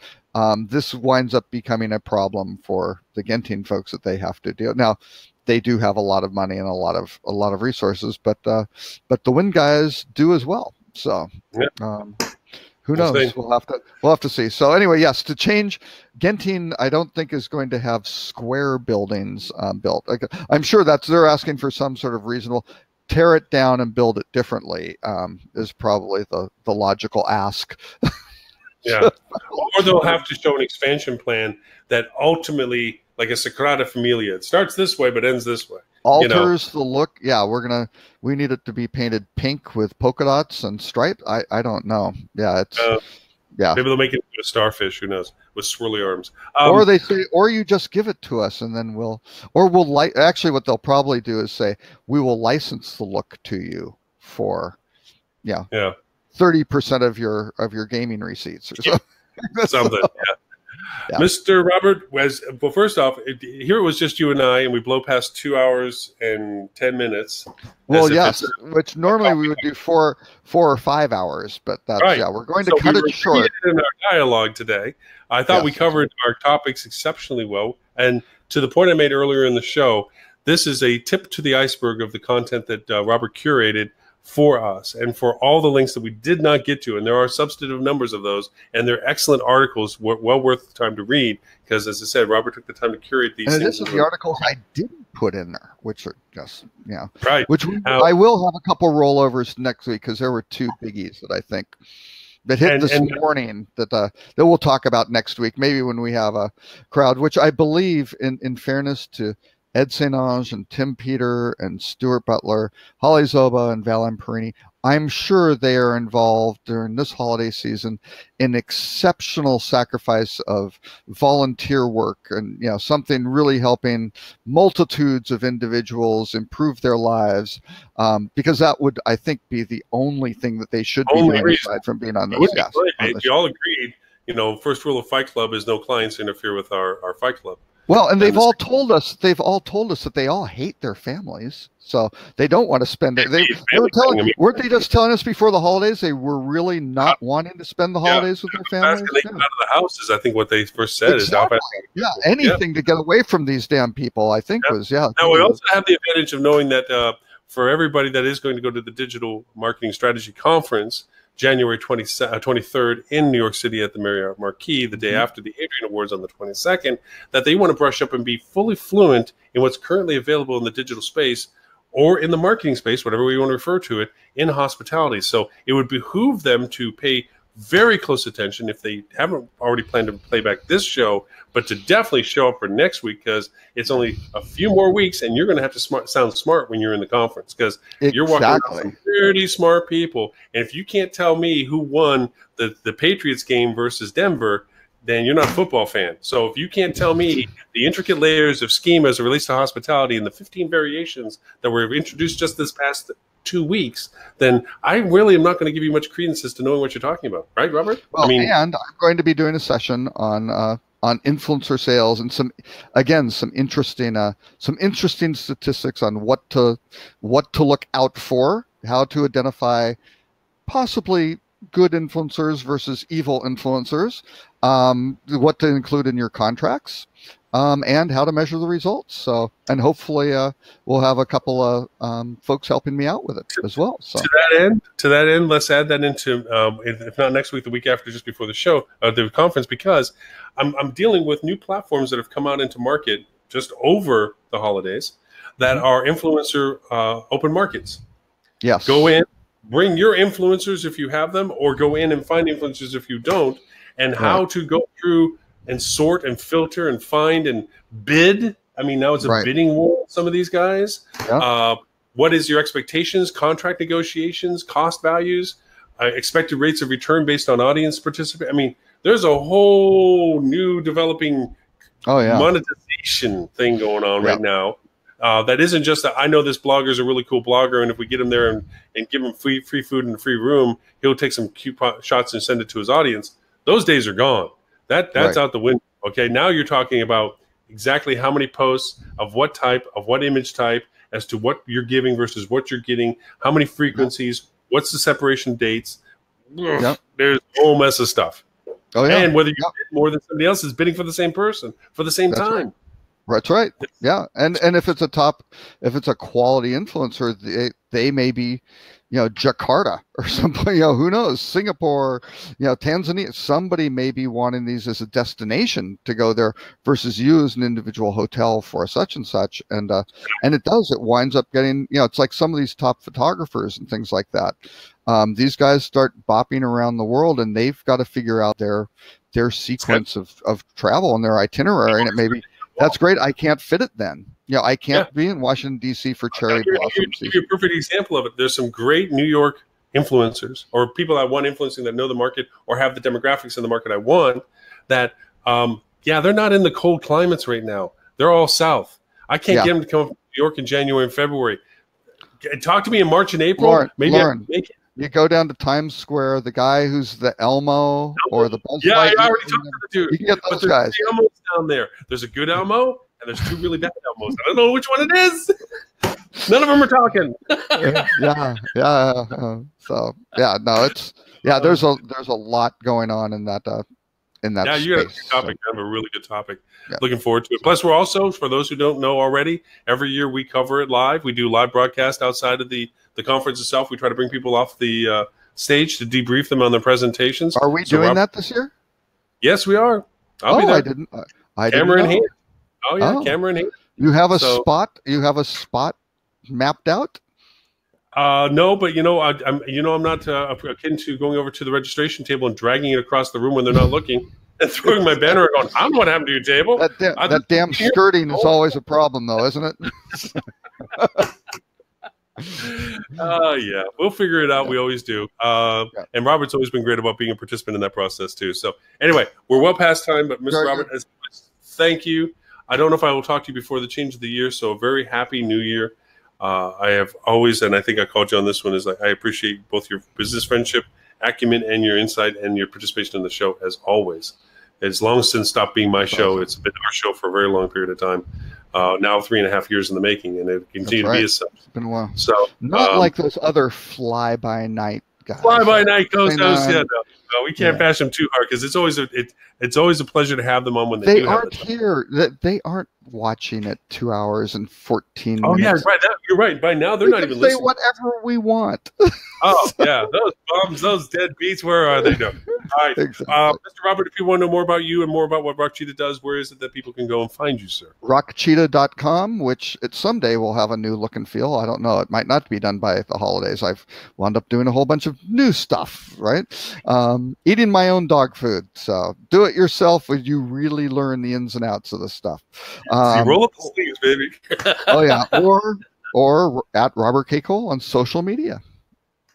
this winds up becoming a problem for the Genting folks that they have to deal. Now, they do have a lot of money and a lot of resources, but the Wynn guys do as well. So who knows? We'll have to see. So anyway, yes, to change Genting, I don't think is going to have square buildings built. I'm sure they're asking for some sort of reasonable. Tear it down and build it differently is probably the logical ask. Yeah, or they'll have to show an expansion plan that ultimately, like a Sagrada Familia, it starts this way but ends this way. Alters the look. Yeah, we need it to be painted pink with polka dots and stripes. I don't know. Yeah, Yeah. Maybe they'll make it into a starfish. Who knows? With swirly arms. Or they say, or you just give it to us, and then we'll actually what they'll probably do is say, we will license the look to you for, 30% of your gaming receipts or something. Something. Yeah. Yeah. Mr. Robert, well, first off, here it was just you and I, and we blow past 2 hours and 10 minutes. Well, yes, which normally we would do 4 or 5 hours, but that's right. We're going to cut it short. In our dialogue today, I thought we covered our topics exceptionally well, and to the point I made earlier in the show, this is a tip to the iceberg of the content that Robert curated for us, and for all the links that we did not get to, and there are substantive numbers of those, and they're excellent articles, well worth the time to read, because as I said, Robert took the time to curate these and things. This is the articles I didn't put in there, which are just, right. Which I will have a couple rollovers next week, because there were 2 biggies that I think that hit this morning that we'll talk about next week, maybe when we have a crowd, which I believe, in fairness to Ed St. Ange and Tim Peter and Stuart Butler, Holly Zoba and Val Amperini, I'm sure they are involved during this holiday season in exceptional sacrifice of volunteer work and, something really helping multitudes of individuals improve their lives, because that would, I think, be the only thing that they should be doing aside from being on this. Yes, you all agreed, first rule of Fight Club is no clients interfere with our Fight Club. Well, and they've all told us that they all hate their families, so they don't want to spend it. Weren't they just telling us before the holidays they were really not wanting to spend the holidays with their families? They get out of the house is, I think, what they first said. Exactly. Anything to get away from these damn people, I think was. Now we also have the advantage of knowing that for everybody that is going to go to the Digital Marketing Strategy Conference, January 23rd in New York City at the Marriott Marquis, the day after the Adrian Awards on the 22nd, that they want to brush up and be fully fluent in what's currently available in the digital space or in the marketing space, whatever we want to refer to it, in hospitality. So it would behoove them to pay very close attention if they haven't already planned to play back this show, but to definitely show up for next week, because it's only a few more weeks and you're going to have to sound smart when you're in the conference, because you're walking around with some pretty smart people. And if you can't tell me who won the Patriots game versus Denver, then you're not a football fan. So if you can't tell me the intricate layers of scheme as it relates to hospitality and the 15 variations that were introduced just this past 2 weeks, then I really am not going to give you much credence as to knowing what you're talking about, right, Robert? Well, and I'm going to be doing a session on influencer sales and some interesting statistics on what to look out for, how to identify possibly good influencers versus evil influencers, what to include in your contracts, and how to measure the results. So, and hopefully we'll have a couple of folks helping me out with it as well. So to that end, let's add that into, if not next week, the week after, just before the show, the conference, because I'm dealing with new platforms that have come out into market just over the holidays that are influencer open markets. Yes. Go in, bring your influencers if you have them, or go in and find influencers if you don't, and how to go through and sort and filter and find and bid. I mean, now it's a bidding war with some of these guys. Yeah. What is your expectations, contract negotiations, cost values, expected rates of return based on audience participation? I mean, there's a whole new developing monetization thing going on right now. That isn't just that I know this blogger is a really cool blogger, and if we get him there and give him free food and a free room, he'll take some cute shots and send it to his audience. Those days are gone. That's out the window. Okay, now you're talking about exactly how many posts of what type, of what image type, as to what you're giving versus what you're getting, how many frequencies, what's the separation dates. There's a whole mess of stuff. Oh, yeah. And whether you bid more than somebody else is bidding for the same person for the same time. Right. That's right. Yeah. And if it's a quality influencer, they may be, Jakarta or something, who knows, Singapore, Tanzania, somebody may be wanting these as a destination to go there versus you as an individual hotel for such and such. And it winds up getting, it's like some of these top photographers and things like that. These guys start bopping around the world and they've got to figure out their sequence of travel and their itinerary. And it may be, that's great. I can't fit it then. I can't be in Washington, D.C. for cherry blossom season. Give you a perfect example of it. There's some great New York influencers or people I want influencing that know the market or have the demographics in the market I want, that, they're not in the cold climates right now. They're all south. I can't get them to come up to New York in January and February. Talk to me in March and April. Lauren, maybe I can make it. You go down to Times Square, the guy who's the Elmo or the Buzz Light. I already talked to the dude. You can get those guys. There's Elmos down there. There's a good Elmo, and there's two really bad Elmos. I don't know which one it is. None of them are talking. There's a lot going on in that space. You got a good topic. I have a really good topic. Yeah. Looking forward to it. Plus, we're also, for those who don't know already, every year we cover it live. We do live broadcast outside of the conference itself. We try to bring people off the stage to debrief them on their presentations. Are we doing that this year? Yes, we are. I'll be there. I didn't camera in know. hand. Oh yeah, camera in hand. You have a spot. You have a spot mapped out. No, but I'm not akin to going over to the registration table and dragging it across the room when they're not looking and throwing my banner and going, "I'm what happened to your table." That damn skirting is always a problem, though, isn't it? We'll figure it out. We always do. And Robert's always been great about being a participant in that process too. So anyway, we're well past time, but Mr. Robert, thank you. I don't know if I will talk to you before the change of the year, so a very happy new year. I have always, and I think I called you on this one, is I appreciate both your business friendship, acumen, and your insight and your participation in the show as always. It's long since stopped being my show. It's been our show for a very long period of time. Now 3.5 years in the making, and it continued to be as such. It's been a while. So not like those other fly-by-night guys. Fly-by-night co-hosts, no, we can't bash them too hard because it's always a pleasure to have them on when they aren't here. They aren't watching it 2 hours and 14 minutes. Oh yeah, right. You're right. By now they're not even listening. Say whatever we want. Oh yeah, those bums, those dead beats. Where are they? No. All right, exactly. Mr. Robert. If you want to know more about you and more about what Rock Cheetah does, where is it that people can go and find you, sir? Rockcheetah.com, which someday will have a new look and feel. I don't know. It might not be done by the holidays. I've wound up doing a whole bunch of new stuff. Right. Eating my own dog food. So do it yourself. Would you really learn the ins and outs of this stuff? Roll up the sleeves, baby. Oh yeah, or at Robert K. Cole on social media.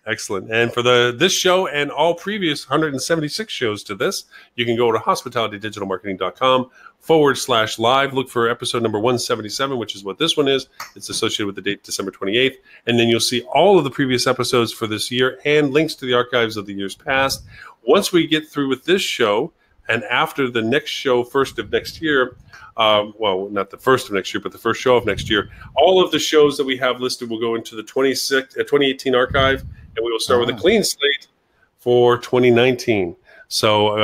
Excellent. And for this show and all previous 176 shows to this, you can go to hospitalitydigitalmarketing.com/live. Look for episode number 177, which is what this one is. It's associated with the date December 28th. And then you'll see all of the previous episodes for this year and links to the archives of the years past. Once we get through with this show, and after the next show, first of next year, well, not the first of next year, but the first show of next year, all of the shows that we have listed will go into the 2018 archive, and we will start with a clean slate for 2019. So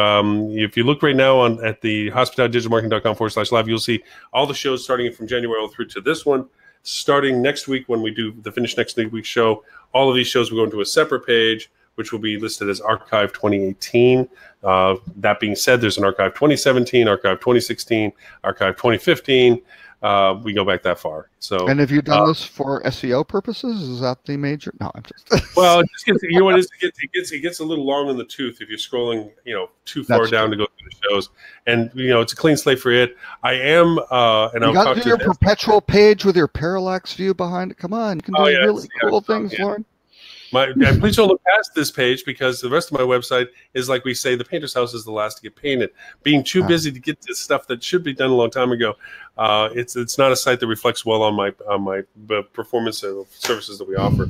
if you look right now at the hospitalitydigitalmarketing.com/live, you'll see all the shows starting from January all through to this one. Starting next week when we do the finish next week's show, all of these shows will go into a separate page, which will be listed as Archive 2018. That being said, there's an Archive 2017, Archive 2016, Archive 2015. We go back that far. So, and have you done this for SEO purposes? Is that the major? No, I'm just. Well, it just gets, you know what it is? It gets a little long in the tooth if you're scrolling, too far down to go through the shows. And it's a clean slate for it. I am, and I'll talk to your perpetual page with your parallax view behind it. Come on, you can do really cool things, Lauren. And please don't look past this page because the rest of my website is, like we say, the painter's house is the last to get painted. Being too busy to get to stuff that should be done a long time ago, it's not a site that reflects well on my performance of services that we offer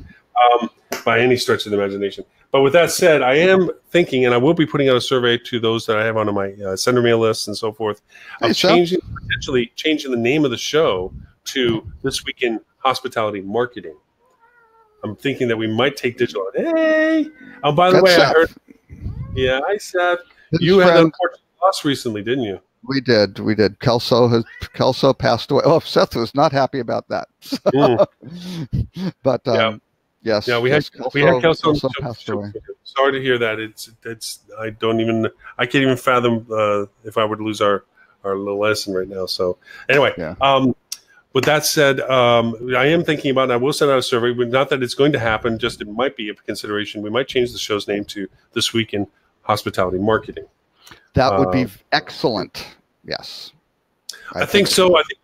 by any stretch of the imagination. But with that said, I am thinking, and I will be putting out a survey to those that I have on my sender mail list and so forth, of potentially changing the name of the show to This Week in Hospitality Marketing. I'm thinking that we might take digital. Hey! Oh, by the way, Seth. I heard. Yeah, hi, Seth. You had an unfortunate loss recently, didn't you? We did. Kelso passed away. Oh, Seth was not happy about that. But yes. Yeah, we had Kelso passed away. Sorry to hear that. I can't even fathom if I were to lose our little lesson right now. So anyway, with that said, I am thinking about, and I will send out a survey, but not that it's going to happen, just it might be a consideration. We might change the show's name to This Week in Hospitality Marketing. That would be excellent. Yes. I think so. I think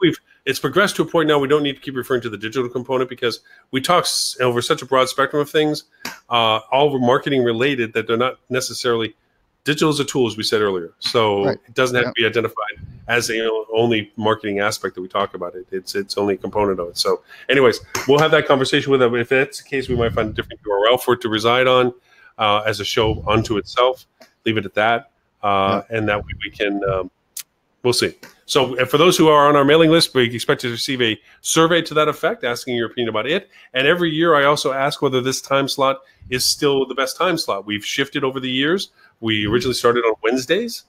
it's progressed to a point now we don't need to keep referring to the digital component because we talk over such a broad spectrum of things, all marketing related, that they're not necessarily digital is a tool, as we said earlier. So it doesn't have to be identified as the only marketing aspect that we talk about. It's only a component of it. So anyways, we'll have that conversation with them. If that's the case, we might find a different URL for it to reside on as a show unto itself. Leave it at that. And that way we can, we'll see. So for those who are on our mailing list, we expect to receive a survey to that effect, asking your opinion about it. And every year I also ask whether this time slot is still the best time slot. We've shifted over the years. We originally started on Wednesdays.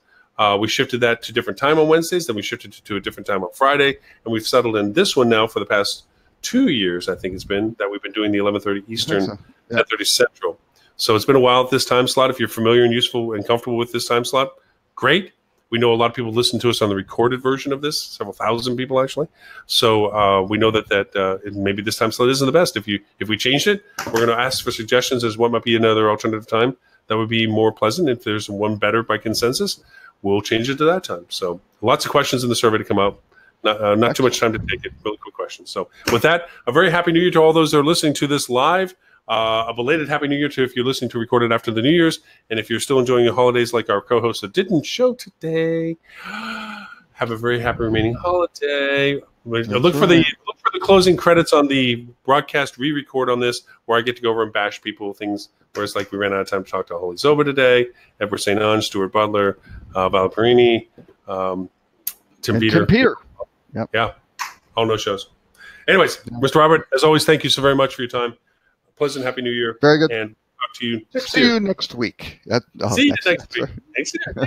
We shifted that to different time on Wednesdays. Then we shifted to a different time on Friday. And we've settled in this one now for the past 2 years, I think it's been, that we've been doing the 11:30 Eastern, 10:30 Central. So it's been a while at this time slot. If you're familiar and useful and comfortable with this time slot, great. We know a lot of people listen to us on the recorded version of this, several thousand people actually. So we know that maybe this time slot isn't the best. If we changed it, we're going to ask for suggestions as what might be another alternative time that would be more pleasant. If there's one better by consensus, we'll change it to that time. So lots of questions in the survey to come out. Not too much time to take it. Really quick questions. So with that, a very happy New Year to all those that are listening to this live. A belated Happy New Year to if you're listening to recorded after the New Year's. And if you're still enjoying your holidays like our co-host that didn't show today, have a very happy remaining holiday. Look for the closing credits on the broadcast re-record on this, where I get to go over and bash people things where it's like we ran out of time to talk to Holy Zoba today, Edward St. Ange, Stuart Butler, Val Perini, Tim Peter. Yep. Yeah. All no shows. Anyways, Mr. Robert, as always, thank you so very much for your time. Pleasant Happy New Year. Very good. And talk to you next year. See you next week. See you next week. Thanks.